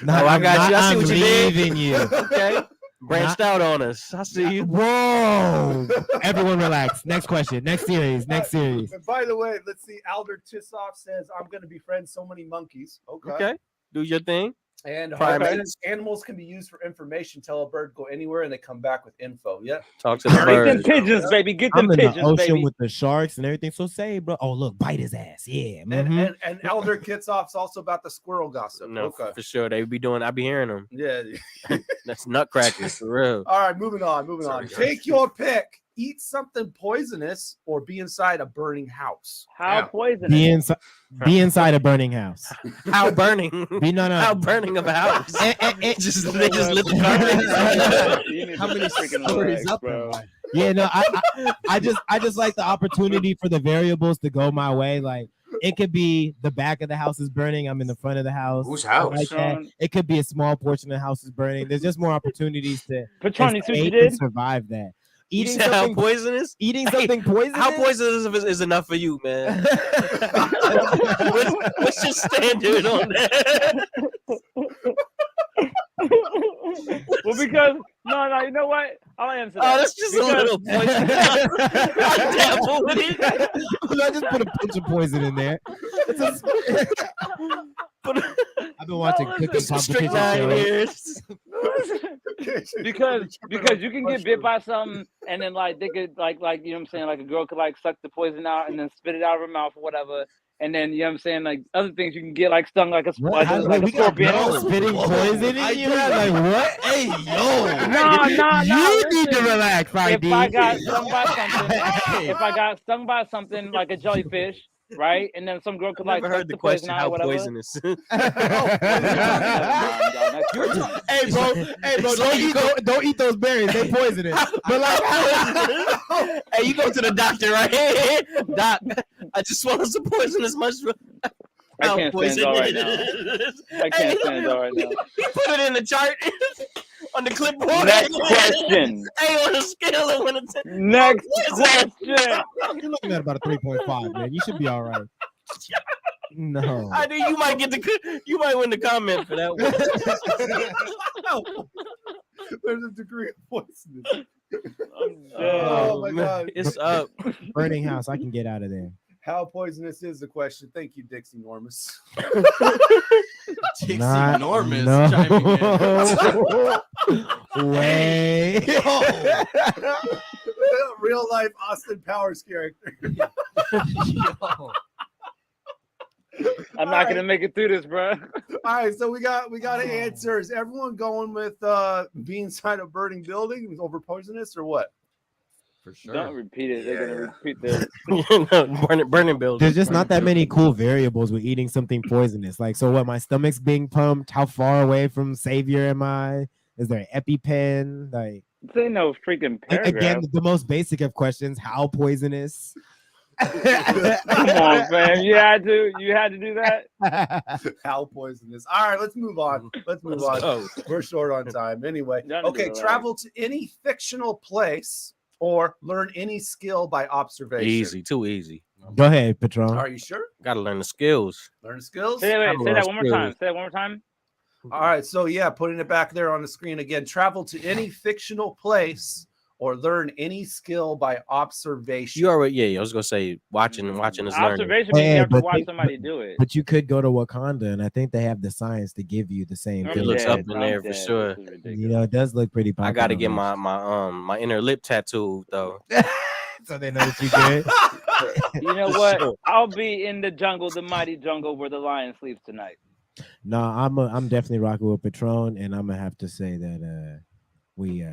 [SPEAKER 9] No,
[SPEAKER 16] Oh, I got you. I see
[SPEAKER 9] I'm
[SPEAKER 16] what you did.
[SPEAKER 9] leaving you.
[SPEAKER 16] Okay. Branched out on us. I see you.
[SPEAKER 9] Whoa! Everyone relax. Next question. Next series. Next series.
[SPEAKER 10] And by the way, let's see. Alder Tissoff says, I'm going to befriend so many monkeys.
[SPEAKER 16] Okay. Do your thing.
[SPEAKER 10] And
[SPEAKER 16] Primates.
[SPEAKER 10] animals can be used for information. Tell a bird go anywhere and they come back with info. Yeah.
[SPEAKER 16] Talk to the
[SPEAKER 13] Get them
[SPEAKER 16] birds.
[SPEAKER 13] pigeons, baby. Get them
[SPEAKER 9] I'm in the
[SPEAKER 13] pigeons,
[SPEAKER 9] ocean
[SPEAKER 13] baby.
[SPEAKER 9] with the sharks and everything. So say, bro. Oh, look, bite his ass. Yeah.
[SPEAKER 10] And,
[SPEAKER 9] mhm.
[SPEAKER 10] and Elder Kitsoff's also about the squirrel gossip.
[SPEAKER 16] No,
[SPEAKER 10] Okay.
[SPEAKER 16] for sure. They be doing. I be hearing them.
[SPEAKER 10] Yeah.
[SPEAKER 16] That's nutcrackers for real.
[SPEAKER 10] All right, moving on.
[SPEAKER 15] Sorry, guys.
[SPEAKER 10] Take your pick. Eat something poisonous or be inside a burning house.
[SPEAKER 13] How
[SPEAKER 15] Damn.
[SPEAKER 13] poisonous?
[SPEAKER 9] Be inside a burning house.
[SPEAKER 16] How burning?
[SPEAKER 9] Be no.
[SPEAKER 16] How burning of a house? Just they just lit the
[SPEAKER 13] How many freaking
[SPEAKER 9] stories
[SPEAKER 13] up, bro?
[SPEAKER 9] Yeah, no, I just like the opportunity for the variables to go my way. Like it could be the back of the house is burning. I'm in the front of the house.
[SPEAKER 15] Whose
[SPEAKER 9] I
[SPEAKER 15] house?
[SPEAKER 9] like that. It could be a small portion of the house is burning. There's just more opportunities to
[SPEAKER 13] Patron, you see what you
[SPEAKER 9] escape
[SPEAKER 13] did?
[SPEAKER 9] and survive that.
[SPEAKER 16] You
[SPEAKER 9] Eating
[SPEAKER 16] said how
[SPEAKER 9] something
[SPEAKER 16] poisonous?
[SPEAKER 9] Eating something poisonous.
[SPEAKER 16] How poisonous is enough for you, man? what's your standard on that?
[SPEAKER 13] Well, because no, you know what? I'll answer that.
[SPEAKER 16] Oh, that's just a little poison. I dabble with it.
[SPEAKER 9] I just put a pinch of poison in there. I've been watching cooking competition shows.
[SPEAKER 13] because you can get bit by something and then like they could like you know what I'm saying, like a girl could like suck the poison out and then spit it out of her mouth or whatever. And then you know what I'm saying, like other things you can get like stung like a
[SPEAKER 9] We got
[SPEAKER 13] scorpion.
[SPEAKER 9] girls spitting poison in you? Like what? Hey yo!
[SPEAKER 13] No.
[SPEAKER 9] You need to relax,
[SPEAKER 13] If
[SPEAKER 9] ID.
[SPEAKER 13] I got stung by something, if I got stung by something like a jellyfish, right? And then some girl could like
[SPEAKER 16] Never heard
[SPEAKER 13] suck
[SPEAKER 16] the
[SPEAKER 13] poison
[SPEAKER 16] question
[SPEAKER 13] out
[SPEAKER 16] how
[SPEAKER 13] or whatever.
[SPEAKER 16] poisonous.
[SPEAKER 9] Hey bro, don't eat those berries. They poisonous. But like,
[SPEAKER 16] hey, you go to the doctor, right? Doc, I just swallowed some poisonous mushroom.
[SPEAKER 13] I can't stand y'all right now. I can't stand y'all right now.
[SPEAKER 16] He put it in the chart. on the clipboard.
[SPEAKER 13] Next question.
[SPEAKER 16] Hey, on the scale of 1 to 10.
[SPEAKER 13] Next question.
[SPEAKER 9] You're looking at about a 3.5, man. You should be all right. No.
[SPEAKER 16] I think you might you might win the comment for that one.
[SPEAKER 10] There's a degree of poisonous.
[SPEAKER 9] Oh,
[SPEAKER 10] my God.
[SPEAKER 16] It's up.
[SPEAKER 9] Burning house. I can get out of there.
[SPEAKER 10] How poisonous is the question? Thank you, Dixie Normus.
[SPEAKER 9] Dixie Normus Way.
[SPEAKER 10] Real life Austin Powers character.
[SPEAKER 13] I'm not gonna make it through this, bro.
[SPEAKER 10] All right, so we got answers. Everyone going with being inside a burning building over poisonous or what?
[SPEAKER 14] For sure.
[SPEAKER 13] Don't repeat it. They're gonna repeat this.
[SPEAKER 16] burning building.
[SPEAKER 9] There's just not that many cool variables with eating something poisonous. Like, so what? My stomach's being pumped. How far away from Savior am I? Is there an EpiPen? Like,
[SPEAKER 13] Say no freaking paragraph.
[SPEAKER 9] again, the most basic of questions. How poisonous?
[SPEAKER 13] Come on, fam. You had to do that.
[SPEAKER 10] How poisonous. All right, let's move on. Let's move on. We're short on time. Anyway, okay, travel to any fictional place or learn any skill by observation.
[SPEAKER 16] Easy, too easy.
[SPEAKER 9] Go ahead, Patron.
[SPEAKER 10] Are you sure?
[SPEAKER 16] Gotta learn the skills.
[SPEAKER 10] Learn skills?
[SPEAKER 13] Say that one more time. Say that one more time.
[SPEAKER 10] All right, so yeah, putting it back there on the screen again. Travel to any fictional place or learn any skill by observation.
[SPEAKER 16] You already, yeah. I was gonna say watching is learning.
[SPEAKER 13] Observation means you have to watch somebody do it.
[SPEAKER 9] But you could go to Wakanda, and I think they have the science to give you the same thing.
[SPEAKER 16] It looks up in there for sure.
[SPEAKER 9] You know, it does look pretty popular.
[SPEAKER 16] I gotta get my inner lip tattooed though.
[SPEAKER 9] So they know that you good.
[SPEAKER 13] You know what? I'll be in the jungle, the mighty jungle where the lion sleeps tonight.
[SPEAKER 9] No, I'm definitely rocking with Patron, and I'm gonna have to say that we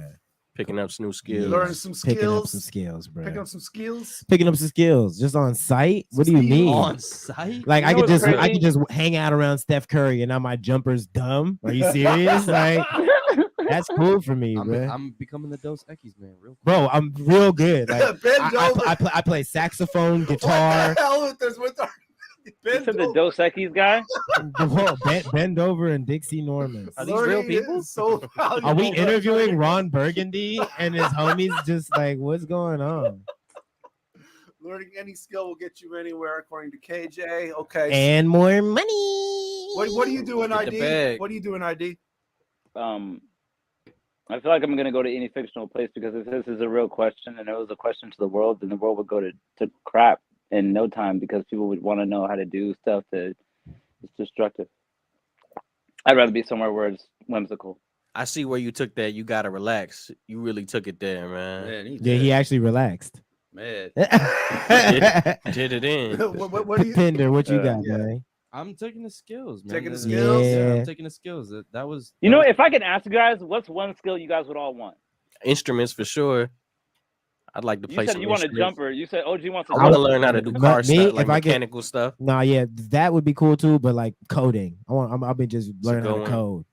[SPEAKER 16] picking up some new skills.
[SPEAKER 10] Learn some skills.
[SPEAKER 9] Picking up some skills, bro.
[SPEAKER 10] Picking up some skills.
[SPEAKER 9] Picking up some skills just on site. What do you mean?
[SPEAKER 14] On site?
[SPEAKER 9] Like,
[SPEAKER 14] You
[SPEAKER 9] I
[SPEAKER 14] know
[SPEAKER 9] could
[SPEAKER 14] what's
[SPEAKER 9] just
[SPEAKER 14] crazy?
[SPEAKER 9] hang out around Steph Curry, and now my jumper's dumb. Are you serious? Like, that's cool for me, bro.
[SPEAKER 14] I'm becoming the Dos Equis man, real quick.
[SPEAKER 9] Bro, I'm real good. Like,
[SPEAKER 10] Bend over.
[SPEAKER 9] I play saxophone, guitar.
[SPEAKER 10] What the hell with this? With our
[SPEAKER 13] You said the Dos Equis guy?
[SPEAKER 9] Whoa, bend over and Dixie Normus.
[SPEAKER 16] Are these real people?
[SPEAKER 10] So
[SPEAKER 9] Are we interviewing Ron Burgundy and his homies? Just like, what's going on?
[SPEAKER 10] Learning any skill will get you anywhere, according to KJ. Okay.
[SPEAKER 9] And more money.
[SPEAKER 10] What are you doing,
[SPEAKER 16] Get the
[SPEAKER 10] ID?
[SPEAKER 16] bag.
[SPEAKER 10] What are you doing, ID?
[SPEAKER 13] I feel like I'm gonna go to any fictional place because if this is a real question and it was a question to the world, then the world would go to crap in no time because people would want to know how to do stuff that is destructive. I'd rather be somewhere where it's whimsical.
[SPEAKER 16] I see where you took that. You gotta relax. You really took it there, man.
[SPEAKER 10] Man,
[SPEAKER 9] Yeah, he actually relaxed.
[SPEAKER 10] Man.
[SPEAKER 16] Did it in.
[SPEAKER 10] What do you
[SPEAKER 9] Pinder, what you got, man?
[SPEAKER 14] I'm taking the skills, man.
[SPEAKER 10] Taking the skills?
[SPEAKER 14] Yeah,
[SPEAKER 9] Yeah.
[SPEAKER 14] I'm taking the skills. That was.
[SPEAKER 13] You know, if I can ask you guys, what's one skill you guys would all want?
[SPEAKER 16] Instruments for sure. I'd like to
[SPEAKER 13] You
[SPEAKER 16] play
[SPEAKER 13] said
[SPEAKER 16] some
[SPEAKER 13] you want a
[SPEAKER 16] instruments.
[SPEAKER 13] jumper. You said OG wants a
[SPEAKER 16] I want to
[SPEAKER 13] jumper.
[SPEAKER 16] learn how to do
[SPEAKER 9] Me,
[SPEAKER 16] car stuff, like
[SPEAKER 9] if I get-
[SPEAKER 16] mechanical stuff.
[SPEAKER 9] Nah, yeah, that would be cool too. But like coding, I'll be just learning how
[SPEAKER 16] good
[SPEAKER 9] to
[SPEAKER 16] one.
[SPEAKER 9] code.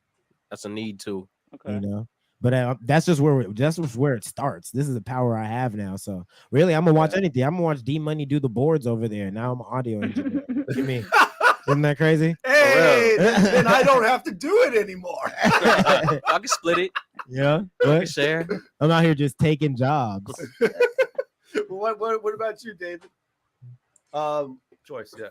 [SPEAKER 16] That's a need to.
[SPEAKER 13] Okay.
[SPEAKER 9] You know. But that's just where it starts. This is the power I have now. So really, I'm gonna watch anything. I'm gonna watch D Money do the boards over there. Now I'm an audio engineer. What do you mean? Isn't that crazy?
[SPEAKER 10] Hey, then I don't have to do it anymore.
[SPEAKER 16] I can split it.
[SPEAKER 9] Yeah.
[SPEAKER 16] I can
[SPEAKER 9] What?
[SPEAKER 16] share.
[SPEAKER 9] I'm out here just taking jobs.
[SPEAKER 10] What about you, David? Choice, yeah.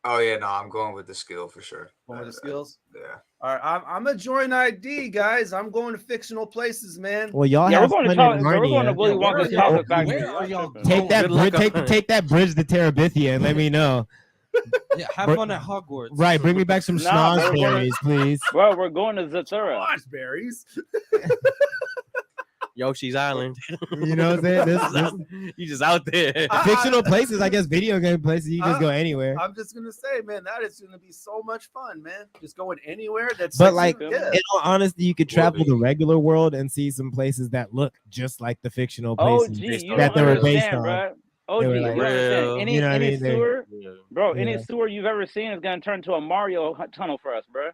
[SPEAKER 15] Oh yeah, no, I'm going with the skill for sure.
[SPEAKER 10] One of the skills.
[SPEAKER 15] Yeah.
[SPEAKER 10] All right, I'm gonna join ID, guys. I'm going to fictional places, man.
[SPEAKER 9] Well, y'all
[SPEAKER 13] Yeah,
[SPEAKER 9] have
[SPEAKER 13] we're going to
[SPEAKER 9] fun in
[SPEAKER 13] we're going to
[SPEAKER 9] Narnia.
[SPEAKER 13] Willy Wonka's chocolate factory.
[SPEAKER 14] Where are y'all
[SPEAKER 9] Take that
[SPEAKER 16] Good luck
[SPEAKER 9] bridge.
[SPEAKER 16] on-
[SPEAKER 9] Take that bridge to Terabithia and let me know.
[SPEAKER 14] Yeah, have fun at Hogwarts.
[SPEAKER 9] Right, bring me back some
[SPEAKER 13] Nah, bro,
[SPEAKER 9] schnozberries, please.
[SPEAKER 13] Bro, we're going to Zathura.
[SPEAKER 10] Raspberries.
[SPEAKER 16] Yoshi's Island.
[SPEAKER 9] You know what I'm saying?
[SPEAKER 16] You just out there.
[SPEAKER 9] Fictional places, I guess, video game places. You just go anywhere.
[SPEAKER 10] I'm just gonna say, man, that is gonna be so much fun, man. Just going anywhere. That's
[SPEAKER 9] But like,
[SPEAKER 10] yeah.
[SPEAKER 9] in all honesty, you could travel the regular world and see some places that look just like the fictional places
[SPEAKER 13] you
[SPEAKER 9] that they
[SPEAKER 13] don't
[SPEAKER 9] were based
[SPEAKER 13] understand,
[SPEAKER 9] on.
[SPEAKER 13] bro. OG,
[SPEAKER 9] They were
[SPEAKER 13] you
[SPEAKER 9] like,
[SPEAKER 13] don't understand.
[SPEAKER 16] real.
[SPEAKER 13] Any,
[SPEAKER 9] You know what I
[SPEAKER 13] any
[SPEAKER 9] mean? They-
[SPEAKER 13] sewer, bro,
[SPEAKER 9] Yeah.
[SPEAKER 13] any sewer you've ever seen is gonna turn into a Mario tunnel for us, bro.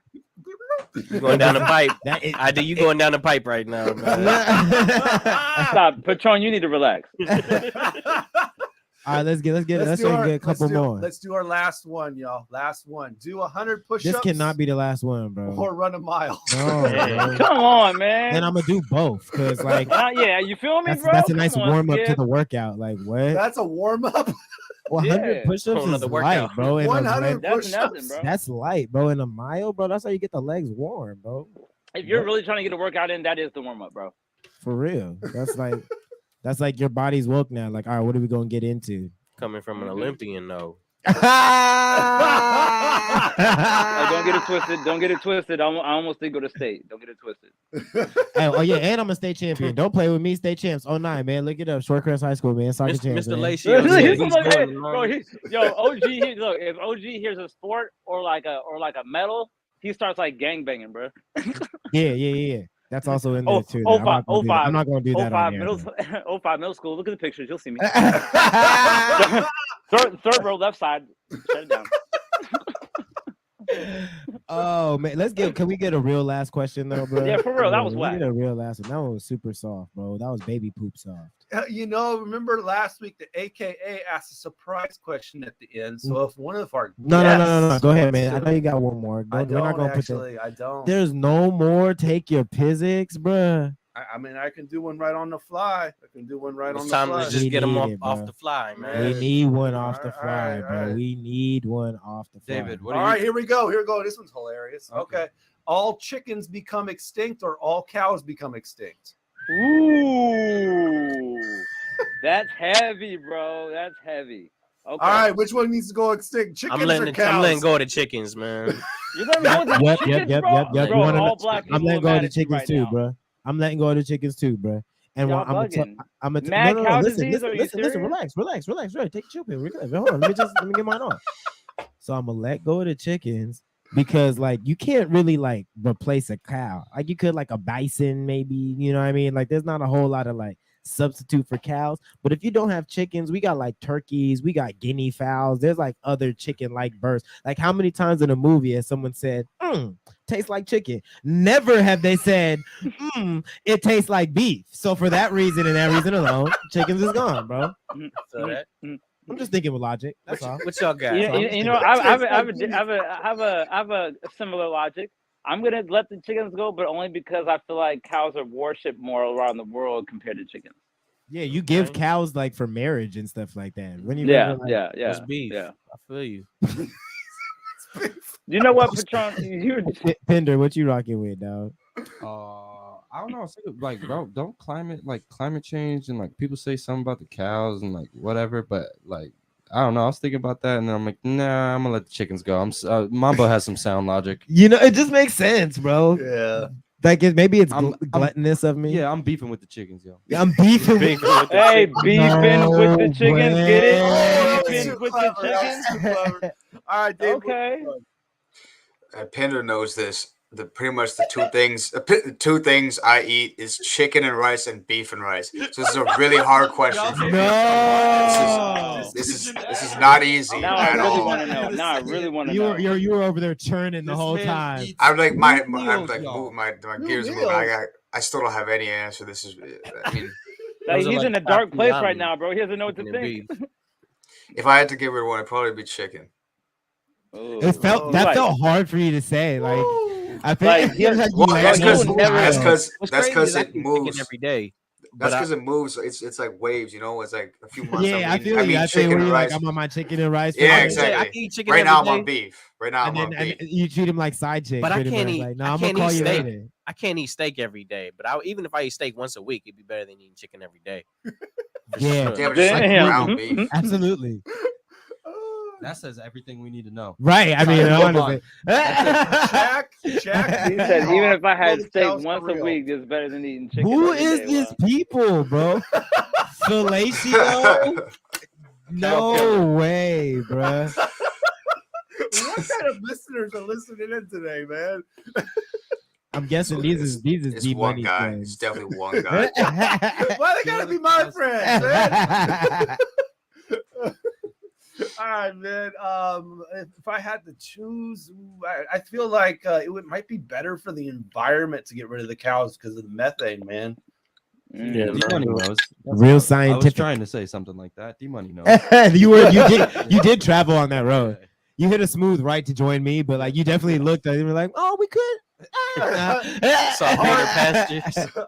[SPEAKER 16] You going down the pipe.
[SPEAKER 9] That is-
[SPEAKER 16] I do. You going down the pipe right now, man.
[SPEAKER 13] Stop, Patron. You need to relax.
[SPEAKER 9] All right, let's get a couple more.
[SPEAKER 10] Let's do our last one, y'all. Last one. Do 100 push-ups.
[SPEAKER 9] This cannot be the last one, bro.
[SPEAKER 10] Or run a mile.
[SPEAKER 9] No, bro.
[SPEAKER 13] Come on, man.
[SPEAKER 9] And I'm gonna do both because, like,
[SPEAKER 13] yeah, you feel me, bro?
[SPEAKER 9] that's a nice
[SPEAKER 13] Come on,
[SPEAKER 9] warm up
[SPEAKER 13] yeah.
[SPEAKER 9] to the workout. Like, what?
[SPEAKER 10] That's a warm up.
[SPEAKER 9] 100
[SPEAKER 13] Yeah.
[SPEAKER 9] push-ups
[SPEAKER 16] Whole
[SPEAKER 9] is
[SPEAKER 16] nother
[SPEAKER 9] light,
[SPEAKER 16] workout.
[SPEAKER 9] bro.
[SPEAKER 10] 100
[SPEAKER 13] That's
[SPEAKER 10] push-ups.
[SPEAKER 13] nothing, bro.
[SPEAKER 9] That's light, bro. In a mile, bro. That's how you get the legs warm, bro.
[SPEAKER 13] If you're really trying to get a workout in, that is the warm up, bro.
[SPEAKER 9] For real. That's like your body's woke now. Like, all right, what are we gonna get into?
[SPEAKER 16] Coming from an Olympian, though.
[SPEAKER 13] Don't get it twisted. Don't get it twisted. I almost did go to state. Don't get it twisted.
[SPEAKER 9] Hey, oh yeah, and I'm a state champion. Don't play with me, state champs. 09, man. Look it up. Shorecrest High School, man. Soccer champs.
[SPEAKER 16] Mr.
[SPEAKER 9] Man.
[SPEAKER 16] Lacey,
[SPEAKER 13] Yo, OG, look, if OG hears a sport or like a medal, he starts like gangbanging, bro.
[SPEAKER 9] Yeah. That's also in there too. I'm not gonna do that on here.
[SPEAKER 13] 05 middle school. Look at the pictures. You'll see me. third row, left side. Shut it down.
[SPEAKER 9] Oh man, can we get a real last question though, bro?
[SPEAKER 13] Yeah, for real, that was whack.
[SPEAKER 9] Get a real last one. That one was super soft, bro. That was baby poop soft.
[SPEAKER 10] Remember last week the AKA asked a surprise question at the end. So if one of our
[SPEAKER 9] No. Go ahead, man. I know you got one more.
[SPEAKER 10] I
[SPEAKER 9] We're not gonna put that.
[SPEAKER 10] I don't.
[SPEAKER 9] There's no more. Take your physics, bro.
[SPEAKER 10] I mean, I can do one right on the fly.
[SPEAKER 16] It's time to just get them off the fly, man.
[SPEAKER 9] We need one off the fly, bro. We need one off the fly.
[SPEAKER 14] David,
[SPEAKER 10] All right, here we go. This one's hilarious. Okay. All chickens become extinct or all cows become extinct?
[SPEAKER 13] Ooh, that's heavy, bro. That's heavy. Okay.
[SPEAKER 10] All right, which one needs to go extinct? Chickens or cows?
[SPEAKER 16] I'm letting go of the chickens, man.
[SPEAKER 13] You're letting go of the chickens, bro?
[SPEAKER 9] Yep.
[SPEAKER 13] Bro, all black
[SPEAKER 9] I'm
[SPEAKER 13] people
[SPEAKER 9] letting
[SPEAKER 13] are
[SPEAKER 9] go of
[SPEAKER 13] mad
[SPEAKER 9] the
[SPEAKER 13] at you
[SPEAKER 9] chickens
[SPEAKER 13] right
[SPEAKER 9] too,
[SPEAKER 13] now.
[SPEAKER 9] bro. I'm letting go of the chickens too, bro. And
[SPEAKER 13] Y'all
[SPEAKER 9] I'm a
[SPEAKER 13] Mad
[SPEAKER 9] no,
[SPEAKER 13] cow
[SPEAKER 9] listen,
[SPEAKER 13] disease? Are you
[SPEAKER 9] listen,
[SPEAKER 13] serious?
[SPEAKER 9] relax. Right, take a chill pill. Hold on, let me get mine on. So I'm gonna let go of the chickens because like you can't really like replace a cow. Like you could like a bison, maybe, you know what I mean? Like there's not a whole lot of like substitute for cows. But if you don't have chickens, we got like turkeys, we got guinea fowls. There's like other chicken like birds. Like how many times in a movie has someone said, tastes like chicken? Never have they said, it tastes like beef. So for that reason and that reason alone, chickens is gone, bro.
[SPEAKER 16] So that.
[SPEAKER 9] I'm just thinking with logic. That's all.
[SPEAKER 16] What y'all got?
[SPEAKER 13] I have a similar logic. I'm gonna let the chickens go, but only because I feel like cows are worshipped more around the world compared to chickens.
[SPEAKER 9] Yeah, you give cows like for marriage and stuff like that. When you
[SPEAKER 13] Yeah.
[SPEAKER 16] That's beef.
[SPEAKER 13] Yeah.
[SPEAKER 16] I feel you.
[SPEAKER 13] You know what, Patron?
[SPEAKER 9] Pinder, what you rocking with, dog?
[SPEAKER 14] I don't know. I was thinking, like, bro, don't climate change and like people say something about the cows and like whatever, but like I don't know. I was thinking about that and then I'm like, nah, I'm gonna let the chickens go. Mambo has some sound logic.
[SPEAKER 9] You know, it just makes sense, bro.
[SPEAKER 10] Yeah.
[SPEAKER 9] Like maybe it's gluttonous of me.
[SPEAKER 14] Yeah, I'm beefing with the chickens, yo.
[SPEAKER 9] I'm beefing with
[SPEAKER 13] with the chickens. Get it? Beefing with the chickens.
[SPEAKER 10] All right, Dave.
[SPEAKER 13] Okay.
[SPEAKER 15] Pinder knows this. Pretty much the two things I eat is chicken and rice and beef and rice. So this is a really hard question for me. This is not easy
[SPEAKER 13] Now I
[SPEAKER 15] at
[SPEAKER 13] really
[SPEAKER 15] all.
[SPEAKER 13] want to know. Now I really want to know.
[SPEAKER 9] You were over there churning the whole time.
[SPEAKER 15] I'm like my gears are moving. I still don't have any answer. This is, I mean,
[SPEAKER 13] Like, he's in a dark place right now, bro. He doesn't know what to think.
[SPEAKER 15] if I had to give it one, it'd probably be chicken.
[SPEAKER 9] It felt hard for you to say. Like I feel
[SPEAKER 15] that's because it moves
[SPEAKER 16] every day.
[SPEAKER 15] That's because it moves. It's like waves, you know. It's like a few months.
[SPEAKER 9] Yeah, I feel you. I feel
[SPEAKER 15] chicken and rice.
[SPEAKER 9] like I'm on my chicken and rice.
[SPEAKER 15] Yeah, exactly. I can eat chicken right now. I'm on beef. Right now, I'm on beef.
[SPEAKER 9] And you treat him like side chick.
[SPEAKER 16] But I can't eat.
[SPEAKER 9] Like, no,
[SPEAKER 16] I
[SPEAKER 9] I'm
[SPEAKER 16] can't
[SPEAKER 9] gonna call
[SPEAKER 16] eat
[SPEAKER 9] you
[SPEAKER 16] steak.
[SPEAKER 9] later.
[SPEAKER 16] I can't eat steak every day. But even if I eat steak once a week, it'd be better than eating chicken every day.
[SPEAKER 9] Yeah,
[SPEAKER 15] but just like ground beef.
[SPEAKER 9] Absolutely.
[SPEAKER 14] That says everything we need to know.
[SPEAKER 9] Right. I mean, honestly.
[SPEAKER 10] Shaq.
[SPEAKER 13] He said, even if I had steak once a week, it's better than eating chicken.
[SPEAKER 9] Who
[SPEAKER 13] every
[SPEAKER 9] is
[SPEAKER 13] day.
[SPEAKER 9] this people, bro? Fellatio? No way, bro.
[SPEAKER 10] What kind of listeners are listening in today, man?
[SPEAKER 9] I'm guessing these is
[SPEAKER 15] It's one
[SPEAKER 9] D-Money
[SPEAKER 15] guy.
[SPEAKER 9] friends.
[SPEAKER 15] It's definitely one guy.
[SPEAKER 10] Why they gotta be my friends, man? All right, man. If I had to choose, I feel like it might be better for the environment to get rid of the cows because of the methane, man.
[SPEAKER 16] Yeah,
[SPEAKER 14] D-Money knows.
[SPEAKER 9] Real
[SPEAKER 14] I was
[SPEAKER 9] scientific.
[SPEAKER 14] trying to say something like that. D-Money knows.
[SPEAKER 9] you did travel on that road. You hit a smooth right to join me, but like you definitely looked at it and were like, oh, we could.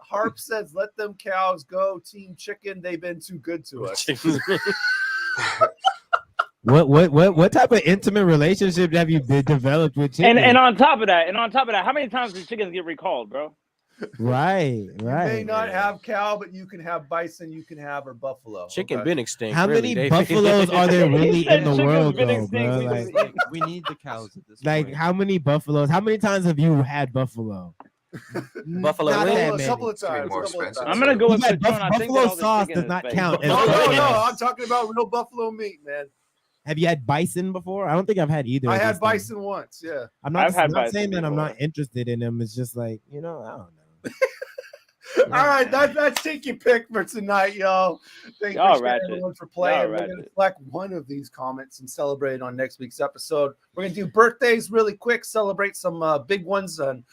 [SPEAKER 10] Harp says, "Let them cows go, Team Chicken. They've been too good to us."
[SPEAKER 9] What type of intimate relationship have you developed with chicken?
[SPEAKER 13] And on top of that, how many times do chickens get recalled, bro?
[SPEAKER 9] Right.
[SPEAKER 10] You may not have cow, but you can have bison, you can have or buffalo.
[SPEAKER 16] Chicken been extinct.
[SPEAKER 9] How
[SPEAKER 16] really,
[SPEAKER 9] many
[SPEAKER 16] David.
[SPEAKER 9] buffaloes are there really in the
[SPEAKER 13] Chicken's
[SPEAKER 9] world,
[SPEAKER 13] been
[SPEAKER 9] though,
[SPEAKER 13] extinct.
[SPEAKER 9] bro? Like,
[SPEAKER 14] We need the cows at this
[SPEAKER 9] like
[SPEAKER 14] point.
[SPEAKER 9] how many buffaloes? How many times have you had buffalo?
[SPEAKER 16] Buffalo
[SPEAKER 9] Not
[SPEAKER 16] wing?
[SPEAKER 9] that
[SPEAKER 10] A
[SPEAKER 9] many.
[SPEAKER 10] couple of times.
[SPEAKER 15] more
[SPEAKER 10] a couple of
[SPEAKER 15] expensive.
[SPEAKER 10] times.
[SPEAKER 13] I'm gonna go with
[SPEAKER 9] You had
[SPEAKER 13] Patron. I think
[SPEAKER 9] buffalo
[SPEAKER 13] that all the
[SPEAKER 9] sauce
[SPEAKER 13] chicken
[SPEAKER 9] does not
[SPEAKER 13] is fake.
[SPEAKER 9] count as
[SPEAKER 10] No,
[SPEAKER 9] chicken.
[SPEAKER 10] I'm talking about real buffalo meat, man.
[SPEAKER 9] Have you had bison before? I don't think I've had either.
[SPEAKER 10] I
[SPEAKER 9] of
[SPEAKER 10] had
[SPEAKER 9] these things.
[SPEAKER 10] bison once, yeah.
[SPEAKER 9] I'm not,
[SPEAKER 13] I've had
[SPEAKER 9] not
[SPEAKER 13] bison
[SPEAKER 9] saying that I'm not
[SPEAKER 13] before.
[SPEAKER 9] interested in them. It's just like, I don't know.
[SPEAKER 10] All right, that's Take Your Pick for tonight, y'all. Thank
[SPEAKER 13] Y'all
[SPEAKER 10] you
[SPEAKER 13] ratchet.
[SPEAKER 10] everyone for playing.
[SPEAKER 13] Y'all
[SPEAKER 10] We're going to
[SPEAKER 13] ratchet.
[SPEAKER 10] select one of these comments and celebrate it on next week's episode. We're going to do birthdays really quick, celebrate some big ones. And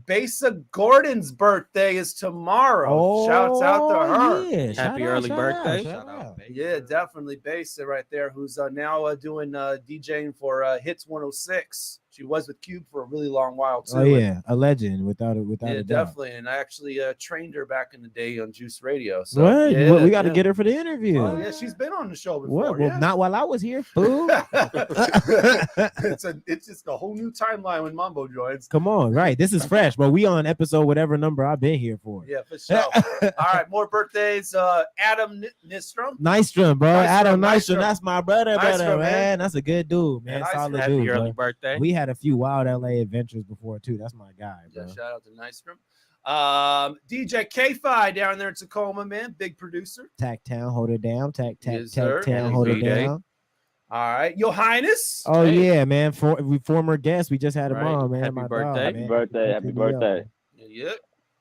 [SPEAKER 10] Besa Gordon's birthday is tomorrow. Shouts out to her.
[SPEAKER 9] Yeah.
[SPEAKER 16] Happy early birthday.
[SPEAKER 10] Yeah, definitely Besa right there, who's now doing DJing for Hits 106. She was with Cube for a really long while too.
[SPEAKER 9] Oh yeah, a legend without a
[SPEAKER 10] Yeah,
[SPEAKER 9] doubt.
[SPEAKER 10] definitely. And I actually trained her back in the day on Juice Radio. So
[SPEAKER 9] What?
[SPEAKER 10] yeah,
[SPEAKER 9] we got to
[SPEAKER 10] yeah.
[SPEAKER 9] get her for the interview.
[SPEAKER 10] Oh yeah, she's been on the show before.
[SPEAKER 9] What? Well,
[SPEAKER 10] yeah.
[SPEAKER 9] not while I was here, fool.
[SPEAKER 10] It's just a whole new timeline when Mambo joins.
[SPEAKER 9] Come on, right? This is fresh, but we on episode whatever number I've been here for.
[SPEAKER 10] Yeah, for sure. All right, more birthdays. Adam Nystrom.
[SPEAKER 9] Nystrom, bro. Adam Nystrom.
[SPEAKER 10] Nystrom.
[SPEAKER 9] That's my brother,
[SPEAKER 10] Nystrom,
[SPEAKER 9] man. That's a good dude, man.
[SPEAKER 10] Yeah,
[SPEAKER 9] Solid
[SPEAKER 16] Happy
[SPEAKER 9] dude.
[SPEAKER 16] early
[SPEAKER 9] bro.
[SPEAKER 16] birthday.
[SPEAKER 9] We had a few wild LA adventures before too. That's my guy, bro.
[SPEAKER 10] Yeah, shout out to Nystrom. DJ K-Fi down there in Tacoma, man. Big producer.
[SPEAKER 9] Tack Town, hold it down. Tack
[SPEAKER 10] Yes, sir.
[SPEAKER 9] Town, hold it
[SPEAKER 16] D-Day.
[SPEAKER 9] down.
[SPEAKER 10] All right, Your Highness.
[SPEAKER 9] Oh
[SPEAKER 16] Hey.
[SPEAKER 9] yeah, man. Former guest. We just had him
[SPEAKER 16] Right.
[SPEAKER 9] on, man.
[SPEAKER 16] Happy
[SPEAKER 9] my
[SPEAKER 16] birthday.
[SPEAKER 9] dog,
[SPEAKER 16] Happy
[SPEAKER 9] man.
[SPEAKER 13] birthday, happy birthday.
[SPEAKER 10] Yep.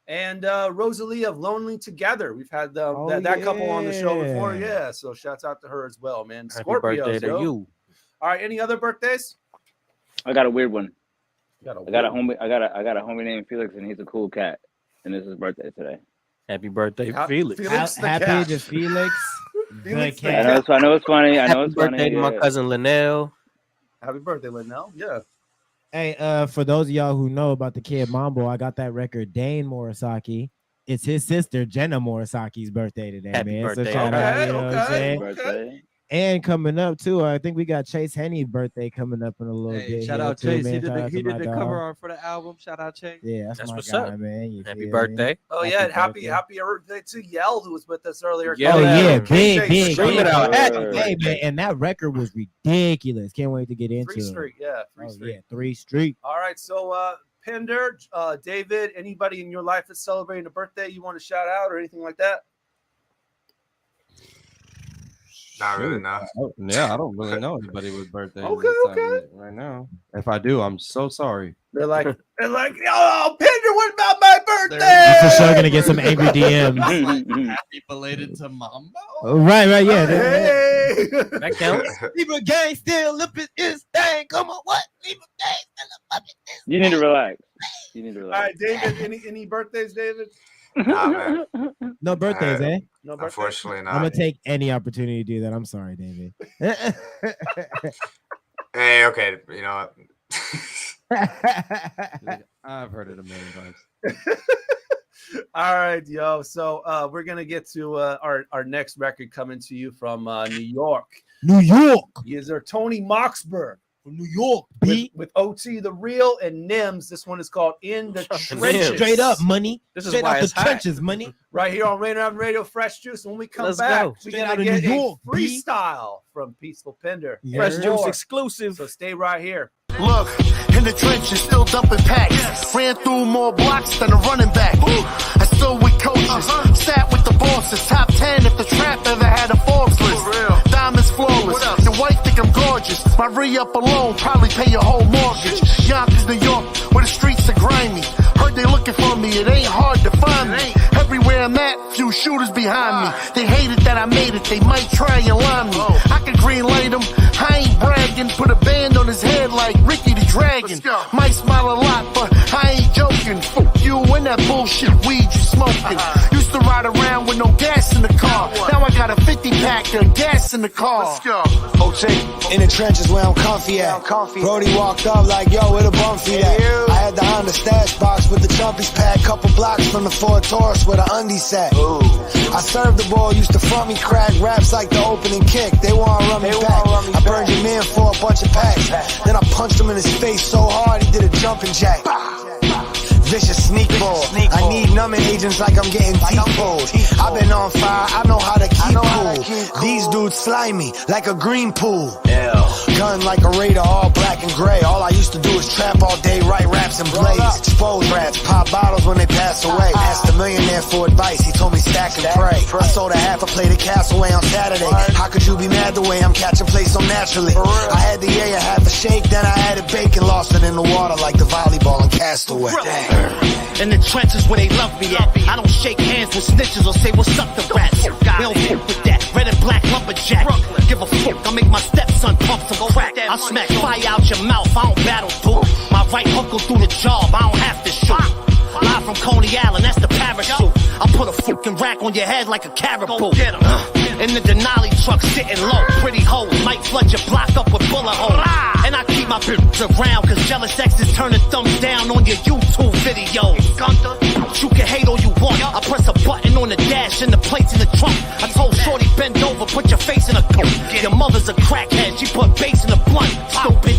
[SPEAKER 10] And Rosalie of Lonely Together. We've had
[SPEAKER 9] Oh,
[SPEAKER 10] that couple on the show before.
[SPEAKER 9] yeah.
[SPEAKER 10] Yeah. So shouts out to her as well, man.
[SPEAKER 16] Happy
[SPEAKER 10] Scorpios,
[SPEAKER 16] birthday to
[SPEAKER 10] yo.
[SPEAKER 16] you.
[SPEAKER 10] All right. Any other birthdays?
[SPEAKER 13] I got a weird one.
[SPEAKER 10] You got
[SPEAKER 13] I got a homie named Felix, and he's a cool cat. And it's his birthday today.
[SPEAKER 16] Happy birthday,
[SPEAKER 10] Ha-
[SPEAKER 16] Felix.
[SPEAKER 10] Felix the
[SPEAKER 9] Happy
[SPEAKER 10] cat.
[SPEAKER 9] to Felix.
[SPEAKER 10] Felix the
[SPEAKER 9] the
[SPEAKER 13] I know
[SPEAKER 9] cat.
[SPEAKER 13] it's, I know it's funny. I know
[SPEAKER 16] Happy
[SPEAKER 13] it's funny.
[SPEAKER 16] birthday to my
[SPEAKER 13] yeah.
[SPEAKER 16] cousin Linnell.
[SPEAKER 10] Happy birthday, Linnell. Yeah.
[SPEAKER 9] Hey, for those of y'all who know about the kid Mambo, I got that record Dane Morisaki. It's his sister Jenna Morisaki's birthday today,
[SPEAKER 16] Happy
[SPEAKER 9] man.
[SPEAKER 16] birthday.
[SPEAKER 9] So shout out, you know what I'm
[SPEAKER 10] Okay,
[SPEAKER 9] saying?
[SPEAKER 13] Birthday.
[SPEAKER 9] And coming up too, I think we got Chase Henny's birthday coming up in a little
[SPEAKER 14] Hey,
[SPEAKER 9] bit.
[SPEAKER 14] shout
[SPEAKER 9] here,
[SPEAKER 14] out
[SPEAKER 9] too,
[SPEAKER 14] Chase.
[SPEAKER 9] man.
[SPEAKER 14] He did
[SPEAKER 9] Shout
[SPEAKER 14] the,
[SPEAKER 9] out
[SPEAKER 14] he
[SPEAKER 9] to
[SPEAKER 14] did
[SPEAKER 9] my
[SPEAKER 14] the
[SPEAKER 9] dog.
[SPEAKER 14] cover art for the album. Shout out Chase.
[SPEAKER 9] Yeah,
[SPEAKER 16] That's
[SPEAKER 9] my
[SPEAKER 16] what's
[SPEAKER 9] guy,
[SPEAKER 16] up.
[SPEAKER 9] man. You
[SPEAKER 16] Happy
[SPEAKER 9] feel me?
[SPEAKER 16] birthday.
[SPEAKER 10] Oh
[SPEAKER 9] Happy
[SPEAKER 10] yeah, and happy
[SPEAKER 9] birthday.
[SPEAKER 10] birthday to Yell, who was with us earlier.
[SPEAKER 16] Yeah,
[SPEAKER 9] Oh yeah,
[SPEAKER 10] KJ
[SPEAKER 9] big.
[SPEAKER 16] Scream it out.
[SPEAKER 9] Hey man, and that record was ridiculous. Can't wait to get into
[SPEAKER 10] Free
[SPEAKER 9] it.
[SPEAKER 10] Street, yeah, Free
[SPEAKER 9] Oh,
[SPEAKER 10] Street.
[SPEAKER 9] yeah, 3 Street.
[SPEAKER 10] All right, so Pinder, David, anybody in your life that's celebrating a birthday you want to shout out or anything like that?
[SPEAKER 15] Not really, no.
[SPEAKER 14] Yeah, I don't really know anybody with birthdays.
[SPEAKER 10] Okay,
[SPEAKER 14] this time
[SPEAKER 10] okay.
[SPEAKER 14] right now. If I do, I'm so sorry.
[SPEAKER 10] They're like, oh, Pinder, what about my birthday?
[SPEAKER 9] You're for sure gonna get some angry DMs.
[SPEAKER 14] Happy belated to Mambo.
[SPEAKER 9] Oh, right, yeah.
[SPEAKER 10] Hey.
[SPEAKER 16] That counts.
[SPEAKER 9] Libra gang still up in his thing. Come on, what? Libra gang still up in his
[SPEAKER 13] You need to relax. You need to
[SPEAKER 10] All
[SPEAKER 13] relax.
[SPEAKER 10] right, David, any birthdays, David?
[SPEAKER 15] Nah, man.
[SPEAKER 9] No birthdays, eh?
[SPEAKER 10] No birthdays?
[SPEAKER 15] Unfortunately,
[SPEAKER 9] I'm
[SPEAKER 15] not.
[SPEAKER 9] gonna take any opportunity to do that. I'm sorry, David.
[SPEAKER 15] Hey, okay. You know what?
[SPEAKER 14] I've heard it a million times.
[SPEAKER 10] All right, yo. So we're gonna get to our next record coming to you from New York.
[SPEAKER 9] New York.
[SPEAKER 10] Is there Tony Moxberg
[SPEAKER 9] From New York,
[SPEAKER 10] with,
[SPEAKER 9] B.
[SPEAKER 10] with OT the Real and Nims. This one is called In the Trenches.
[SPEAKER 9] Straight up money.
[SPEAKER 16] This is
[SPEAKER 9] Straight
[SPEAKER 16] why
[SPEAKER 9] out the
[SPEAKER 16] it's hot.
[SPEAKER 9] trenches, money.
[SPEAKER 10] Right here on Rainier Avenue Radio, Fresh Juice. And when we come
[SPEAKER 16] Let's
[SPEAKER 10] back,
[SPEAKER 16] go.
[SPEAKER 10] we're
[SPEAKER 9] Straight out
[SPEAKER 10] gonna
[SPEAKER 9] of
[SPEAKER 10] get
[SPEAKER 9] New
[SPEAKER 10] a
[SPEAKER 9] York, B.
[SPEAKER 10] freestyle from Peaceful Pinder.
[SPEAKER 9] Yeah.
[SPEAKER 16] Fresh
[SPEAKER 10] And
[SPEAKER 16] Juice
[SPEAKER 10] more.
[SPEAKER 16] exclusive.
[SPEAKER 10] So stay right here.
[SPEAKER 12] Look, in the trenches, still dumping packs. Ran through more blocks than a running back. I still with coaches, sat with the bosses. Top 10 if the trap ever had a Forbes list. Diamonds flawless, your wife think I'm gorgeous. My re-up alone probably pay your whole mortgage. Yonkers, New York, where the streets are grimy. Heard they looking for me, it ain't hard to find me. Everywhere I'm at, few shooters behind me. They hated that I made it, they might try and line me. I can green light them, I ain't bragging. Put a band on his head like Ricky the Dragon. Might smile a lot, but I ain't joking. Fuck you and that bullshit weed you smoking. Used to
[SPEAKER 1] with no gas in the car. Now I got a 50 pack of gas in the car. Let's go.
[SPEAKER 4] OT, in the trenches where I'm comfy at. Brody walked up like, yo, where the bum feet at? I had the Honda stash box with the chumpies pack. Couple blocks from the Ford Taurus where the undies sat. I served the ball, used to front me crack. Raps like the opening kick, they wanna run me back. I burned your man for a bunch of packs. Then I punched him in his face so hard he did a jumping jack. Vicious sneak ball. I need numbing agents like I'm getting teeth pulled. I've been on fire, I know how to keep cool. These dudes slimy like a green pool. Gun like a raider, all black and gray. All I used to do is trap all day, write raps and blaze. Expose rats, pop bottles when they pass away. Asked a millionaire for advice, he told me stack and pray. I sold a half a plate of Castaway on Saturday. How could you be mad the way I'm catching play so naturally? I had the air, half a shake, then I added bacon, lost it in the water like the volleyball in Castaway.
[SPEAKER 1] In the trenches where they love me at. I don't shake hands with snitches or say what's up to rats. They don't fuck with that. Red and black lumberjack. Give a fuck, I make my stepson pump some crack. I smack fire out your mouth, I don't battle through. My right hook go through the job, I don't have to shoot. Live from Coney Island, that's the parachute. I put a fucking rack on your head like a caribou. In the Denali truck sitting low. Pretty hoes might flood your block up with bullet holes. And I keep my bitches around cause jealous exes turn the thumbs down on your YouTube videos. You can hate all you want. I press a button on the dash and the plates in the trunk. I told Shorty bend over, put your face in a coat. Your mother's a crackhead, she put bass in the blunt. Stupid.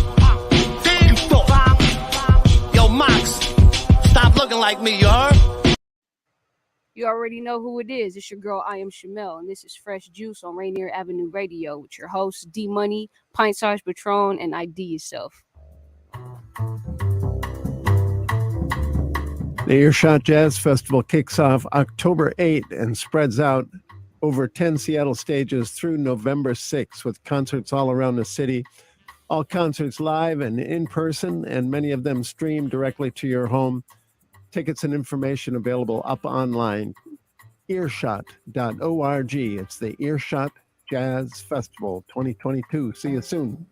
[SPEAKER 1] You thought. Yo, Mox, stop looking like me, you heard?
[SPEAKER 17] You already know who it is. It's your girl, I am Shamel, and this is Fresh Juice on Rainier Avenue Radio with your hosts, D Money, Pint Size Patron, and ID Yourself.
[SPEAKER 19] The Earshot Jazz Festival kicks off October 8th and spreads out over 10 Seattle stages through November 6th with concerts all around the city. All concerts live and in person, and many of them streamed directly to your home. Tickets and information available up online. Earshot.org. It's the Earshot Jazz Festival 2022. See you soon.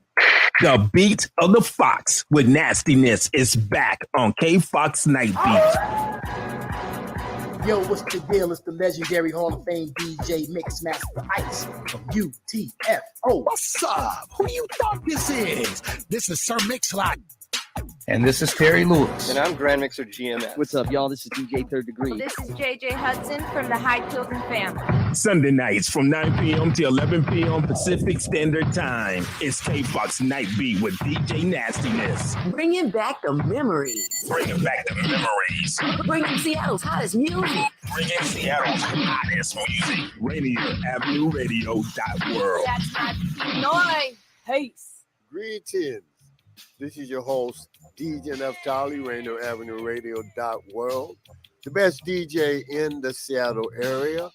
[SPEAKER 25] The beat of the Fox with nastiness is back on K-Fox Night Beat.
[SPEAKER 20] Yo, what's the deal? It's the legendary Hall of Fame DJ Mixmaster Ice from UTFO.
[SPEAKER 21] What's up? Who do you thought this is? This is Sir Mix-a-Lot.
[SPEAKER 2] And this is Terry Lewis.
[SPEAKER 27] And I'm Grand Mixer GMS.
[SPEAKER 28] What's up, y'all? This is DJ Third Degree.
[SPEAKER 29] This is JJ Hudson from the High Children family.
[SPEAKER 25] Sunday nights from 9 p.m. to 11 p.m. Pacific Standard Time. It's K-Fox Night Beat with DJ Nastiness.
[SPEAKER 30] Bringing back the memories.
[SPEAKER 25] Bringing back the memories.
[SPEAKER 30] Bringing Seattle's hottest music.
[SPEAKER 25] Bringing Seattle's hottest music. Rainier Avenue Radio.world.
[SPEAKER 29] That's my noise. Peace.
[SPEAKER 31] Greetings. This is your host, DJ Neftali, Rainier Avenue Radio.world. The best DJ in the Seattle area.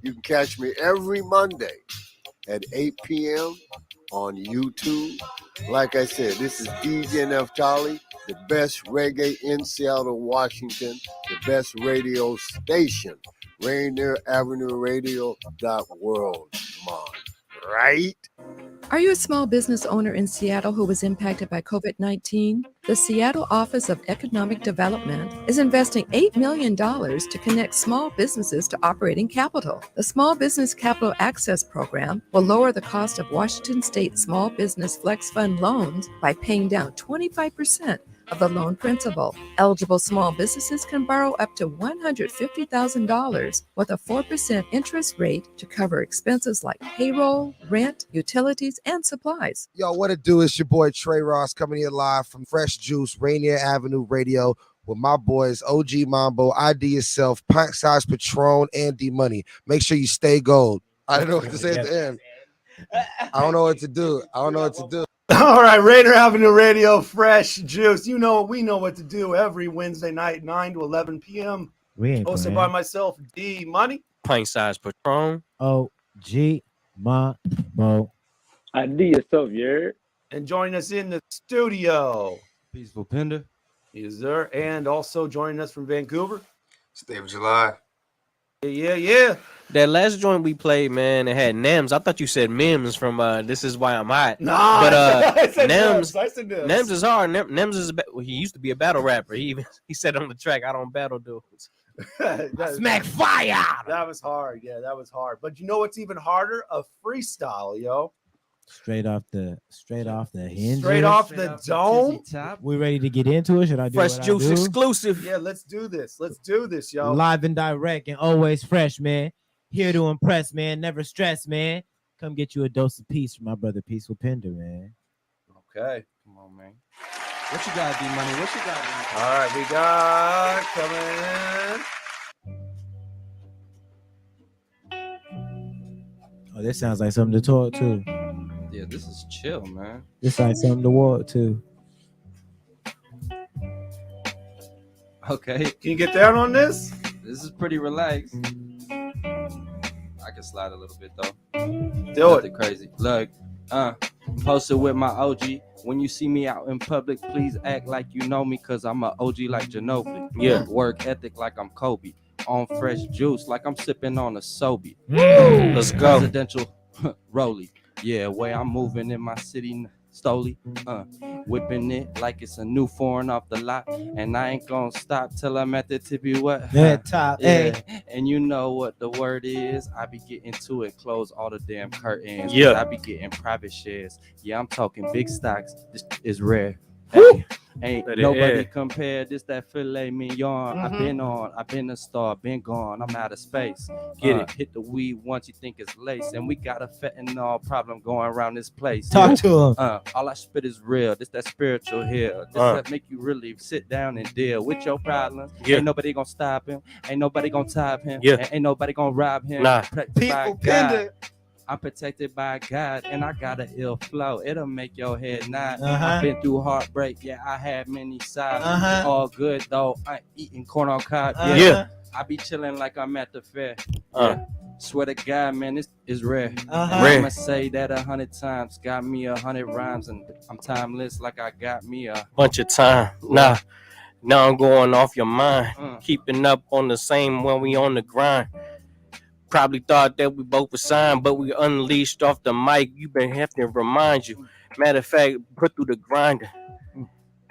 [SPEAKER 31] You can catch me every Monday at 8 p.m. on YouTube. Like I said, this is DJ Neftali, the best reggae in Seattle, Washington, the best radio station, Rainier Avenue Radio.world. Come on, right?
[SPEAKER 32] Are you a small business owner in Seattle who was impacted by COVID-19? The Seattle Office of Economic Development is investing $8 million to connect small businesses to operating capital. The Small Business Capital Access Program will lower the cost of Washington State Small Business Flex Fund loans by paying down 25% of the loan principal. Eligible small businesses can borrow up to $150,000 with a 4% interest rate to cover expenses like payroll, rent, utilities, and supplies.
[SPEAKER 33] Yo, what it do? Is your boy Trey Ross coming here live from Fresh Juice, Rainier Avenue Radio with my boys OG Mambo, ID Yourself, Pint Size Patron, and D Money. Make sure you stay gold. I don't know what to say at the end. I don't know what to do.
[SPEAKER 10] All right, Rainier Avenue Radio, Fresh Juice. You know, we know what to do every Wednesday night, 9 to 11 p.m.
[SPEAKER 9] We ain't
[SPEAKER 10] Hosted
[SPEAKER 9] playing.
[SPEAKER 10] by myself, D Money.
[SPEAKER 16] Pint Size Patron.
[SPEAKER 9] OG Mambo.
[SPEAKER 13] ID Yourself, yeah.
[SPEAKER 10] And joining us in the studio,
[SPEAKER 14] Peaceful Pinder.
[SPEAKER 10] Yes, sir. And also joining us from Vancouver,
[SPEAKER 15] It's David July.
[SPEAKER 10] Yeah.
[SPEAKER 16] That last joint we played, man, it had Nems. I thought you said Mims from This Is Why I'm Hot.
[SPEAKER 10] Nah,
[SPEAKER 16] but
[SPEAKER 10] I said
[SPEAKER 16] Nems,
[SPEAKER 10] I said Nems.
[SPEAKER 16] Nems is hard. Nems is he used to be a battle rapper. He said on the track, "I don't battle dudes."
[SPEAKER 10] Smack fire. That was hard. Yeah, that was hard. But you know what's even harder? A freestyle, yo.
[SPEAKER 9] Straight off the hinges.
[SPEAKER 10] Straight off the dome.
[SPEAKER 9] We ready to get into it? Should I do
[SPEAKER 16] Fresh
[SPEAKER 9] what
[SPEAKER 16] Juice
[SPEAKER 9] I do?
[SPEAKER 16] exclusive.
[SPEAKER 10] Yeah, let's do this. Let's do this, yo.
[SPEAKER 9] Live and direct and always fresh, man. Here to impress, man. Never stress, man. Come get you a dose of peace from my brother Peaceful Pinder, man.
[SPEAKER 10] Okay.
[SPEAKER 14] Come on, man. What you got, D-Money? What you got, man?
[SPEAKER 10] All right, we got coming in.
[SPEAKER 9] Oh, this sounds like something to talk to.
[SPEAKER 14] Yeah, this is chill, man.
[SPEAKER 9] This like something to walk to.
[SPEAKER 14] Okay.
[SPEAKER 10] Can you get down on this?
[SPEAKER 14] This is pretty relaxed. I can slide a little bit though.
[SPEAKER 10] Do
[SPEAKER 14] Nothing crazy. Look, posted with my OG. When you see me out in public, please act like you know me, cause I'm a OG like Ginobili.
[SPEAKER 16] Yeah.
[SPEAKER 14] Work ethic like I'm Kobe. On fresh juice like I'm sipping on a Sobe.
[SPEAKER 16] Let's go.
[SPEAKER 14] Presidential rollie. Yeah, way I'm moving in my city slowly. Whipping it like it's a new foreign off the lot. And I ain't gonna stop till I'm at the tippy what?
[SPEAKER 9] That top,
[SPEAKER 14] yeah. And you know what the word is. I be getting to it, close all the damn curtains.
[SPEAKER 16] Yeah.
[SPEAKER 14] I be getting private shares. Yeah, I'm talking big stocks. This is rare. Ain't
[SPEAKER 16] Let it
[SPEAKER 14] nobody
[SPEAKER 16] air.
[SPEAKER 14] compare. This that filet mignon. I've been a star, been gone. I'm out of space.
[SPEAKER 16] Get it.
[SPEAKER 14] Hit the weed once you think it's lace, and we got a fentanyl problem going around this place.
[SPEAKER 9] Talk to him.
[SPEAKER 14] All I spit is real. This that spiritual here. This that make you really sit down and deal with your problems.
[SPEAKER 16] Yeah.
[SPEAKER 14] Ain't nobody gonna stop him. Ain't nobody gonna top him.
[SPEAKER 16] Yeah.
[SPEAKER 14] And ain't nobody gonna rob him.
[SPEAKER 16] Nah.
[SPEAKER 14] Protected by
[SPEAKER 10] Peaceful
[SPEAKER 14] God.
[SPEAKER 10] Pinder.
[SPEAKER 14] I'm protected by God, and I got an ill flow. It'll make your head nod.
[SPEAKER 9] Uh-huh.
[SPEAKER 14] I've been through heartbreak. Yeah, I had many sides.
[SPEAKER 9] Uh-huh.
[SPEAKER 14] All good though. I ain't eating corn on cob.
[SPEAKER 9] Uh-huh.
[SPEAKER 16] Yeah.
[SPEAKER 14] I be chilling like I'm at the fair.
[SPEAKER 16] Uh.
[SPEAKER 14] Yeah. Swear to God, man, this is rare.
[SPEAKER 9] Uh-huh.
[SPEAKER 16] Rare.
[SPEAKER 14] I'ma say that 100 times. Got me 100 rhymes, and I'm timeless like I got me a.
[SPEAKER 16] Bunch of time. Nah. Now I'm going off your mind.
[SPEAKER 14] Mm.
[SPEAKER 16] Keeping up on the same when we on the grind. Probably thought that we both were signed, but we unleashed off the mic. You been have to remind you. Matter of fact, put through the grinder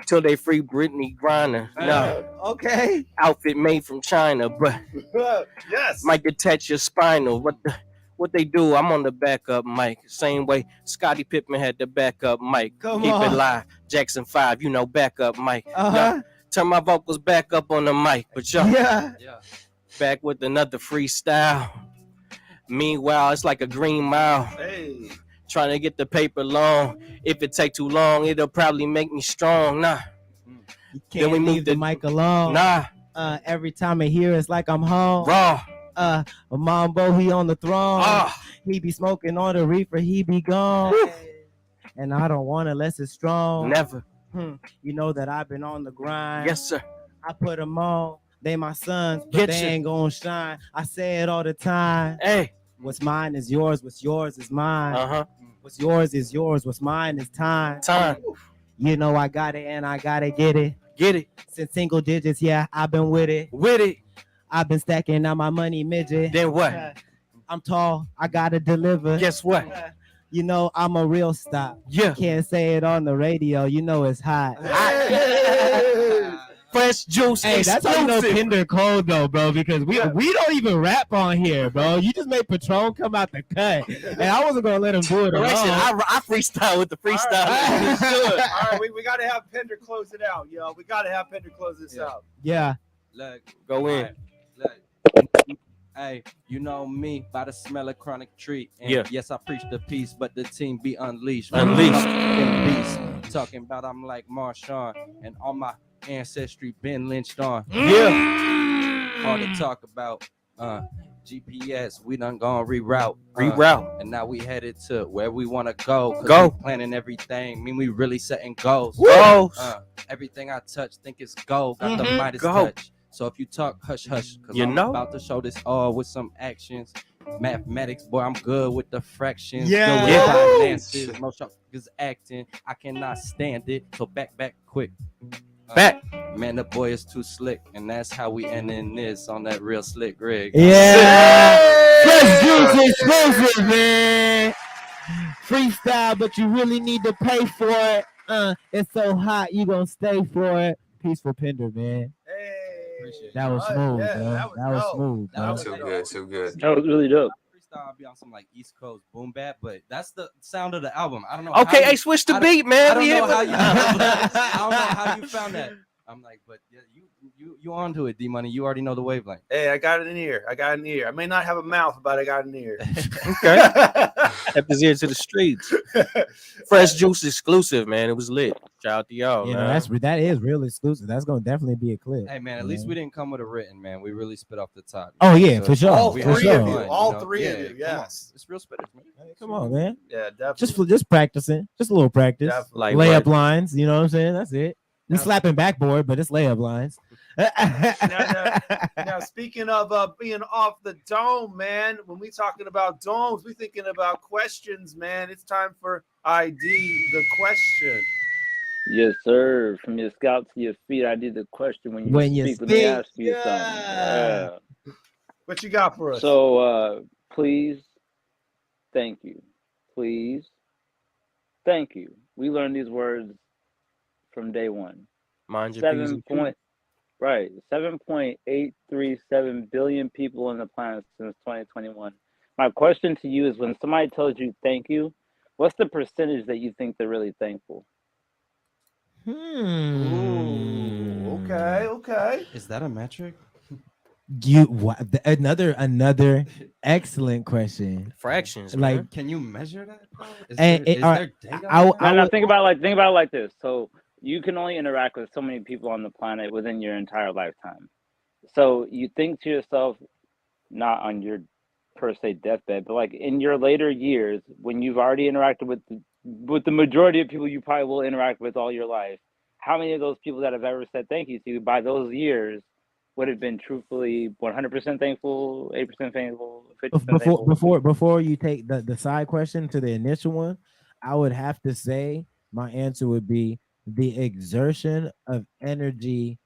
[SPEAKER 16] till they free Britney Griner. No,
[SPEAKER 10] Okay.
[SPEAKER 16] outfit made from China, but
[SPEAKER 10] Yes.
[SPEAKER 16] might detach your spinal. What they do? I'm on the backup mic, same way Scottie Pippen had the backup mic.
[SPEAKER 9] Come
[SPEAKER 16] Keep it
[SPEAKER 9] on.
[SPEAKER 16] live. Jackson 5, you know, backup mic.
[SPEAKER 9] Uh-huh.
[SPEAKER 16] Yo, turn my vocals back up on the mic, but yo,
[SPEAKER 9] Yeah.
[SPEAKER 16] back with another freestyle. Meanwhile, it's like a green mile.
[SPEAKER 10] Hey.
[SPEAKER 16] Trying to get the paper long. If it take too long, it'll probably make me strong. Nah.
[SPEAKER 9] You can't
[SPEAKER 16] we
[SPEAKER 9] leave
[SPEAKER 16] moved
[SPEAKER 9] the
[SPEAKER 16] it-
[SPEAKER 9] mic alone.
[SPEAKER 16] Nah.
[SPEAKER 9] Every time I hear it's like I'm home.
[SPEAKER 16] Raw.
[SPEAKER 9] Mambo, he on the throne.
[SPEAKER 16] Ah.
[SPEAKER 9] He be smoking on the reefer, he be gone. And I don't want it unless it's strong.
[SPEAKER 16] Never.
[SPEAKER 9] You know that I've been on the grind.
[SPEAKER 16] Yes, sir.
[SPEAKER 9] I put them on. They my sons, but
[SPEAKER 16] Get
[SPEAKER 9] they
[SPEAKER 16] you.
[SPEAKER 9] ain't gonna shine. I say it all the time.
[SPEAKER 16] Hey.
[SPEAKER 9] What's mine is yours. What's yours is mine.
[SPEAKER 16] Uh-huh.
[SPEAKER 9] What's yours is yours. What's mine is time.
[SPEAKER 16] Time.
[SPEAKER 9] You know I got it and I gotta get it.
[SPEAKER 16] Get it.
[SPEAKER 9] Since single digits, yeah, I've been with it.
[SPEAKER 16] With it.
[SPEAKER 9] I've been stacking out my money, midget.
[SPEAKER 16] Then what?
[SPEAKER 9] I'm tall. I gotta deliver.
[SPEAKER 16] Guess what?
[SPEAKER 9] You know I'm a real stop.
[SPEAKER 16] Yeah.
[SPEAKER 9] Can't say it on the radio. You know it's hot.
[SPEAKER 16] Fresh juice.
[SPEAKER 9] Hey, that's how you know
[SPEAKER 16] exclusive.
[SPEAKER 9] Pinder cold though, bro. Because we don't even rap on here, bro. You just made Patron come out the cut, and I wasn't gonna let him do it alone.
[SPEAKER 16] Correction, I freestyle with the freestyle.
[SPEAKER 10] All right, we got to have Pinder close it out, yo. We got to have Pinder close this out.
[SPEAKER 9] Yeah.
[SPEAKER 14] Look,
[SPEAKER 16] Go in.
[SPEAKER 14] alright, look. Hey, you know me by the smell of chronic tree. And
[SPEAKER 16] Yeah.
[SPEAKER 14] yes, I preach the peace, but the team be unleashed.
[SPEAKER 16] Unleashed.
[SPEAKER 14] Beast. Talking about I'm like Marshawn, and all my ancestry been lynched on.
[SPEAKER 16] Yeah.
[SPEAKER 14] Hard to talk about. GPS, we done gone reroute.
[SPEAKER 16] Reroute.
[SPEAKER 14] And now we headed to where we want to go. 'Cause
[SPEAKER 16] Go.
[SPEAKER 14] we planning everything. Mean we really setting goals.
[SPEAKER 16] Goals.
[SPEAKER 14] Everything I touch, think it's gold. Got the
[SPEAKER 16] Mhm.
[SPEAKER 14] Midas
[SPEAKER 16] Go.
[SPEAKER 14] touch. So if you talk, hush, hush. Cause
[SPEAKER 16] You
[SPEAKER 14] I'm
[SPEAKER 16] know.
[SPEAKER 14] about to show this all with some actions. Mathematics, boy, I'm good with the fractions.
[SPEAKER 9] Yeah.
[SPEAKER 14] Good with
[SPEAKER 16] Yeah.
[SPEAKER 14] finances. Most is acting. I cannot stand it. So back quick.
[SPEAKER 16] Back.
[SPEAKER 14] Man, the boy is too slick. And that's how we ending this on that real slick rig.
[SPEAKER 9] Yeah. Fresh juice exclusive, man. Freestyle, but you really need to pay for it. It's so hot, you gonna stay for it. Peaceful Pinder, man. That was smooth,
[SPEAKER 10] Yeah,
[SPEAKER 9] bro. That was smooth, bro.
[SPEAKER 15] Too good, too good.
[SPEAKER 13] That was really dope.
[SPEAKER 14] Freestyle, I'll be on some like East Coast boom bap, but that's the sound of the album. I don't know.
[SPEAKER 16] Okay,
[SPEAKER 14] how
[SPEAKER 16] hey, switch the beat, man.
[SPEAKER 14] I don't
[SPEAKER 16] We
[SPEAKER 14] know
[SPEAKER 16] hit
[SPEAKER 14] how
[SPEAKER 16] with-
[SPEAKER 14] you. I don't know how you found that. I'm like, but yeah, you onto it, D Money. You already know the wavelength.
[SPEAKER 10] Hey, I got an ear. I may not have a mouth, but I got an ear.
[SPEAKER 16] Okay. Kept his ear to the streets. Fresh Juice exclusive, man. It was lit. Shout out to y'all,
[SPEAKER 9] You know,
[SPEAKER 16] man.
[SPEAKER 9] that is real exclusive. That's gonna definitely be a clip.
[SPEAKER 14] Hey man, at least we didn't come with a written, man. We really spit off the top.
[SPEAKER 9] Oh, yeah, for sure.
[SPEAKER 10] All
[SPEAKER 9] For
[SPEAKER 10] three
[SPEAKER 9] sure.
[SPEAKER 10] of you. All three of
[SPEAKER 14] Yeah,
[SPEAKER 10] you.
[SPEAKER 14] come on.
[SPEAKER 10] Yes.
[SPEAKER 14] It's real spitters, man.
[SPEAKER 9] Come on, man.
[SPEAKER 10] Yeah, definitely.
[SPEAKER 9] Just practicing, just a little practice.
[SPEAKER 10] Definitely.
[SPEAKER 16] Like
[SPEAKER 9] layup
[SPEAKER 16] what?
[SPEAKER 9] lines. You know what I'm saying? That's it. We slapping backboard, but it's layup lines.
[SPEAKER 10] Now, speaking of being off the dome, man, when we talking about domes, we thinking about questions, man. It's time for ID the question.
[SPEAKER 13] Yes, sir. From your scalp to your feet, I did the question when you
[SPEAKER 9] When you
[SPEAKER 13] speak, when they
[SPEAKER 9] speak,
[SPEAKER 13] ask you something. Yeah.
[SPEAKER 10] What you got for us?
[SPEAKER 13] So, please, thank you. Please, thank you. We learned these words from day one.
[SPEAKER 16] Mind your P's and Q's.
[SPEAKER 13] 7.837 billion people on the planet since 2021. My question to you is, when somebody tells you thank you, what's the percentage that you think they're really thankful?
[SPEAKER 10] Okay.
[SPEAKER 14] Is that a metric?
[SPEAKER 9] Another excellent question.
[SPEAKER 16] Fractions,
[SPEAKER 9] Like,
[SPEAKER 16] man.
[SPEAKER 14] Can you measure that? Bro? Is
[SPEAKER 9] And-
[SPEAKER 14] there,
[SPEAKER 9] and-
[SPEAKER 14] is
[SPEAKER 9] all
[SPEAKER 14] there
[SPEAKER 9] right,
[SPEAKER 14] data?
[SPEAKER 9] I
[SPEAKER 14] on
[SPEAKER 9] would-
[SPEAKER 14] that?
[SPEAKER 13] Now think about it like this. So you can only interact with so many people on the planet within your entire lifetime. So you think to yourself, not on your per se deathbed, but like in your later years, when you've already interacted with the majority of people you probably will interact with all your life, how many of those people that have ever said thank you to you by those years would have been truthfully 100% thankful, 8% thankful, 50% thankful?
[SPEAKER 9] Before you take the side question to the initial one, I would have to say my answer would be the exertion of energy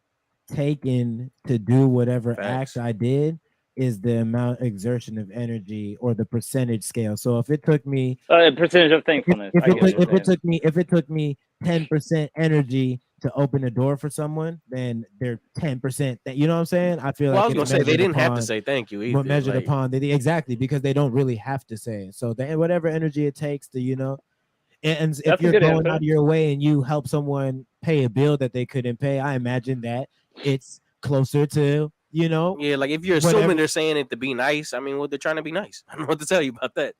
[SPEAKER 9] taken to do whatever
[SPEAKER 16] Facts.
[SPEAKER 9] act I did is the amount exertion of energy or the percentage scale. So if it took me
[SPEAKER 13] Percentage of thankfulness. I get what you're saying.
[SPEAKER 9] if it took me 10% energy to open a door for someone, then they're 10% that, you know what I'm saying? I feel
[SPEAKER 16] Well, I
[SPEAKER 9] like
[SPEAKER 16] was
[SPEAKER 9] it's
[SPEAKER 16] gonna say they
[SPEAKER 9] measured
[SPEAKER 16] didn't have to
[SPEAKER 9] upon-
[SPEAKER 16] say thank you
[SPEAKER 9] but
[SPEAKER 16] either.
[SPEAKER 9] measured
[SPEAKER 16] like-
[SPEAKER 9] upon exactly because they don't really have to say it. So then whatever energy it takes to, you know, and if
[SPEAKER 13] That's a
[SPEAKER 9] you're
[SPEAKER 13] good
[SPEAKER 9] going
[SPEAKER 13] answer.
[SPEAKER 9] out of your way and you help someone pay a bill that they couldn't pay, I imagine that it's closer to, you know,
[SPEAKER 16] Yeah, like if you're
[SPEAKER 9] whatever-
[SPEAKER 16] assuming they're saying it to be nice, I mean, well, they're trying to be nice. I don't know what to tell you about that.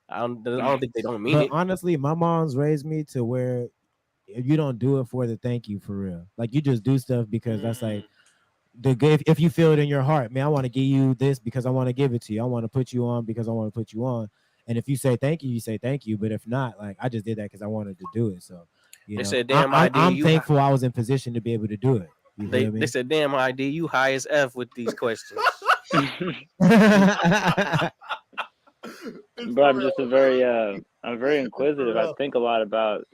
[SPEAKER 16] I don't think they don't mean
[SPEAKER 9] But
[SPEAKER 16] it.
[SPEAKER 9] honestly, my mom's raised me to where you don't do it for the thank you for real. Like you just do stuff because that's like the good. If you feel it in your heart, man, I want to give you this because I want to give it to you. I want to put you on because I want to put you on. And if you say thank you, you say thank you. But if not, like I just did that because I wanted to do it. So you
[SPEAKER 16] They
[SPEAKER 9] know,
[SPEAKER 16] said, "Damn,
[SPEAKER 9] I'm thankful I was in position to be able to do it. You feel me?
[SPEAKER 16] They said, "Damn, ID, you high as F with these questions."
[SPEAKER 13] But I'm just I'm very inquisitive. I think a lot about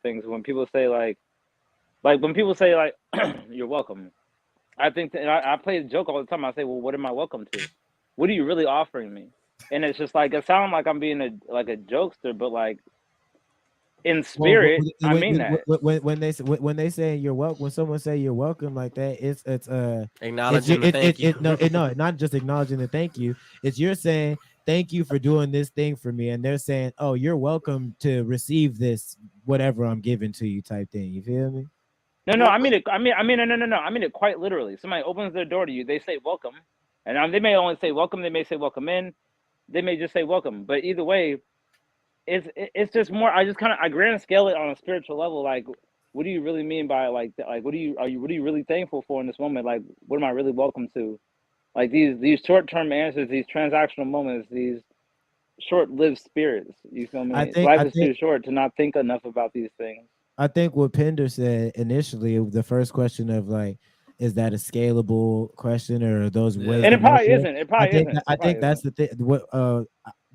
[SPEAKER 13] things. When people say like when people say like you're welcome, I think and I play a joke all the time. I say, well, what am I welcome to? What are you really offering me? And it's just like it sounds like I'm being a jokester, but like in spirit, I mean that.
[SPEAKER 9] When they say you're welcome, when someone say you're welcome like that, it's
[SPEAKER 16] Acknowledging the thank you.
[SPEAKER 9] No, not just acknowledging the thank you. It's you're saying thank you for doing this thing for me, and they're saying, oh, you're welcome to receive this whatever I'm giving to you type thing. You feel me?
[SPEAKER 13] No, I mean it. I mean no. I mean it quite literally. Somebody opens their door to you, they say welcome, and they may only say welcome. They may say welcome in. They may just say welcome. But either way, it's just more. I grand scale it on a spiritual level. Like, what do you really mean by like what are you really thankful for in this moment? Like, what am I really welcome to? Like these short-term answers, these transactional moments, these short-lived spirits. You feel me? Life is too short to not think enough about these things.
[SPEAKER 9] I think what Pinder said initially, the first question of like, is that a scalable question or are those ways?
[SPEAKER 13] And it probably isn't. It probably isn't.
[SPEAKER 9] I think that's the thing. What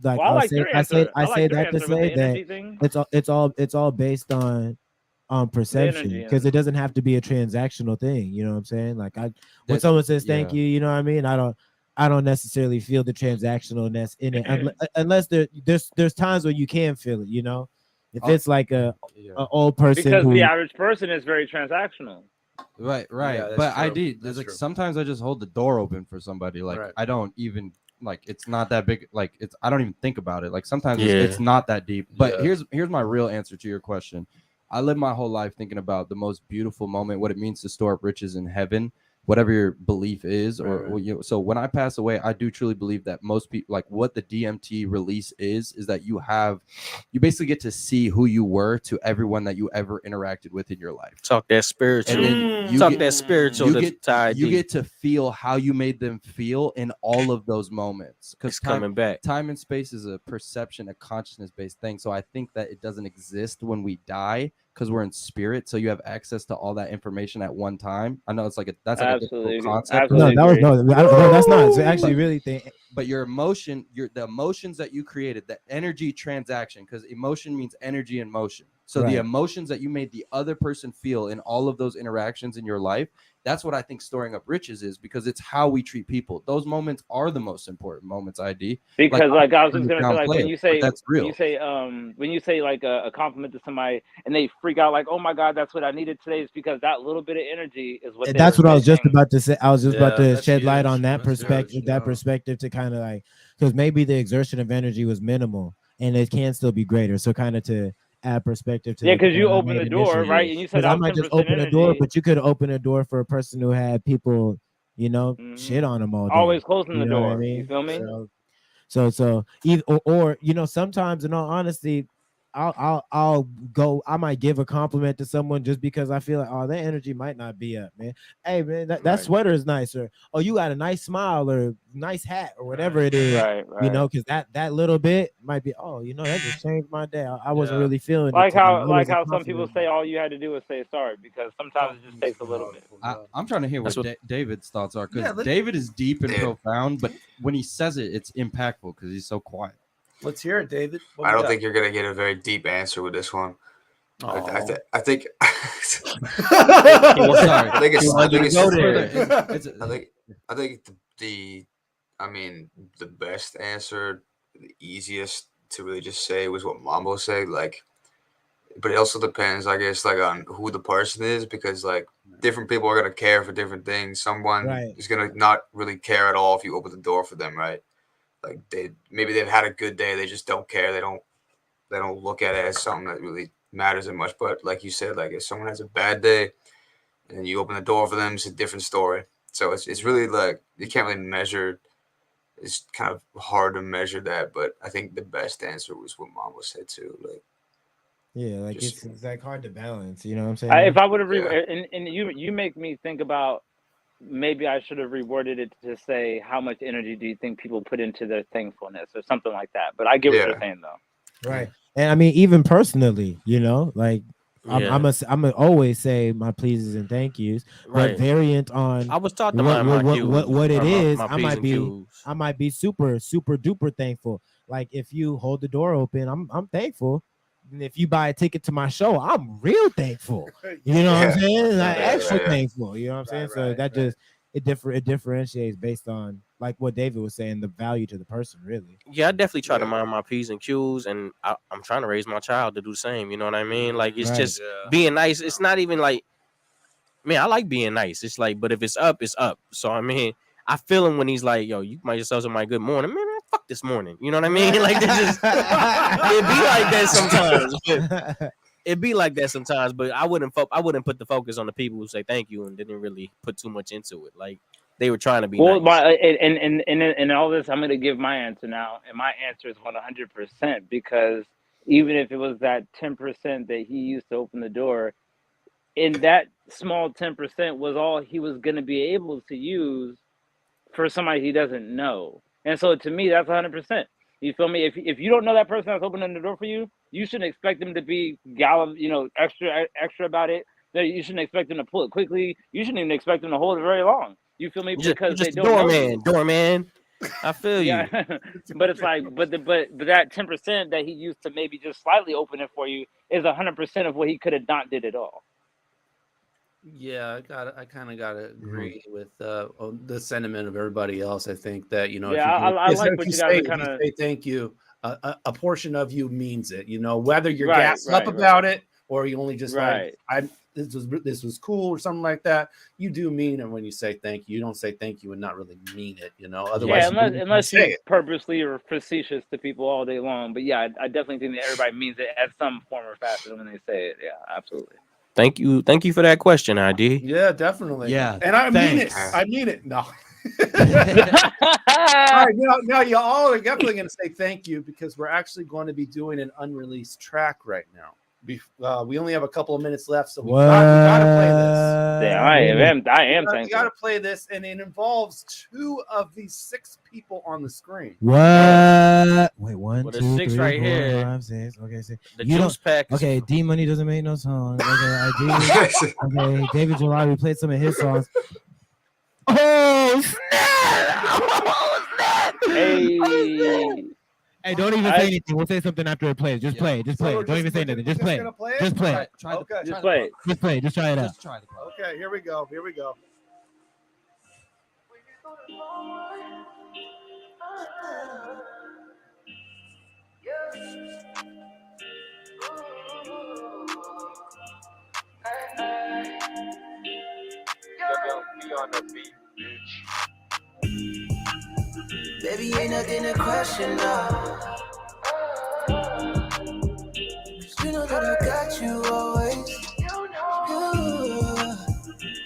[SPEAKER 9] like
[SPEAKER 13] Well, I
[SPEAKER 9] I
[SPEAKER 13] like
[SPEAKER 9] say
[SPEAKER 13] your
[SPEAKER 9] I say
[SPEAKER 13] answer.
[SPEAKER 9] I
[SPEAKER 13] I
[SPEAKER 9] say
[SPEAKER 13] like your
[SPEAKER 9] that to
[SPEAKER 13] answer with
[SPEAKER 9] say
[SPEAKER 13] the energy thing.
[SPEAKER 9] that it's all based on perception
[SPEAKER 13] energy,
[SPEAKER 9] because it doesn't have to be a transactional thing. You know what I'm saying? Like when someone says thank you, you know what I mean? I don't necessarily feel the transactionalness in it unless there's times where you can feel it. You know, if it's like a old person
[SPEAKER 13] because
[SPEAKER 9] who,
[SPEAKER 13] the average person is very transactional.
[SPEAKER 14] Right.
[SPEAKER 10] Yeah,
[SPEAKER 14] But
[SPEAKER 10] true.
[SPEAKER 14] there's
[SPEAKER 10] That's
[SPEAKER 14] like
[SPEAKER 10] true.
[SPEAKER 14] sometimes I just hold the door open for somebody. Like
[SPEAKER 10] Right.
[SPEAKER 14] I don't even like it's not that big. Like I don't even think about it. Like sometimes
[SPEAKER 16] Yeah.
[SPEAKER 14] it's not that deep. But
[SPEAKER 10] Yeah.
[SPEAKER 14] here's my real answer to your question. I live my whole life thinking about the most beautiful moment, what it means to store up riches in heaven, whatever your belief is, or you know. So when I pass away, I do truly believe that most people, like what the DMT release is that you basically get to see who you were to everyone that you ever interacted with in your life.
[SPEAKER 16] Talk that spiritual.
[SPEAKER 14] And then you
[SPEAKER 16] Talk
[SPEAKER 14] get,
[SPEAKER 16] that spiritual.
[SPEAKER 14] you get to feel how you made them feel in all of those moments. Because
[SPEAKER 16] coming back.
[SPEAKER 14] Time and space is a perception, a consciousness-based thing. So I think that it doesn't exist when we die because we're in spirit. So you have access to all that information at one time. I know it's like that's like a difficult concept.
[SPEAKER 9] No, that's not. It's actually really thing.
[SPEAKER 14] But your emotion, the emotions that you created, the energy transaction, because emotion means energy in motion. So the emotions that you made the other person feel in all of those interactions in your life, that's what I think storing up riches is, because it's how we treat people. Those moments are the most important moments, ID.
[SPEAKER 13] Because like I was just gonna say, like when you say
[SPEAKER 14] that's real.
[SPEAKER 13] when you say like a compliment to somebody and they freak out like, oh my God, that's what I needed today, is because that little bit of energy is what
[SPEAKER 9] That's what I was just
[SPEAKER 13] missing.
[SPEAKER 9] about to say. I was just about to shed light on that
[SPEAKER 10] That's
[SPEAKER 9] perspective.
[SPEAKER 10] huge,
[SPEAKER 9] That perspective to kind of like, because maybe the exertion of energy was minimal and it can still be greater. So kind of to add perspective to
[SPEAKER 13] because you open the door, right? And you said
[SPEAKER 9] I might just open a door, but you could open a door for a person who had people, you know, shit on them all day.
[SPEAKER 13] Always closing the
[SPEAKER 9] You know what
[SPEAKER 13] door.
[SPEAKER 9] I mean?
[SPEAKER 13] You feel me?
[SPEAKER 9] So either or you know, sometimes in all honesty, I'll go. I might give a compliment to someone just because I feel like, oh, their energy might not be up, man. Hey, man, that sweater is nice, or oh, you got a nice smile or nice hat or whatever it is, you know, because that little bit might be, oh, you know, that just changed my day. I wasn't really feeling
[SPEAKER 13] like
[SPEAKER 9] it.
[SPEAKER 13] how some people say all you had to do was say sorry, because sometimes it just takes a little bit.
[SPEAKER 14] I'm trying to hear what David's thoughts are, because
[SPEAKER 10] Yeah,
[SPEAKER 14] David is deep and profound, but when he says it, it's impactful because he's so quiet.
[SPEAKER 10] Let's hear it, David.
[SPEAKER 15] I don't think you're gonna get a very deep answer with this one. I think the best answer, the easiest to really just say was what Mambo said. Like, but it also depends, I guess, like on who the person is, because like different people are gonna care for different things. Someone is gonna not really care at all if you open the door for them, right? Like maybe they've had a good day, they just don't care. They don't look at it as something that really matters that much. But like you said, like if someone has a bad day and you open the door for them, it's a different story. So it's really like you can't really measure. It's kind of hard to measure that, but I think the best answer was what Mambo said too. Like,
[SPEAKER 9] yeah, like
[SPEAKER 15] just,
[SPEAKER 9] it's like hard to balance. You know what I'm saying?
[SPEAKER 13] If I would have and you make me think about, maybe I should have reworded it to say, how much energy do you think people put into their thankfulness or something like that? But I get what you're saying though.
[SPEAKER 9] Right. And I mean, even personally, you know, like I'm gonna always say my pleases and thank yous, but variant on
[SPEAKER 16] I was taught to mind my cues,
[SPEAKER 9] what it is.
[SPEAKER 16] my
[SPEAKER 9] I might be super duper thankful. Like if you hold the door open, I'm thankful. And if you buy a ticket to my show, I'm real thankful. You know what I'm saying? Like extra thankful. You know what I'm saying? So that just it differentiates based on like what David was saying, the value to the person, really.
[SPEAKER 16] Yeah, I definitely try to mind my P's and Q's, and I'm trying to raise my child to do the same. You know what I mean? Like it's just being nice. It's not even like, man, I like being nice. It's like, but if it's up, it's up. So I mean, I feel him when he's like, yo, you might yourself some good morning, man. Fuck this morning. You know what I mean? Like this is it be like that sometimes. It'd be like that sometimes, but I wouldn't put the focus on the people who say thank you and didn't really put too much into it. Like they were trying to be nice.
[SPEAKER 13] And all this, I'm going to give my answer now, and my answer is 100%, because even if it was that 10% that he used to open the door, in that small 10% was all he was going to be able to use for somebody he doesn't know. And so to me, that's 100%. You feel me? If you don't know that person that's opening the door for you, you shouldn't expect them to be extra about it. You shouldn't expect them to pull it quickly. You shouldn't even expect them to hold it very long. You feel me? Because they don't
[SPEAKER 16] doorman. I feel you.
[SPEAKER 13] But it's like, but that 10% that he used to maybe just slightly open it for you is 100% of what he could have not did at all.
[SPEAKER 10] Yeah, I kind of gotta agree with the sentiment of everybody else. I think that, you know,
[SPEAKER 13] I like what you guys kind of
[SPEAKER 10] say thank you. A portion of you means it, you know, whether you're gassed up about it or you only just like this was cool or something like that, you do mean it when you say thank you. You don't say thank you and not really mean it, you know. Otherwise,
[SPEAKER 13] unless you're purposely or facetious to people all day long. But yeah, I definitely think that everybody means it at some form or fashion when they say it. Yeah, absolutely.
[SPEAKER 16] Thank you for that question, ID.
[SPEAKER 10] Yeah, definitely.
[SPEAKER 9] Yeah,
[SPEAKER 10] and I mean it. I mean it. No. All right, now you all are definitely going to say thank you because we're actually going to be doing an unreleased track right now. We only have a couple of minutes left, so we got to play this.
[SPEAKER 13] Yeah, I am thankful.
[SPEAKER 10] You got to play this, and it involves 2 of these 6 people on the screen.
[SPEAKER 9] What? Wait, 1,
[SPEAKER 16] Well,
[SPEAKER 9] 2,
[SPEAKER 16] there's 6
[SPEAKER 9] 3,
[SPEAKER 16] right
[SPEAKER 9] 4,
[SPEAKER 16] here.
[SPEAKER 9] 5, 6. Okay, 6.
[SPEAKER 16] The
[SPEAKER 9] You
[SPEAKER 16] juice
[SPEAKER 9] don't-
[SPEAKER 16] pack.
[SPEAKER 9] Okay, D Money doesn't make no songs. Okay, okay, David July, we played some of his songs. Oh snap! Hey, don't even say anything. We'll say something after it plays. Just play it. Just play it. Don't even say anything. Just play it. Just play it.
[SPEAKER 10] Okay.
[SPEAKER 13] Just play it.
[SPEAKER 9] Just play it. Just try it out.
[SPEAKER 10] Okay, here we go.
[SPEAKER 3] Baby, ain't nothing to question now. You know that I got you always.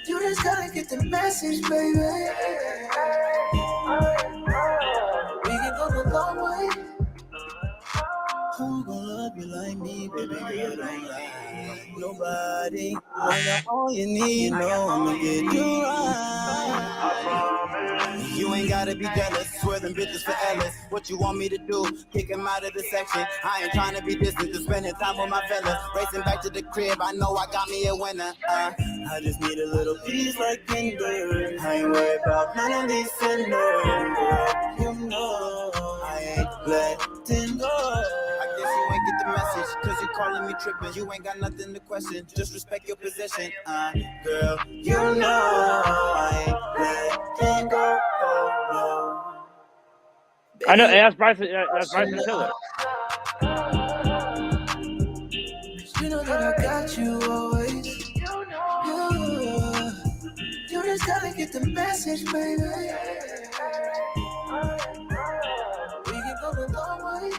[SPEAKER 3] You just gotta get the message, baby. We can go the long way. Who gon' love you like me, baby? Girl, don't lie. Nobody. I got all you need, you know I'ma get you right. You ain't gotta be jealous, swerving bitches for Ellis. What you want me to do? Kick him out of the section. I ain't trying to be distant, just spending time with my fellas. Racing back to the crib, I know I got me a winner. I just need a little peace like Kinder. I ain't worried about none of these sinners. You know I ain't letting go. I guess you ain't get the message, cause you calling me tripping. You ain't got nothing to question, just respect your position. Girl, you know I ain't letting go.
[SPEAKER 13] I know, and that's Bryson Tiller.
[SPEAKER 3] You know that I got you always. You just gotta get the message, baby. We can go the long way.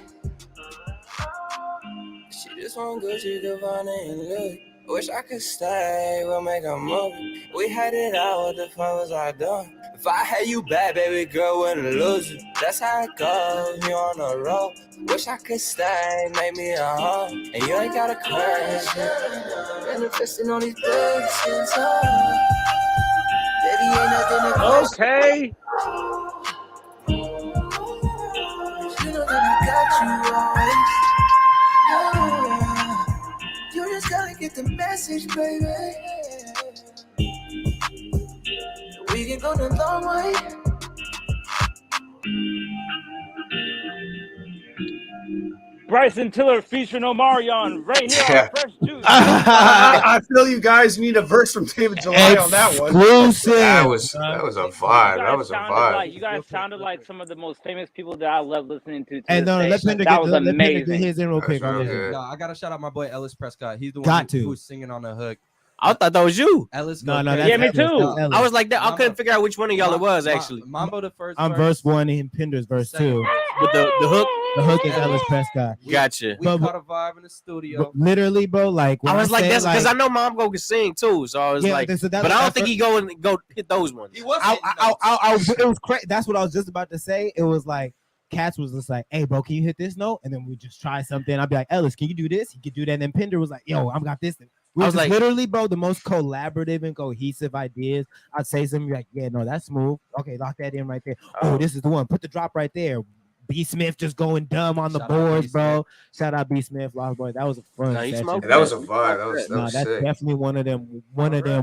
[SPEAKER 3] She just want good, she divine and look. Wish I could stay, we'll make a movie. We had it out, what the fuck was I doing? If I had you bad, baby girl, wouldn't lose it. That's how it goes, you on the road. Wish I could stay, make me a home. And you ain't gotta question. Manifesting on these blessings, baby, ain't nothing to question.
[SPEAKER 13] Okay.
[SPEAKER 3] You know that I got you always. You just gotta get the message, baby. We can go the long way.
[SPEAKER 13] Bryson Tiller featuring Omarion right here on Fresh Juice.
[SPEAKER 10] I feel you guys need a verse from David July on that one.
[SPEAKER 15] That was a vibe. That was a vibe.
[SPEAKER 13] You guys sounded like some of the most famous people that I love listening to.
[SPEAKER 9] And no, let Pinder
[SPEAKER 13] that was
[SPEAKER 9] get
[SPEAKER 13] amazing.
[SPEAKER 9] his in real quick.
[SPEAKER 14] No, I gotta shout out my boy Ellis Prescott. He's the one
[SPEAKER 9] Got to.
[SPEAKER 14] who was singing on the hook.
[SPEAKER 16] I thought that was you.
[SPEAKER 14] Ellis.
[SPEAKER 9] No,
[SPEAKER 14] go
[SPEAKER 9] that's
[SPEAKER 14] crazy.
[SPEAKER 13] me too.
[SPEAKER 9] Ellis.
[SPEAKER 16] I was like that. I couldn't figure out which one of y'all it was actually.
[SPEAKER 14] Mambo the first.
[SPEAKER 9] I'm verse 1 and Pinder's verse 2.
[SPEAKER 16] With the hook.
[SPEAKER 9] The hook is Ellis Prescott.
[SPEAKER 16] Gotcha.
[SPEAKER 14] We caught a vibe in the studio.
[SPEAKER 9] Literally, bro. Like when
[SPEAKER 16] I was like,
[SPEAKER 9] say,
[SPEAKER 16] that's because I know Mambo can sing too. So I was like,
[SPEAKER 9] so
[SPEAKER 16] but I don't think he go hit those ones.
[SPEAKER 14] He was.
[SPEAKER 9] It was crazy. That's what I was just about to say. It was like Cats was just like, "Hey, bro, can you hit this note?" And then we just try something. I'd be like, "Ellis, can you do this?" He could do that. And then Pinder was like, "Yo, I've got this." I was like, literally, bro, the most collaborative and cohesive ideas. I'd say something like, "Yeah, no, that's smooth. Okay, lock that in right there. Oh, this is the one. Put the drop right there." B Smith just going dumb on the boards, bro. Shout out B Smith, Lost Boy. That was a fun session.
[SPEAKER 15] That was a vibe. That was
[SPEAKER 9] that's
[SPEAKER 15] sick.
[SPEAKER 9] definitely one of them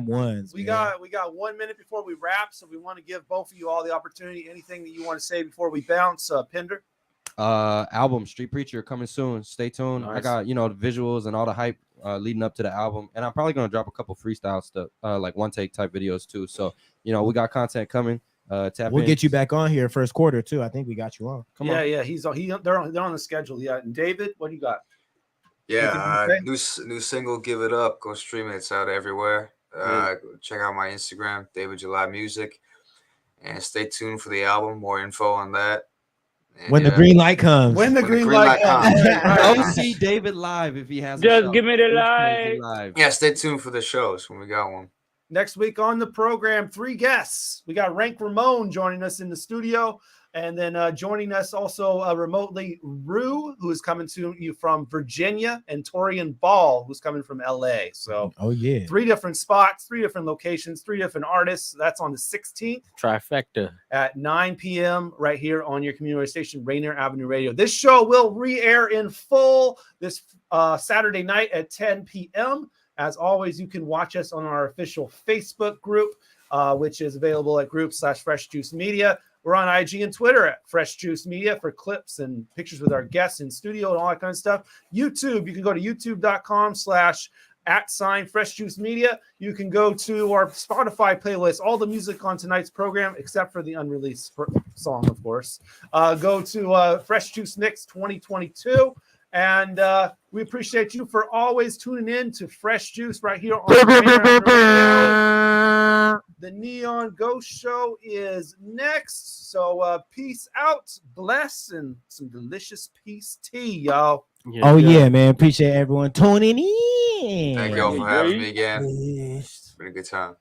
[SPEAKER 9] ones.
[SPEAKER 10] We got 1 minute before we wrap, so we want to give both of you all the opportunity. Anything that you want to say before we bounce, Pinder?
[SPEAKER 14] Album Street Preacher coming soon. Stay tuned.
[SPEAKER 10] Nice.
[SPEAKER 14] I got the visuals and all the hype leading up to the album, and I'm probably gonna drop a couple freestyle stuff, like one take type videos too. So we got content coming.
[SPEAKER 9] We'll get you back on here first quarter too. I think we got you on.
[SPEAKER 10] Come on. Yeah, they're on the schedule. Yeah, and David, what do you got?
[SPEAKER 15] Yeah, new single, Give It Up. Go stream it. It's out everywhere. Check out my Instagram, David July Music, and stay tuned for the album. More info on that. And
[SPEAKER 9] When the green light comes.
[SPEAKER 10] When the green light comes.
[SPEAKER 14] Go see David live if he has.
[SPEAKER 13] Just give me the light.
[SPEAKER 15] Yeah, stay tuned for the shows when we got one.
[SPEAKER 10] Next week on the program, 3 guests. We got Rank Ramon joining us in the studio. And then joining us also remotely, Rue, who is coming to you from Virginia, and Torian Ball, who's coming from LA. So, 3 different spots, 3 different locations, 3 different artists. That's on the 16th.
[SPEAKER 16] Trifecta.
[SPEAKER 10] At 9 p.m. right here on your community station, Rainier Avenue Radio. This show will re-air in full this Saturday night at 10 p.m. As always, you can watch us on our official Facebook group, which is available at group/Fresh Juice Media. We're on IG and Twitter at Fresh Juice Media for clips and pictures with our guests in studio and all that kind of stuff. YouTube, you can go to youtube.com/@Fresh Juice Media. You can go to our Spotify playlist, all the music on tonight's program, except for the unreleased song, of course. Go to Fresh Juice Mix 2022. And we appreciate you for always tuning in to Fresh Juice right here on the Neon Ghost Show is next. So peace out, bless, and some delicious peace tea, y'all.
[SPEAKER 9] Yeah, man. Appreciate everyone tuning in.
[SPEAKER 15] Thank y'all for having me again. It's been a good time.